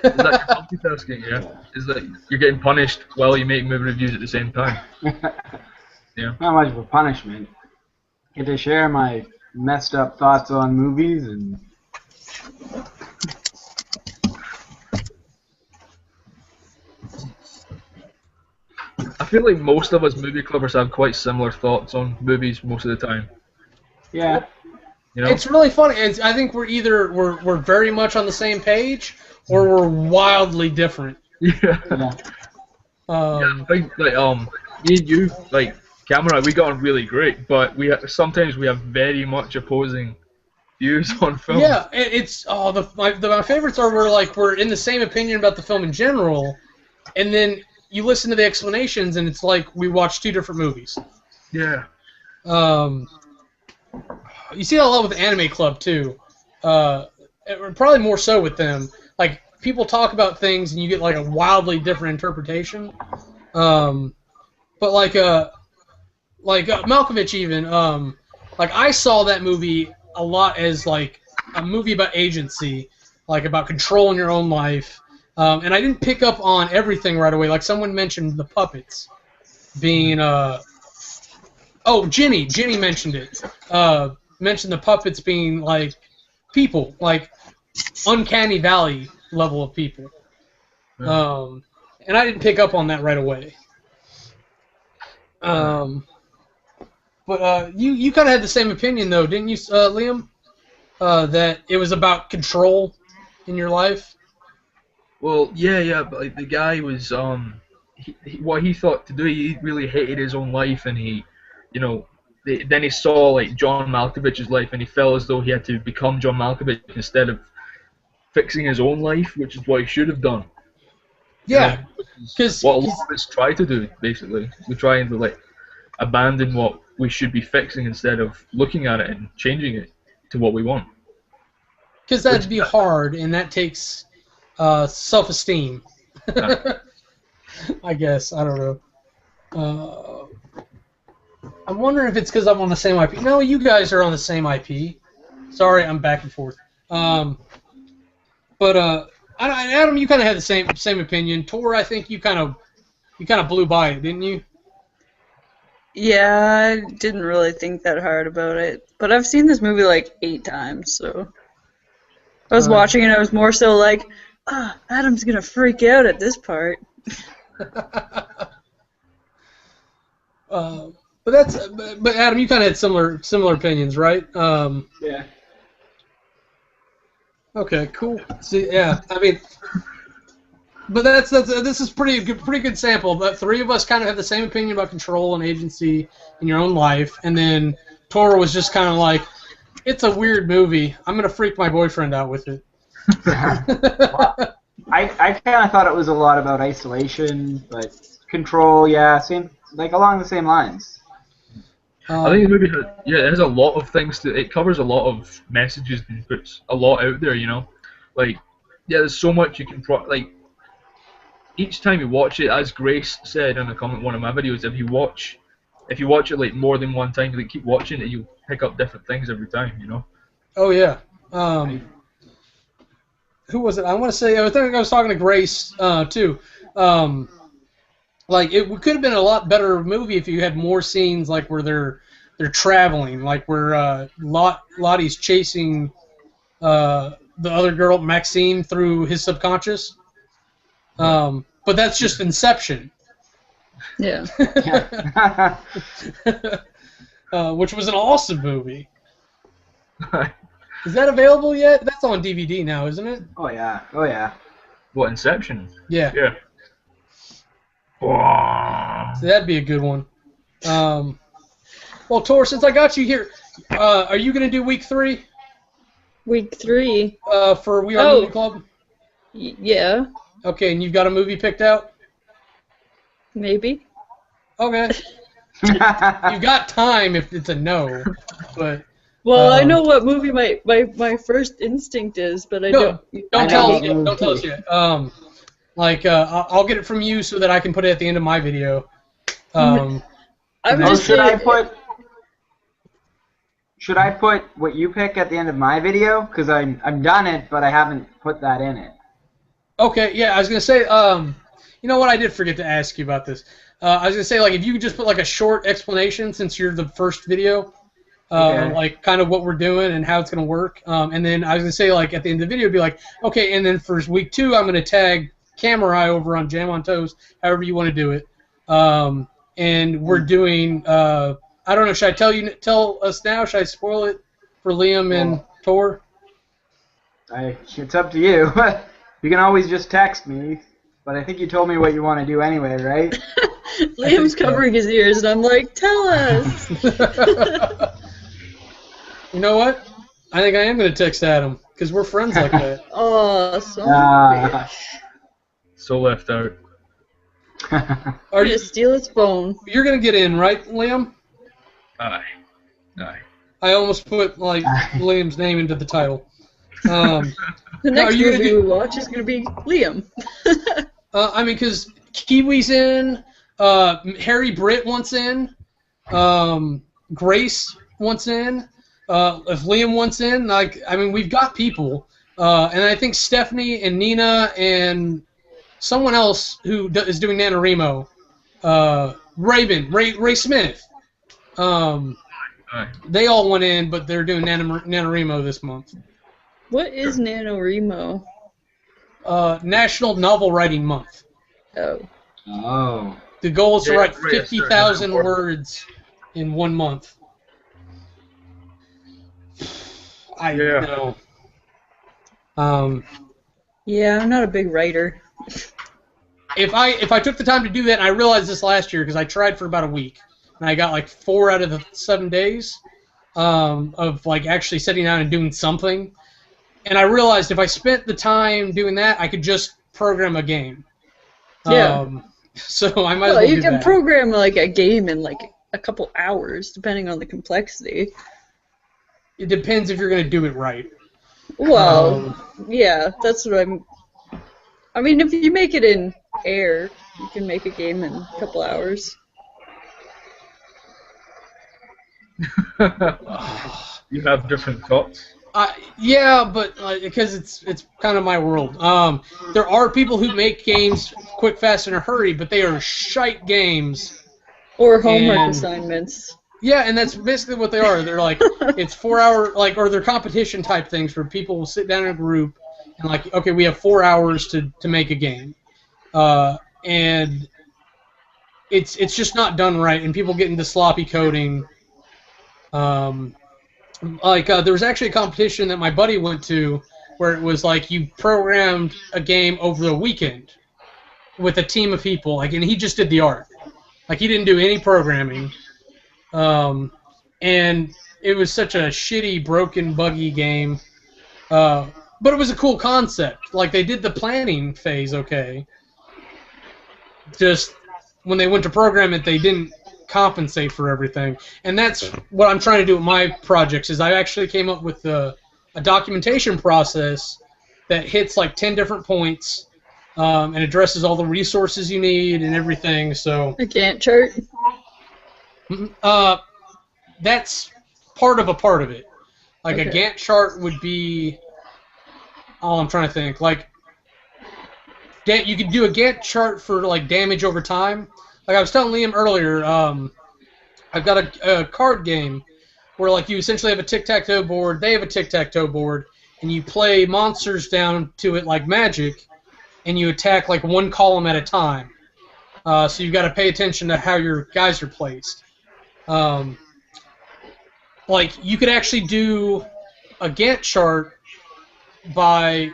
Is that your multitasking, yeah? Is that you're getting punished while you make movie reviews at the same time? Yeah. Not much of a punishment. Get to share my messed up thoughts on movies and I feel like most of us movie clubbers have quite similar thoughts on movies most of the time. yeah. You know? It's really funny. I think we're very much on the same page, or we're wildly different. Yeah. Yeah. I think like me and you, like Kamurai, we got on really great, but sometimes we have very much opposing views on film. Yeah, it's my favorites are where like we're in the same opinion about the film in general, and then you listen to the explanations and it's like we watched two different movies. Yeah. You see that a lot with Anime Club too. Probably more so with them. Like people talk about things and you get like a wildly different interpretation. But like Malkovich even, like I saw that movie a lot as like a movie about agency, like about controlling your own life. And I didn't pick up on everything right away. Like someone mentioned the puppets being Ginny mentioned it. Mentioned the puppets being like people, like uncanny valley level of people. And I didn't pick up on that right away. But you kind of had the same opinion though, didn't you, Liam? That it was about control in your life. Well, yeah, but like the guy was what he thought to do, he really hated his own life, and he, you know, then he saw like John Malkovich's life, and he felt as though he had to become John Malkovich instead of fixing his own life, which is what he should have done. Yeah, because what a lot of us try to do, basically, we try and like abandon what we should be fixing instead of looking at it and changing it to what we want. Because that'd be hard, and that takes self-esteem. I guess. I don't know. I'm wondering if it's because I'm on the same IP. No, you guys are on the same IP. Sorry, I'm back and forth. But Adam, you kind of had the same opinion. Tor, I think you kind of blew by it, didn't you? Yeah, I didn't really think that hard about it. But I've seen this movie like 8 times, so I was watching it and I was more so like, Adam's gonna freak out at this part. But Adam, you kind of had similar opinions, right? Yeah. Okay, cool. See, yeah, I mean, but this is pretty good sample. But three of us kind of have the same opinion about control and agency in your own life, and then Tora was just kind of like, it's a weird movie. I'm gonna freak my boyfriend out with it. Well, I kind of thought it was a lot about isolation, but control, yeah, same, like along the same lines. I think the movie it has a lot of things it covers a lot of messages and puts a lot out there, you know? Like, yeah, there's so much you can like, each time you watch it, as Grace said in one of my videos, if you watch it like more than one time, like keep watching it, you'll pick up different things every time, you know? Oh yeah. Who was it? I want to say I think I was talking to Grace too. Like it could have been a lot better movie if you had more scenes like where they're traveling, like where Lottie's chasing the other girl Maxine through his subconscious. But that's just Inception. Yeah. Which was an awesome movie. Is that available yet? That's on DVD now, isn't it? Oh yeah. Oh yeah. What, Inception? Yeah. Yeah. Wow. So that'd be a good one. Well, Tor, since I got you here, are you going to do week 3? Week 3. For We Are Movie Club? Yeah. Okay, and you've got a movie picked out? Maybe. Okay. You've got time if it's a no, but... Well, I know what movie my first instinct is, but don't tell us yet. Don't tell us yet. I'll get it from you so that I can put it at the end of my video. Should I put what you pick at the end of my video? Because I've done it, but I haven't put that in it. Okay, yeah, I was gonna say, you know what? I did forget to ask you about this. I was gonna say, like, if you could just put like a short explanation since you're the first video. Okay. Like kind of what we're doing and how it's gonna work, and then I was gonna say like at the end of the video be like, okay, and then for week 2 I'm gonna tag Kamurai over on Jam on Toes, however you want to do it, and we're doing I don't know, should I tell us now? Should I spoil it for Liam and Tor? It's up to you. You can always just text me, but I think you told me what you want to do anyway, right? Liam's covering his ears, and I'm like, tell us. You know what? I think I am going to text Adam, because we're friends like that. Oh, bitch. So left out. Are you steal his phone? You're going to get in, right, Liam? Aye. I almost put, like, Liam's name into the title. The next movie we watch is going to be Liam. I mean, because Kiwi's in, Harry Britt wants in, Grace wants in. If Liam wants in, like, I mean, we've got people, and I think Stephanie and Nina and someone else who is doing NaNoWriMo, Ray Smith, they all went in, but they're doing NaNoWriMo this month. What is NaNoWriMo? National Novel Writing Month. Oh. The goal is to write 50,000 words in 1 month. I know. Yeah, I'm not a big writer. If I took the time to do that, and I realized this last year because I tried for about a week, and I got like 4 out of the 7 days of like actually sitting down and doing something, and I realized if I spent the time doing that, I could just program a game. Yeah. So I might as well you do can that. program like a game in like a couple hours, depending on the complexity. It depends if you're going to do it right. Well, yeah, that's what I mean, if you make it in air, you can make a game in a couple hours. You have different thoughts? Yeah, but because it's kind of my world. There are people who make games quick, fast, in a hurry, but they are shite games. Or homework assignments. Yeah, and that's basically what they are. They're like, it's 4-hour, like, or they're competition type things where people will sit down in a group and like, okay, we have 4 hours to make a game, and it's just not done right, and people get into sloppy coding. There was actually a competition that my buddy went to where it was like you programmed a game over the weekend with a team of people, like, and he just did the art. Like, he didn't do any programming. And it was such a shitty, broken, buggy game. But it was a cool concept. Like, they did the planning phase okay. Just when they went to program it, they didn't compensate for everything. And that's what I'm trying to do with my projects, is I actually came up with a documentation process that hits like 10 different points and addresses all the resources you need and everything. So A Gantt chart? That's part of it. Like Okay. a Gantt chart would be... Oh, I'm trying to think. Like, you could do a Gantt chart for like damage over time. Like I was telling Liam earlier, I've got a card game where like you essentially have a tic-tac-toe board, they have a tic-tac-toe board, and you play monsters down to it like Magic, and you attack like one column at a time. So you've got to pay attention to how your guys are placed. Like you could actually do a Gantt chart by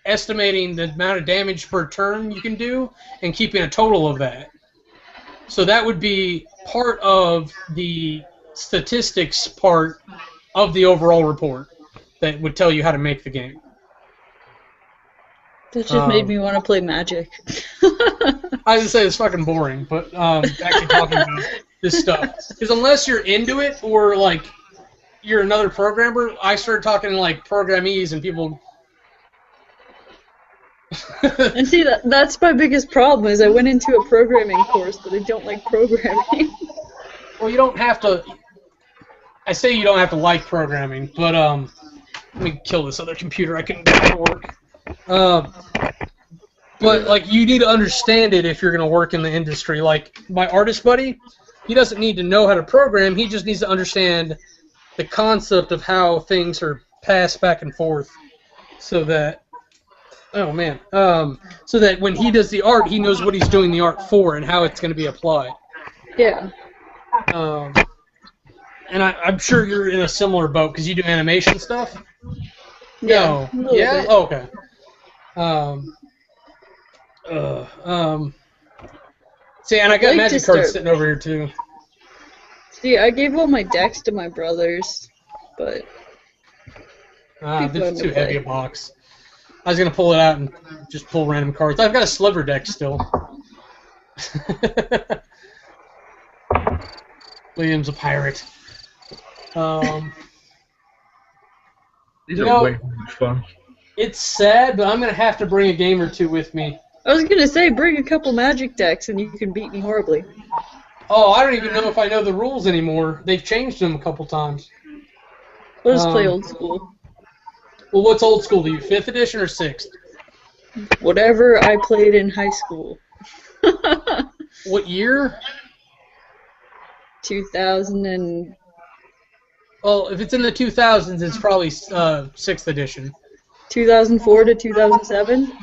estimating the amount of damage per turn you can do and keeping a total of that. So that would be part of the statistics part of the overall report that would tell you how to make the game. That just made me want to play Magic. I was gonna say it's fucking boring, but actually talking about this stuff, because unless you're into it or like you're another programmer, I started talking to like programmees and people. And see, that's my biggest problem, is I went into a programming course, but I don't like programming. Well, you don't have to. I say you don't have to like programming, but let me kill this other computer. I couldn't get it to work. But like, you need to understand it if you're going to work in the industry. Like my artist buddy, he doesn't need to know how to program. He just needs to understand the concept of how things are passed back and forth, so that. Oh man. So that when he does the art, he knows what he's doing the art for and how it's going to be applied. Yeah. And I'm sure you're in a similar boat because you do animation stuff. Yeah. No. Yeah. Bit. Oh, okay. See, and I got I'd like magic to cards start- sitting over here too. See, I gave all my decks to my brothers, but People This is want to too heavy play. a box. I was gonna pull it out and just pull random cards. I've got a sliver deck still. William's a pirate. These You are know- way too much fun. It's sad, but I'm gonna have to bring a game or two with me. I was gonna say, bring a couple Magic decks and you can beat me horribly. Oh, I don't even know if I know the rules anymore. They've changed them a couple times. We'll just play Um, old school. Well, what's old school to you? 5th edition or 6th? Whatever I played in high school. What year? 2000 and... Well, if it's in the 2000s, it's probably 6th edition. 2004 to 2007?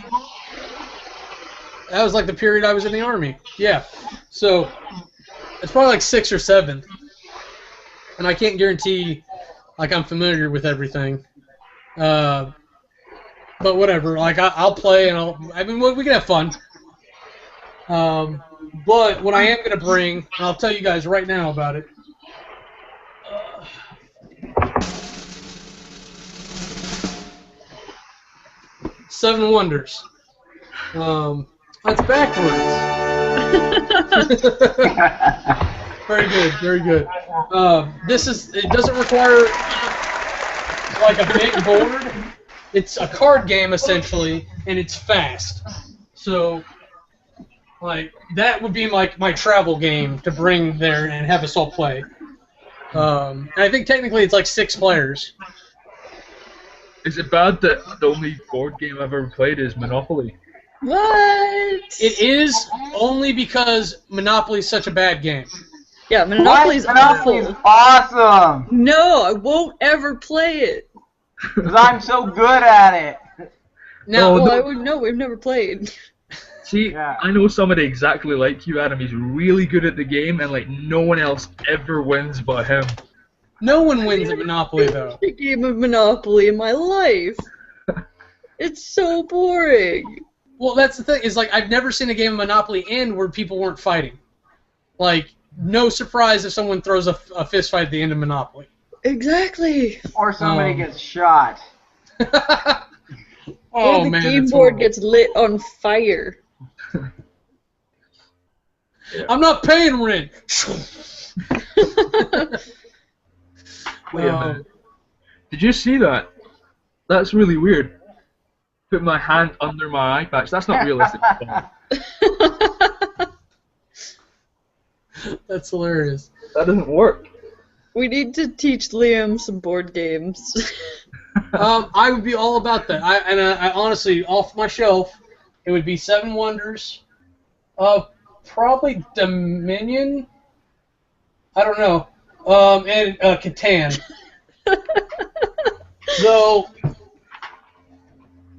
That was like the period I was in the Army. Yeah. So, it's probably like 6th or 7th. And I can't guarantee, like, I'm familiar with everything. But whatever. Like, I'll play and we can have fun. But what I am going to bring, and I'll tell you guys right now about it. Seven Wonders. That's backwards. Very good, very good. It doesn't require like a big board. It's a card game essentially, and it's fast. So, like, that would be like my travel game to bring there and have us all play. And I think technically it's like 6 players. Is it bad that the only board game I've ever played is Monopoly? What? It is only because Monopoly is such a bad game. Yeah, Monopoly's Monopoly is awful. awesome! No, I won't ever play it. Because I'm so good at it! Now, Oh, Well, no. I would know. We've never played. See, Yeah. I know somebody exactly like you, Adam. He's really good at the game, and like no one else ever wins but him. no one wins at Monopoly, though. A game of Monopoly in my life. It's so boring. Well, that's the thing. Is like I've never seen a game of Monopoly end where people weren't fighting. Like, no surprise if someone throws a fist fight at the end of Monopoly. Exactly. Or somebody gets shot. Oh or the man, game that's board horrible. gets lit on fire. I'm not paying rent. Wait a minute. Did you see that? That's really weird. Put my hand under my eye patch. That's not realistic. That's hilarious. That doesn't work. We need to teach Liam some board games. I would be all about that. I honestly, off my shelf, it would be Seven Wonders, probably Dominion. I don't know, and Catan. Though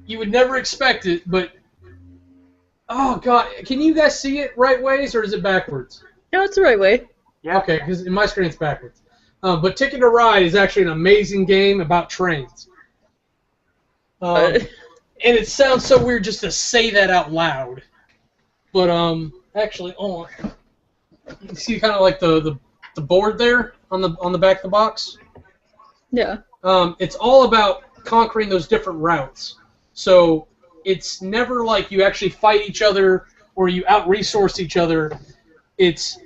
you would never expect it, but oh god, can you guys see it right ways or is it backwards? No, it's the right way. Yeah. Okay, because in my screen it's backwards. But Ticket to Ride is actually an amazing game about trains. And it sounds so weird just to say that out loud. But actually, you see kind of like the board there on the back of the box. Yeah. It's all about conquering those different routes. So it's never like you actually fight each other or you out-resource each other. It's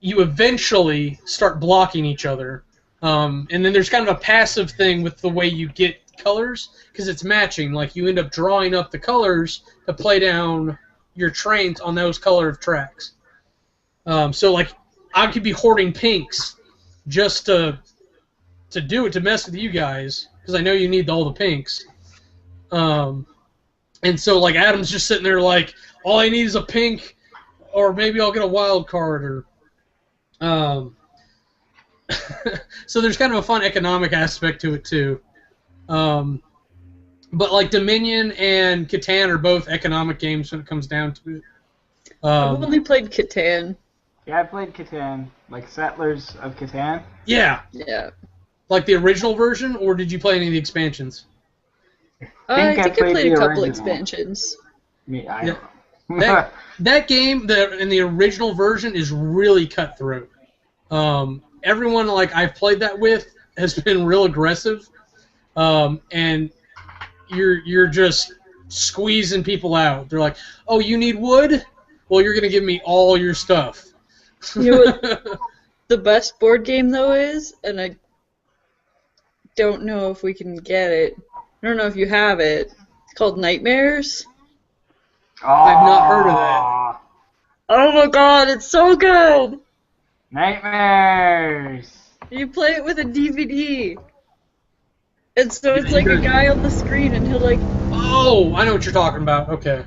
you eventually start blocking each other. And then there's kind of a passive thing with the way you get colors, because it's matching. Like, you end up drawing up the colors to play down your trains on those color of tracks. So, like, I could be hoarding pinks just to do it, to mess with you guys, because I know you need all the pinks. And so, like, Adam's just sitting there like, all I need is a pink, or maybe I'll get a wild card, or... so there's kind of a fun economic aspect to it too. But like Dominion and Catan are both economic games when it comes down to it. I've only played Catan. Yeah, I played Catan, like Settlers of Catan. Yeah. Yeah. Like the original version, or did you play any of the expansions? I think I played the a couple original. expansions. I Yeah. don't know. That game, in the original version, is really cutthroat. Everyone like I've played that with has been real aggressive, and you're just squeezing people out. They're like, "Oh, you need wood? Well, you're gonna give me all your stuff." You know what the best board game though is, and I don't know if we can get it. I don't know if you have it. It's called Nightmares. I've not heard of that. Oh my god, it's so good! Nightmares. You play it with a DVD. And so it's like a guy on the screen and he'll Oh, I know what you're talking about. Okay.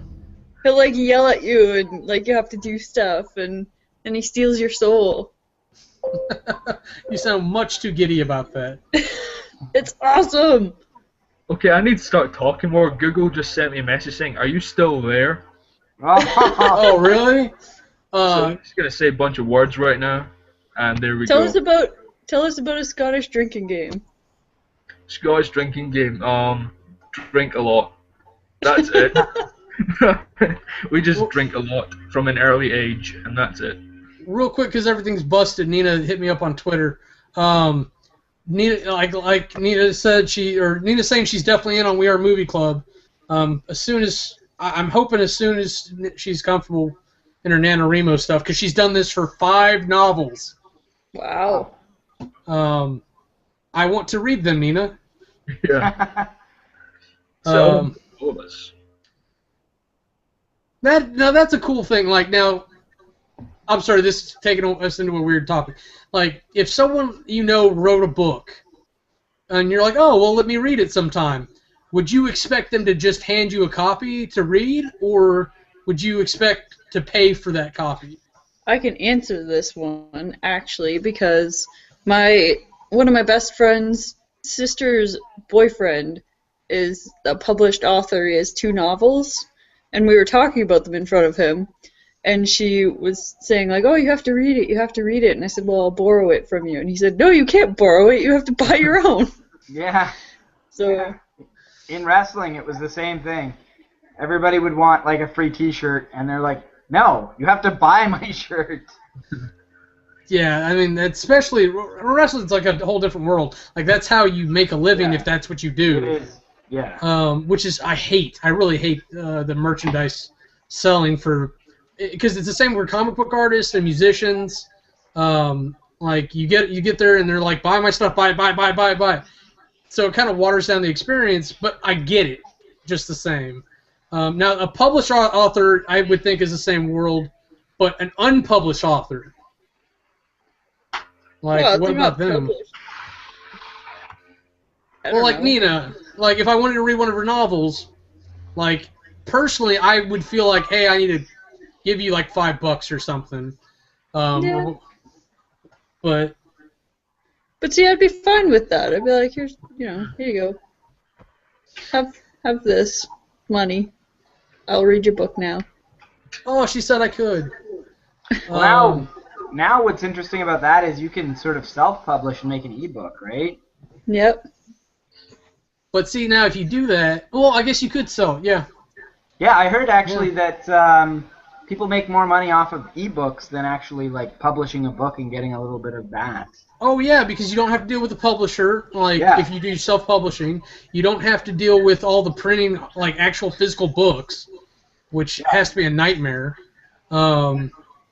yell at you and like you have to do stuff and he steals your soul. You sound much too giddy about that. It's awesome! Okay, I need to start talking more. Google just sent me a message saying, "Are you still there?" Oh, really? So I'm just gonna say a bunch of words right now, and there we Tell go. us about a Scottish drinking game. Scottish drinking game. Drink a lot. That's it. We just drink a lot from an early age, and that's it. Real quick, because everything's busted, Nina hit me up on Twitter. Nina, like Nina said, Nina's saying she's definitely in on We Are Movie Club. As soon as I'm hoping, as soon as she's comfortable in her NaNoWriMo stuff, because she's done this for 5 novels. Wow. I want to read them, Nina. Yeah. So, all of us. That's a cool thing. Like, now, I'm sorry, this is taking us into a weird topic. Like, if someone you know wrote a book, and you're like, oh, well, let me read it sometime, would you expect them to just hand you a copy to read, or would you expect to pay for that copy? I can answer this one, actually, because one of my best friend's sister's boyfriend is a published author. He has 2 novels, and we were talking about them in front of him, and she was saying, like, oh, you have to read it, and I said, well, I'll borrow it from you, and he said, no, you can't borrow it, you have to buy your own. Yeah. So, in wrestling, it was the same thing. Everybody would want like a free T-shirt, and they're like, "No, you have to buy my shirt." Yeah, I mean, especially wrestling's like a whole different world. Like that's how you make a living if that's what you do. It is. Yeah. Which is I really hate the merchandise selling for, because it's the same with comic book artists and musicians. Like you get there and they're like, buy my stuff, buy. So it kind of waters down the experience, but I get it just the same. Now a published author I would think is the same world, but an unpublished author, like what about them? Well, like Nina, like if I wanted to read one of her novels, like personally I would feel like, hey, I need to give you like $5 or something. Yeah. But see, I'd be fine with that. I'd be like, here you go. Have this money. I'll read your book now. Oh, she said I could. Well, now what's interesting about that is you can sort of self-publish and make an ebook, right? Yep. But see, now if you do that, well, I guess you could sell, yeah. Yeah, I heard actually that people make more money off of ebooks than actually like publishing a book and getting a little bit of that. Oh yeah, because you don't have to deal with the publisher. Like if you do self-publishing, you don't have to deal with all the printing, like actual physical books, which has to be a nightmare.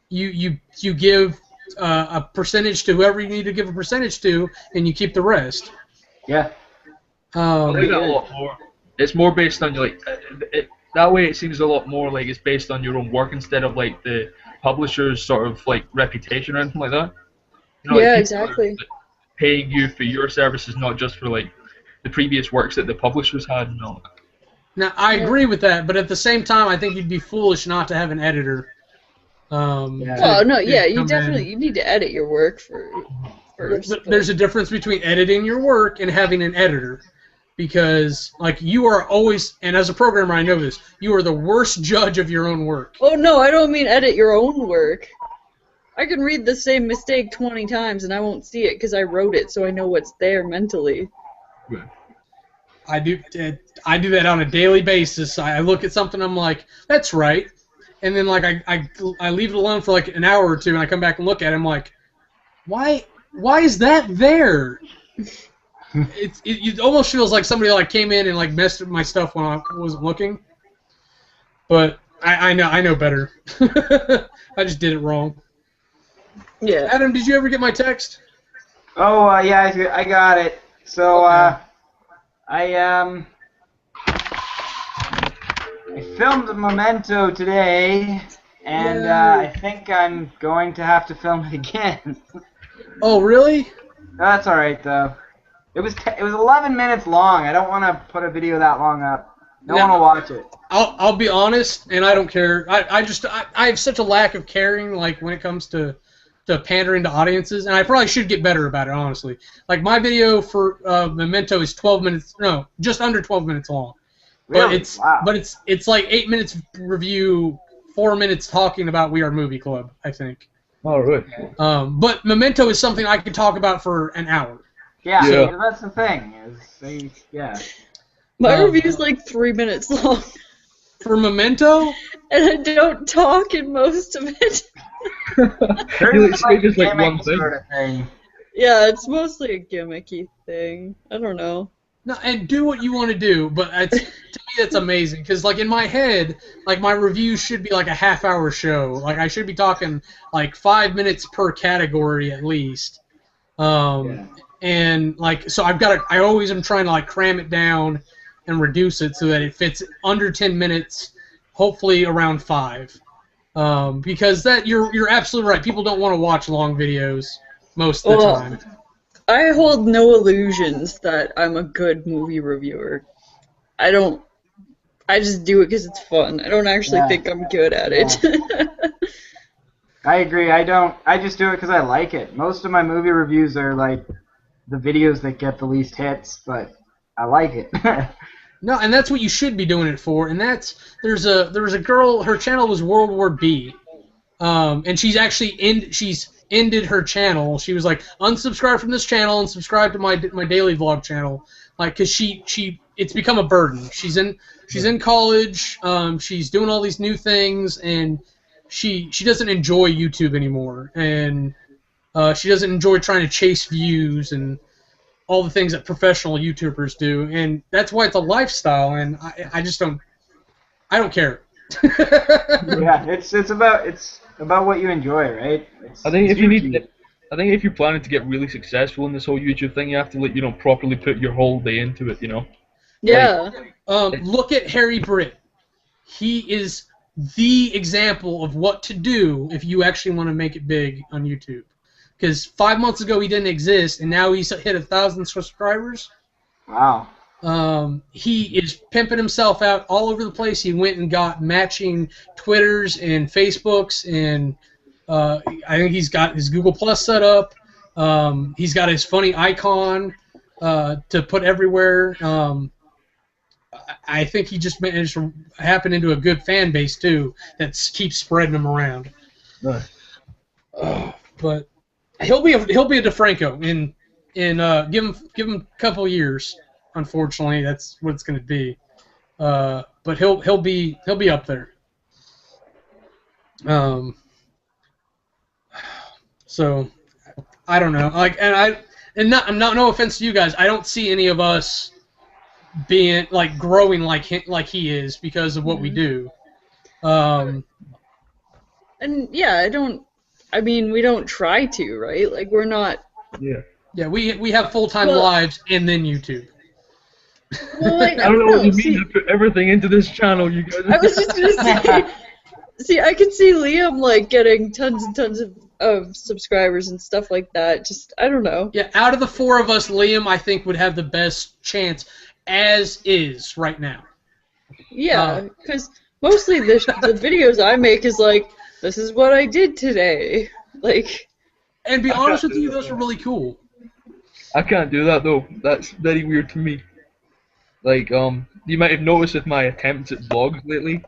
You give a percentage to whoever you need to give a percentage to, and you keep the rest. Yeah. I like that a lot more. It's more based on that way. It seems a lot more like it's based on your own work instead of like the publisher's sort of like reputation or anything like that. You know, yeah, like, exactly. Paying you for your services, not just for like the previous works that the publishers had and all that. Now I agree with that, but at the same time, I think you'd be foolish not to have an editor. Well, no, yeah, you need to edit your work first. There's a difference between editing your work and having an editor. Because, like, you are always, and as a programmer I know this, you are the worst judge of your own work. Oh, no, I don't mean edit your own work. I can read the same mistake 20 times and I won't see it because I wrote it, so I know what's there mentally. Right. I do that on a daily basis. I look at something, I'm like, that's right. And then, like, I leave it alone for, like, an hour or two, and I come back and look at it, I'm like, why is that there? It almost feels like somebody like came in and like messed with my stuff when I wasn't looking. But I know better. I just did it wrong. Yeah. Adam, did you ever get my text? Oh yeah, I got it. So I filmed a Memento today, and I think I'm going to have to film it again. Oh really? That's all right though. It was 11 minutes long. I don't want to put a video that long up. I don't want to watch it. I'll be honest, and I don't care. I have such a lack of caring, like when it comes to pandering to audiences, and I probably should get better about it, honestly. Like my video for Memento is 12 minutes, no, just under 12 minutes long. Really? But it's like 8 minutes review, 4 minutes talking about We Are Movie Club, I think. Oh really? But Memento is something I could talk about for an hour. Yeah. That's the thing. My review's like 3 minutes long. For Memento? And I don't talk in most of it. It's just like one thing. Sort of thing. Yeah, it's mostly a gimmicky thing. I don't know. No, and do what you want to do, but to me that's amazing, because like in my head, like my review should be like a half-hour show. Like I should be talking like 5 minutes per category at least. And like so I always am trying to like cram it down and reduce it so that it fits under 10 minutes, hopefully around 5. Because that you're absolutely right. People don't want to watch long videos most of the time. I hold no illusions that I'm a good movie reviewer. I just do it because it's fun. I don't actually think I'm good at it. I agree. I just do it because I like it. Most of my movie reviews are like the videos that get the least hits, but I like it. No, and that's what you should be doing it for. And there's a girl. Her channel was World War B, and she's actually ended her channel. She was like, unsubscribe from this channel and subscribe to my daily vlog channel. like, cause it's become a burden. She's in college. She's doing all these new things, and she doesn't enjoy YouTube anymore, and she doesn't enjoy trying to chase views and all the things that professional YouTubers do, and that's why it's a lifestyle, and I just don't care. Yeah, it's about what you enjoy, right? I think if you're planning to get really successful in this whole YouTube thing, you have to properly put your whole day into it, Yeah. Look at Harry Britt. He is the example of what to do if you actually want to make it big on YouTube. Because 5 months ago he didn't exist, and now he's hit 1,000 subscribers. Wow. He is pimping himself out all over the place. He went and got matching Twitters and Facebooks, and I think he's got his Google Plus set up. He's got his funny icon to put everywhere. I think he just managed to happen into a good fan base too that keeps spreading him around. Nice. But he'll be a DeFranco in give him a couple years. Unfortunately, that's what it's going to be. But he'll be up there. So I don't know. No offense to you guys, I don't see any of us being growing like he is because of what we do. And yeah, we don't try to, right? Like, we're not. Yeah. Yeah, we have full-time lives and then YouTube. Well, I don't know what you mean. I put everything into this channel, you guys. I was just gonna say. See, I can see Liam getting tons and tons of subscribers and stuff like that. Just, I don't know. Yeah, out of the four of us, Liam, I think, would have the best chance as is right now. Yeah, because mostly the videos I make is this is what I did today. And be honest with you, those are really cool. I can't do that though. That's very weird to me. You might have noticed with my attempts at vlogs lately,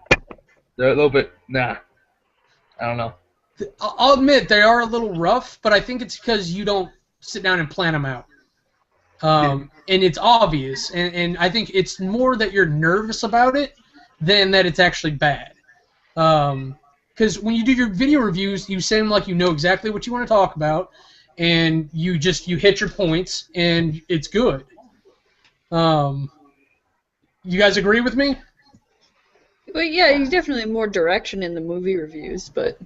they're a little bit I don't know. I'll admit they are a little rough, but I think it's because you don't sit down and plan them out. And it's obvious, and I think it's more that you're nervous about it than that it's actually bad. Because when you do your video reviews, you seem like you know exactly what you want to talk about, and you hit your points, and it's good. You guys agree with me? Well, yeah, you definitely have more direction in the movie reviews, but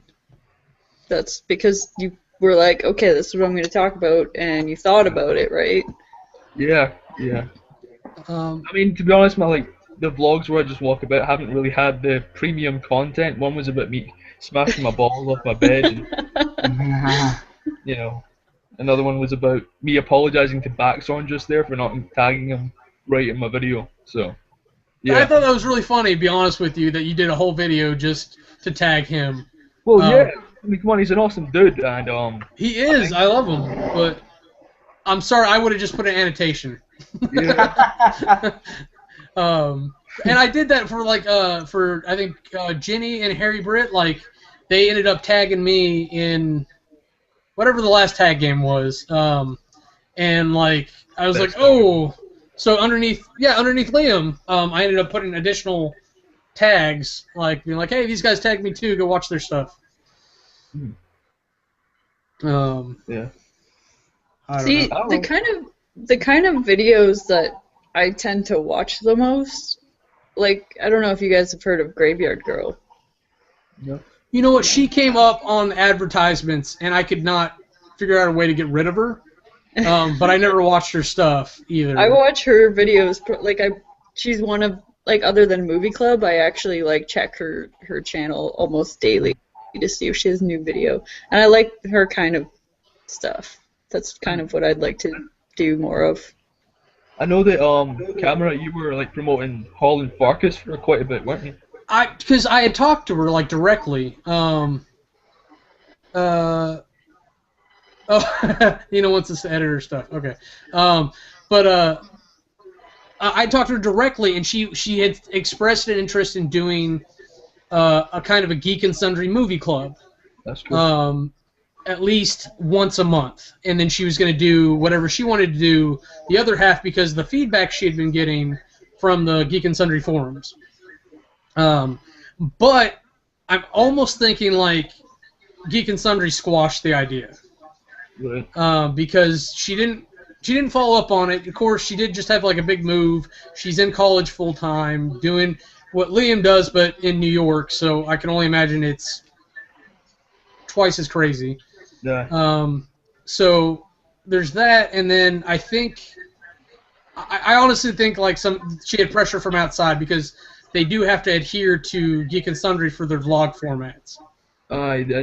that's because you were like, okay, this is what I'm going to talk about, and you thought about it, right? Yeah. I mean, to be honest, the vlogs where I just walk about haven't really had the premium content. One was about me smashing my balls off my bed, and, another one was about me apologizing to Baxon just there for not tagging him right in my video. So, yeah. I thought that was really funny, to be honest with you, that you did a whole video just to tag him. Well, yeah. I mean, come on, he's an awesome dude, and he is. I love him, but I'm sorry, I would have just put an annotation. Yeah. And I did that for I think Ginny and Harry Britt. They ended up tagging me in whatever the last tag game was. And I was like, oh. So underneath Liam, I ended up putting additional tags, being like, hey, these guys tagged me too. Go watch their stuff. Yeah. See, the kind of videos that I tend to watch the most, I don't know if you guys have heard of Graveyard Girl. Yep. You know what? She came up on advertisements, and I could not figure out a way to get rid of her. But I never watched her stuff either. I watch her videos. She's one of other than Movie Club. I actually check her channel almost daily to see if she has a new video, and I like her kind of stuff. That's kind of what I'd like to do more of. I know that Kamurai, you were promoting Holland Farkas for quite a bit, weren't you? Because I had talked to her directly. Oh, once this editor stuff. Okay. But I talked to her directly, and she had expressed an interest in doing a kind of a Geek and Sundry movie club. That's cool. at least once a month, and then she was going to do whatever she wanted to do the other half because of the feedback she had been getting from the Geek and Sundry forums. But I'm almost thinking like Geek and Sundry squashed the idea. Right. Because she didn't follow up on it. Of course, she did just have like a big move. She's in college full time, doing what Liam does, but in New York. So I can only imagine it's twice as crazy. Yeah. So there's that, and then I think I honestly think like she had pressure from outside because they do have to adhere to Geek and Sundry for their vlog formats.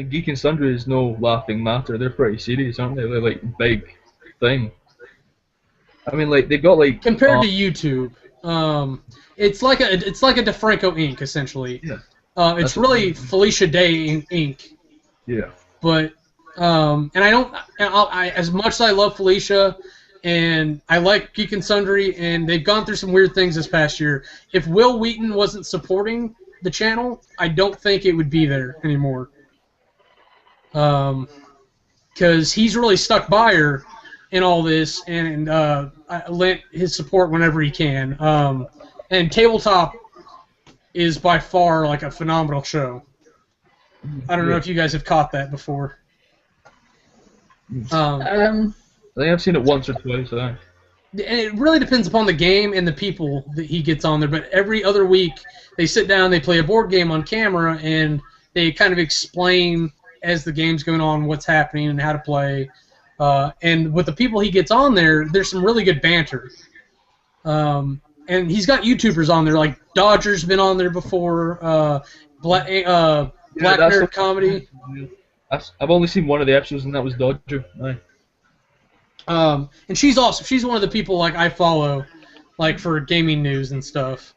Geek and Sundry is no laughing matter. They're pretty serious, aren't they? They're like big thing. I mean, like they've got like compared to YouTube, it's like a DeFranco Inc. essentially. Yeah. It's really Felicia Day Inc. Yeah. But and I as much as I love Felicia, and I like Geek and Sundry, and they've gone through some weird things this past year. If Will Wheaton wasn't supporting the channel, I don't think it would be there anymore. Because he's really stuck by her in all this, and lent his support whenever he can. And Tabletop is by far like a phenomenal show. I don't know if you guys have caught that before. I think I've seen it once or twice. And it really depends upon the game and the people that he gets on there. But every other week, they sit down, they play a board game on camera, and they kind of explain as the game's going on what's happening and how to play. And with the people he gets on there, there's some really good banter. And he's got YouTubers on there, like Dodger's been on there before. Black Nerd Comedy. I've only seen one of the episodes, and that was Dodger. Aye. And she's awesome. She's one of the people like I follow, like for gaming news and stuff.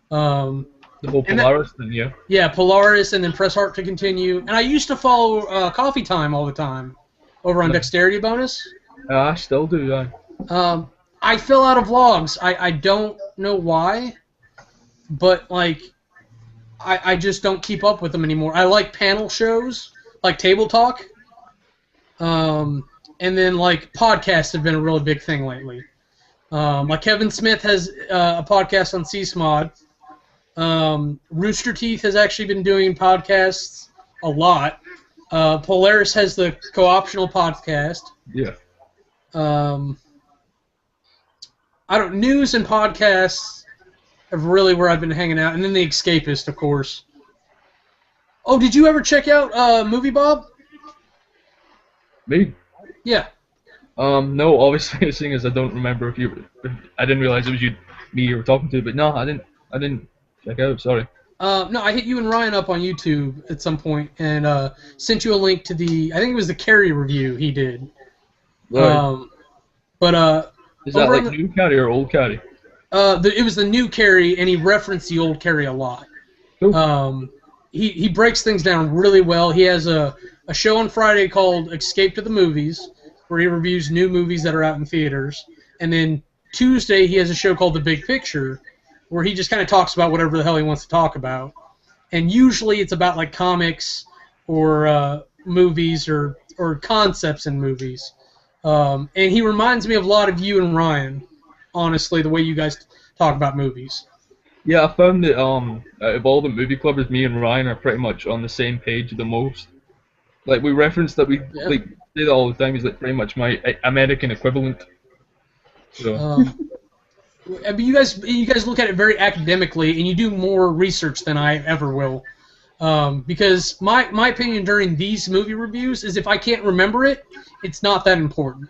The whole Polaris thing, yeah. Yeah, Polaris, and then Press Heart to Continue. And I used to follow Coffee Time all the time, over on Dexterity Bonus. I still do, yeah. I fell out of vlogs. I don't know why, but like I just don't keep up with them anymore. I like panel shows, like Table Talk. And then, like, podcasts have been a really big thing lately. Like, Kevin Smith has a podcast on CSMOD. Rooster Teeth has actually been doing podcasts a lot. Polaris has the Co-optional podcast. Yeah. News and podcasts are really where I've been hanging out. And then The Escapist, of course. Oh, did you ever check out Movie Bob? Me? Yeah. No, obviously, seeing as I don't remember if I didn't realize it was me you were talking to, but no, I didn't check out, sorry. No, I hit you and Ryan up on YouTube at some point and sent you a link to I think it was the Carrie review he did. Right. Is that like new Carrie or old Carrie? It was the new Carrie, and he referenced the old Carrie a lot. Cool. He breaks things down really well. He has a show on Friday called Escape to the Movies, where he reviews new movies that are out in theaters. And then Tuesday he has a show called The Big Picture, where he just kind of talks about whatever the hell he wants to talk about. And usually it's about like comics or movies or concepts in movies. And he reminds me of a lot of you and Ryan, honestly, the way you guys talk about movies. Yeah, I found that out of all the movie clubbers, me and Ryan are pretty much on the same page the most. Like, we reference that we like say that all the time. He's like pretty much my American equivalent. So. But you guys look at it very academically, and you do more research than I ever will. Because my opinion during these movie reviews is if I can't remember it, it's not that important.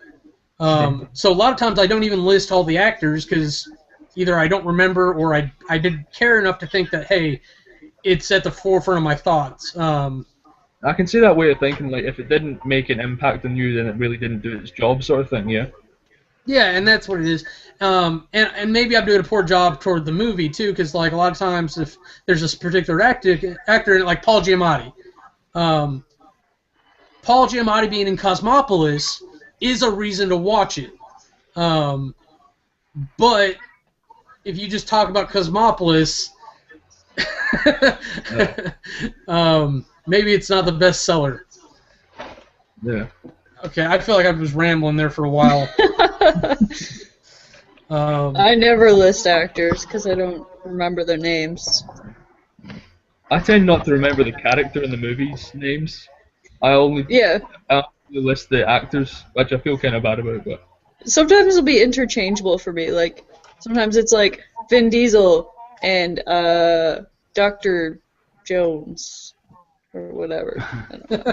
So a lot of times I don't even list all the actors because either I don't remember or I didn't care enough to think that, hey, it's at the forefront of my thoughts. I can see that way of thinking, like, if it didn't make an impact on you, then it really didn't do its job, sort of thing, yeah? Yeah, and that's what it is. And maybe I'm doing a poor job toward the movie, too, because, like, a lot of times if there's this particular actor in it, like Paul Giamatti. Paul Giamatti being in Cosmopolis is a reason to watch it. But if you just talk about Cosmopolis, maybe it's not the best seller. Yeah. Okay, I feel like I was rambling there for a while. I never list actors because I don't remember their names. I tend not to remember the character in the movies' names. I only Yeah. list the actors, which I feel kind of bad about, but Sometimes it'll be interchangeable for me. Like sometimes it's like Vin Diesel and Dr. Jones or whatever. I don't know.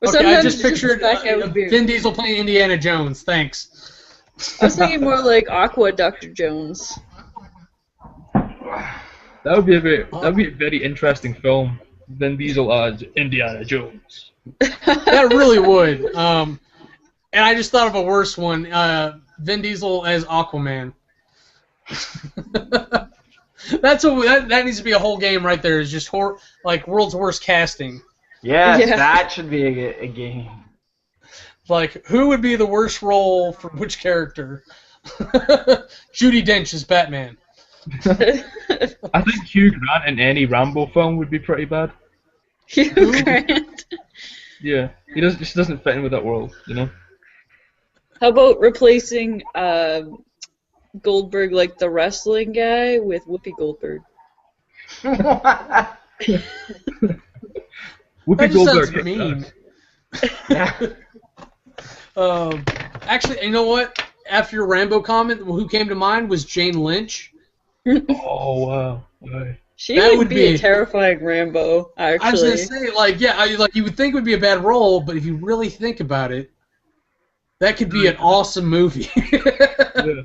Or Okay, I sometimes just it's a pictured fat guy with a beard. Vin Diesel playing Indiana Jones. Thanks. I was thinking more like Aqua Dr. Jones. that would be a very interesting film. Vin Diesel as Indiana Jones. That really would. And I just thought of a worse one. Vin Diesel as Aquaman. That needs to be a whole game right there. It's just like world's worst casting. Yes, Yeah. that should be a game. Like, who would be the worst role for which character? Judi Dench as Batman. I think Hugh Grant in any Rambo film would be pretty bad. Hugh Grant. Yeah, just doesn't fit in with that world, you know. How about replacing Goldberg, like the wrestling guy, with Whoopi Goldberg? Whoopi That just Goldberg sounds kicked mean. ass. Yeah. Actually, you know what? After your Rambo comment, who came to mind was Jane Lynch. Oh wow. Right. She That would would be be- a terrifying Rambo, actually. I was gonna say, like, yeah, like you would think it would be a bad role, but if you really think about it, that could be an awesome movie. Yeah.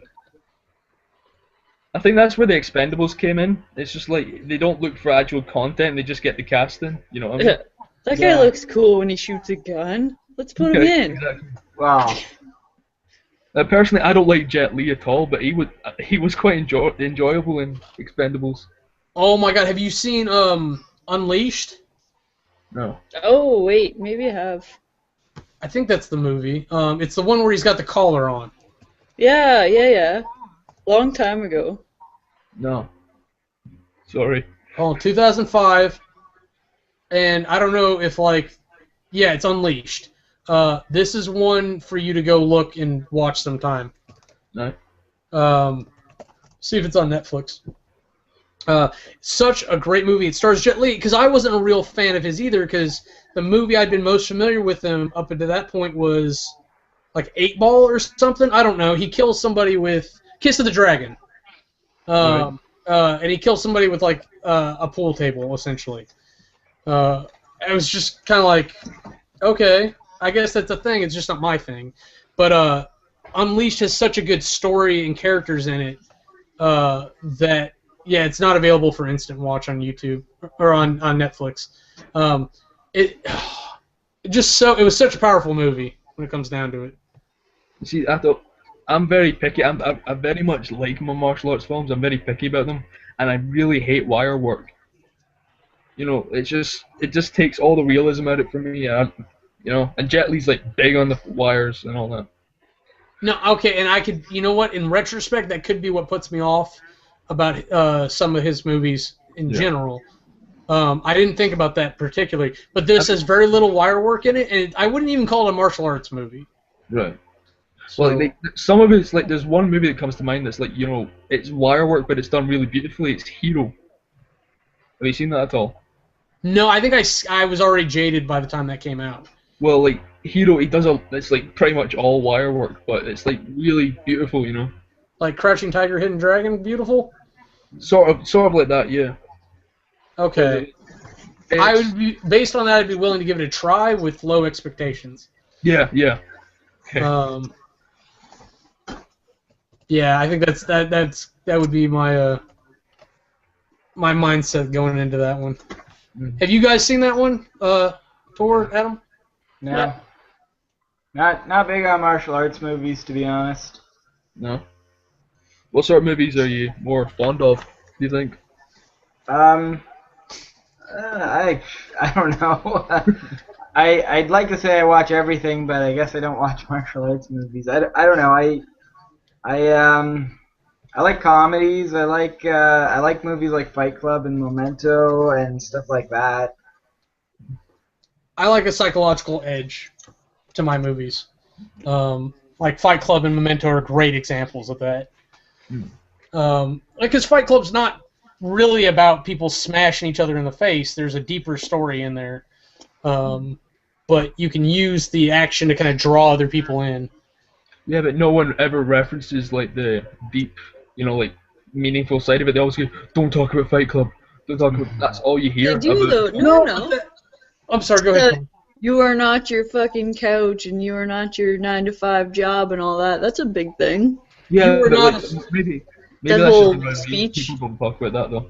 I think that's where the Expendables came in. It's just like they don't look for actual content; they just get the casting. You know what I mean? That guy looks cool when he shoots a gun. Let's put him in. Exactly. Wow. Personally, I don't like Jet Li at all, but he was quite enjoyable in Expendables. Oh my God, have you seen Unleashed? No. Oh, wait, maybe I have. I think that's the movie. It's the one where he's got the collar on. Yeah. Long time ago. No. Sorry. Oh, 2005. And I don't know if, like, yeah, it's Unleashed. This is one for you to go look and watch sometime. No. See if it's on Netflix. Such a great movie. It stars Jet Li, because I wasn't a real fan of his either, because the movie I'd been most familiar with him up until that point was like 8 Ball or something. I don't know. He kills somebody with Kiss of the Dragon. And he kills somebody with like a pool table, essentially. It was just kind of like, okay, I guess that's a thing. It's just not my thing. But Unleashed has such a good story and characters in it that, yeah, it's not available for instant watch on YouTube or on Netflix. It was such a powerful movie when it comes down to it. See, I'm very picky. I very much like my martial arts films. I'm very picky about them, and I really hate wire work. You know, it just takes all the realism out of it for me. And Jet Li's like big on the wires and all that. No, okay, and I could, you know what? In retrospect, that could be what puts me off about some of his movies in general. I didn't think about that particularly, but this has very little wire work in it, and I wouldn't even call it a martial arts movie. Right. So, Well, some of it's like there's one movie that comes to mind that's like, you know, it's wire work, but it's done really beautifully. It's Hero. Have you seen that at all? no, I think I was already jaded by the time that came out. Well, like Hero, it's like pretty much all wire work, but it's like really beautiful, you know. Like Crouching Tiger, Hidden Dragon, beautiful. Sort of like that, yeah. Okay. I would be based on that. I'd be willing to give it a try with low expectations. Yeah. Okay. Yeah, I think that would be my my mindset going into that one. Mhm. Have you guys seen that one, Tor, Adam? No. Not big on martial arts movies, to be honest. No. What sort of movies are you more fond of, do you think? I don't know. I'd like to say I watch everything, but I guess I don't watch martial arts movies. I don't know. I like comedies. I like movies like Fight Club and Memento and stuff like that. I like a psychological edge to my movies. Like Fight Club and Memento are great examples of that. Because Fight Club's not really about people smashing each other in the face. There's a deeper story in there. But you can use the action to kind of draw other people in. Yeah, but no one ever references like the deep, like meaningful side of it. They always go, "Don't talk about Fight Club. Don't talk about." That's all you hear. They do about. though. No. I'm sorry. Go ahead. You are not your fucking couch, and you are not your 9-to-5 job, and all that. That's a big thing. Yeah, you are but not maybe that that's whole just speech. People don't talk about that though.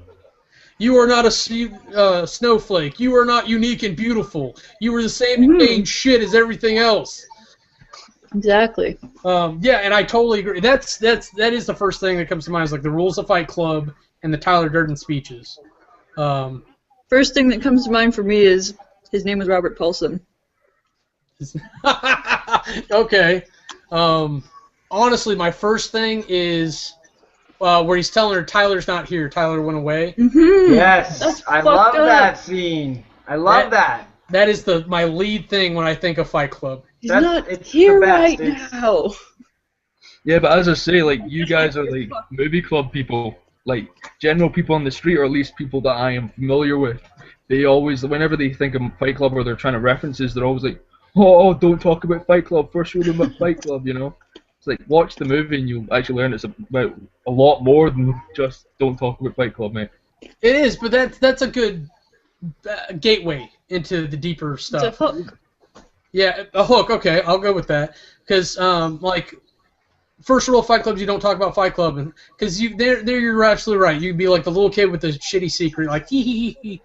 You are not a snowflake. You are not unique and beautiful. You are the same decaying shit as everything else. Exactly. Yeah, and I totally agree. That is the first thing that comes to mind is like the rules of Fight Club and the Tyler Durden speeches. First thing that comes to mind for me is his name was Robert Paulson. Okay. Honestly, my first thing is where he's telling her Tyler's not here. Tyler went away. Yes, I love that scene. I love that. That is my lead thing when I think of Fight Club. He's not here right now. Yeah, but as I say, like, you guys are like movie club people, like general people on the street, or at least people that I am familiar with. They always, whenever they think of Fight Club or they're trying to references, they're always like, "Oh, don't talk about Fight Club. First show them about Fight Club," It's like, watch the movie and you'll actually learn it's about a lot more than just don't talk about Fight Club, mate. It is, but that's a good gateway into the deeper stuff. It's a hook. Yeah, a hook. Okay, I'll go with that. Because like, first rule of Fight Club is you don't talk about Fight Club, because there you're absolutely right. You'd be like the little kid with the shitty secret, like hee hee hee.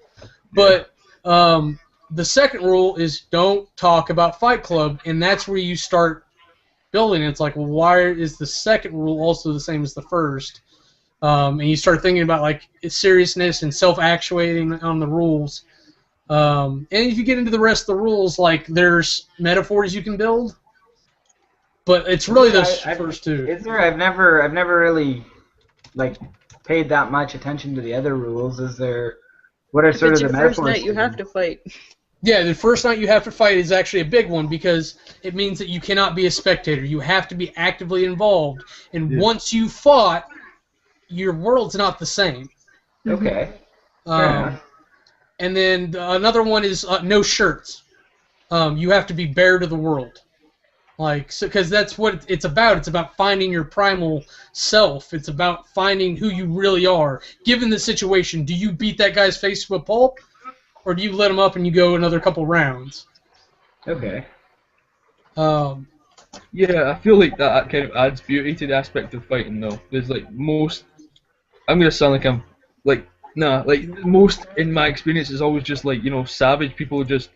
But the second rule is don't talk about Fight Club, and that's where you start building. It's like, well, why is the second rule also the same as the first? And you start thinking about like its seriousness and self-actuating on the rules. And if you get into the rest of the rules, like there's metaphors you can build, but it's really those first two. Is there? I've never really like paid that much attention to the other rules. Is there? What are sort of the metaphors? First night you have to fight. Yeah, the first night you have to fight is actually a big one because it means that you cannot be a spectator. You have to be actively involved, and once you fought, your world's not the same. Okay. And then another one is no shirts. You have to be bare to the world, because that's what it's about. It's about finding your primal self. It's about finding who you really are. Given the situation, do you beat that guy's face to a pulp, or do you let him up and you go another couple rounds? Okay. Yeah, I feel like that kind of adds beauty to the aspect of fighting, though. There's like most. I'm gonna sound like I'm like. Nah, like most in my experience is always just like savage people, just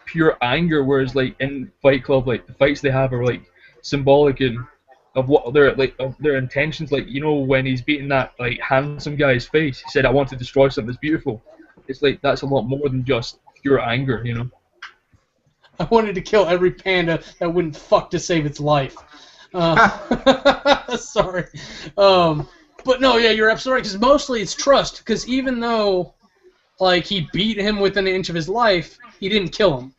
pure anger. Whereas like in Fight Club, like the fights they have are like symbolic of what of their intentions. Like when he's beating that like handsome guy's face, he said, "I want to destroy something that's beautiful." It's like that's a lot more than just pure anger, I wanted to kill every panda that wouldn't fuck to save its life. Sorry. But no, yeah, you're absolutely right, because mostly it's trust, because even though, like, he beat him within an inch of his life, he didn't kill him.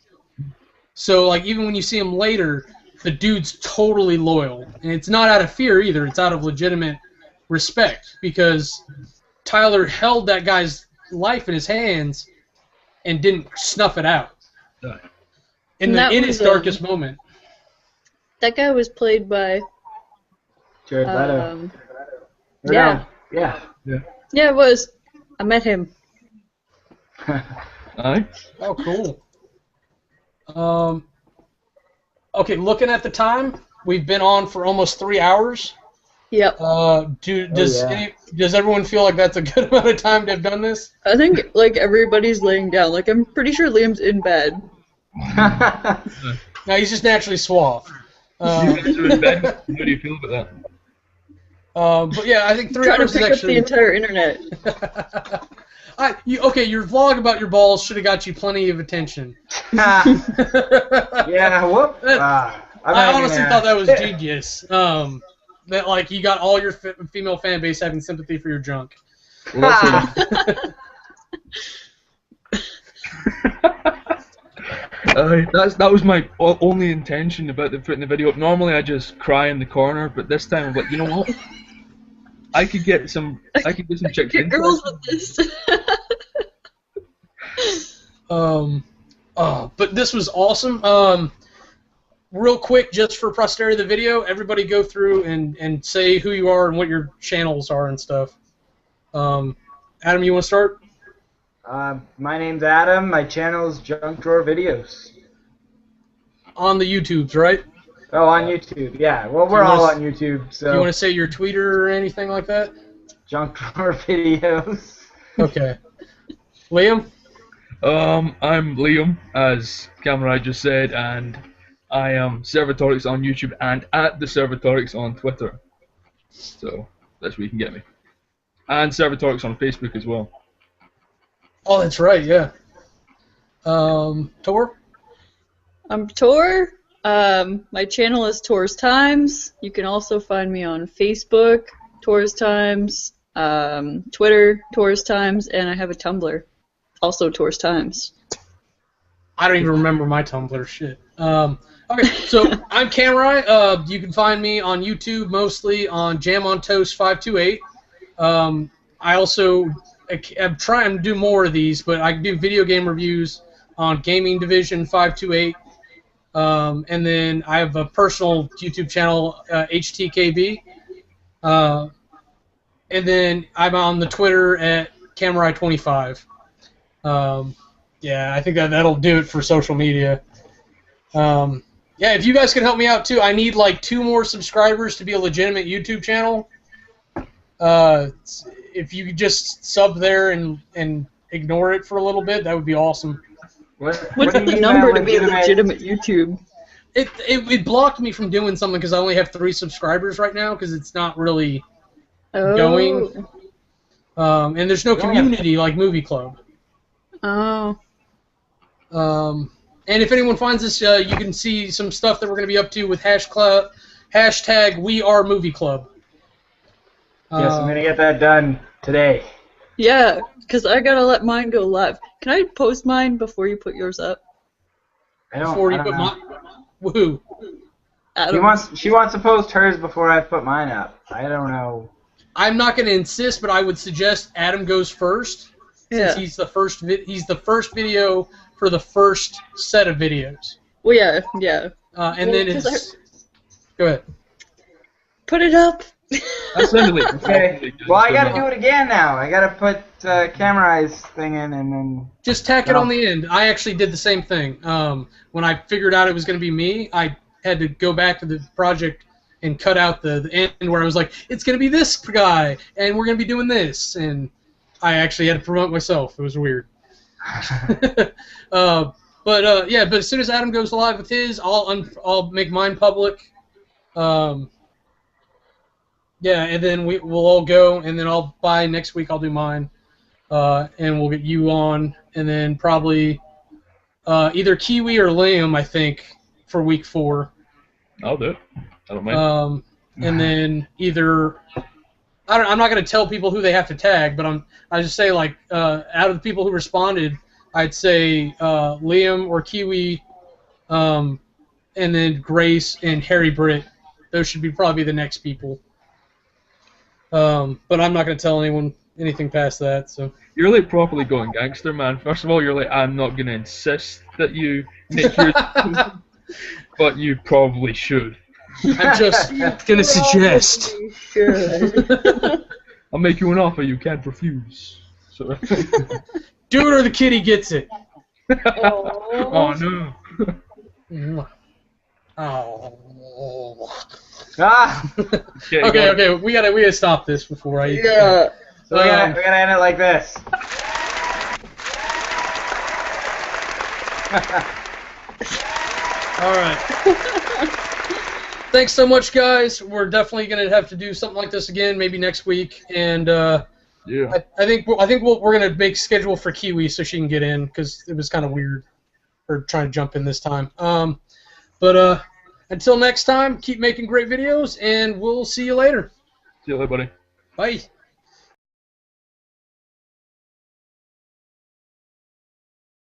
So, like, even when you see him later, the dude's totally loyal. And it's not out of fear either, it's out of legitimate respect, because Tyler held that guy's life in his hands and didn't snuff it out. In its darkest moment. That guy was played by... Jared Leto. Yeah. Yeah, it was. I met him. Aye. Oh, cool. Okay, looking at the time, we've been on for almost 3 hours. Yep. Does everyone feel like that's a good amount of time to have done this? I think like everybody's laying down. Like I'm pretty sure Liam's in bed. No, he's just naturally suave. You guys are in bed. How do you feel about that? But yeah, I think 3 hours is actually... Trying to pick up the entire internet. Okay, your vlog about your balls should have got you plenty of attention. Yeah, whoop. I honestly thought that was genius. That like you got all your female fan base having sympathy for your junk. That was my only intention about putting the video up. Normally I just cry in the corner, but this time I'm like, you know what? I could get some chicks Get girls with this. But this was awesome. Real quick, just for posterity of the video, everybody go through and say who you are and what your channels are and stuff. Adam, you want to start? My name's Adam. My channel is Junk Drawer Videos. On the YouTubes, right? Oh, on YouTube, yeah. Well, we're all on YouTube, so... Do you want to say your Twitter or anything like that? Junk Drawer Videos. Okay. Liam? I'm Liam, as Kamurai just said, and I am Servatorix on YouTube and at the Servatorix on Twitter. So that's where you can get me. And Servatorix on Facebook as well. Oh, that's right, yeah. Tor? I'm Tor. My channel is Tor's Times. You can also find me on Facebook, Tor's Times, Twitter, Tor's Times, and I have a Tumblr, also Tor's Times. I don't even remember my Tumblr, shit. Okay, so I'm Kamurai. You can find me on YouTube, mostly on Jam on Toast 528. I also am trying to do more of these, but I can do video game reviews on Gaming Division 528. And then I have a personal YouTube channel, HTKB. And then I'm on the Twitter at Kamurai25. Yeah, I think that'll do it for social media. Yeah, if you guys can help me out too, I need like 2 more subscribers to be a legitimate YouTube channel. If you could just sub there and ignore it for a little bit, that would be awesome. What's the number to be a legitimate YouTube? It blocked me from doing something because I only have 3 subscribers right now because it's not really going. And there's no community like Movie Club. Oh. And if anyone finds this, you can see some stuff that we're going to be up to with hashtag WeAreMovieClub. Yes, I'm going to get that done today. Yeah, because I got to let mine go live. Can I post mine before you put yours up? Before you put mine? Woohoo. She wants to post hers before I put mine up. I don't know. I'm not going to insist, but I would suggest Adam goes first. Since he's the first video for the first set of videos. Well, yeah. And then it's... Go ahead. Put it up. Okay. Well, I gotta do it again now. I gotta put Kamurai's thing in and then... Just tack it on the end. I actually did the same thing. When I figured out it was gonna be me, I had to go back to the project and cut out the end where I was like, it's gonna be this guy, and we're gonna be doing this, and I actually had to promote myself. It was weird. But as soon as Adam goes live with his, I'll make mine public. Yeah, and then we'll all go, and then by next week I'll do mine, and we'll get you on, and then probably either Kiwi or Liam, I think, for week 4. I'll do it. I don't mind. And then either I'm not going to tell people who they have to tag, but I just say like out of the people who responded, I'd say Liam or Kiwi, and then Grace and Harry Britt. Those should probably be the next people. But I'm not going to tell anyone anything past that. So you're like properly going gangster, man. First of all, you're like, I'm not going to insist that you make your, but you probably should. I'm just going to suggest. I'll make you an offer you can't refuse. So. Do it or the kitty gets it. Oh no. Oh. Ah. Okay. We gotta stop this before I. Yeah. So we gotta end it like this. All right. Thanks so much, guys. We're definitely gonna have to do something like this again, maybe next week, and yeah. I think we're gonna make schedule for Kiwi so she can get in because it was kind of weird her trying to jump in this time. But until next time, keep making great videos, and we'll see you later. See you later, buddy. Bye.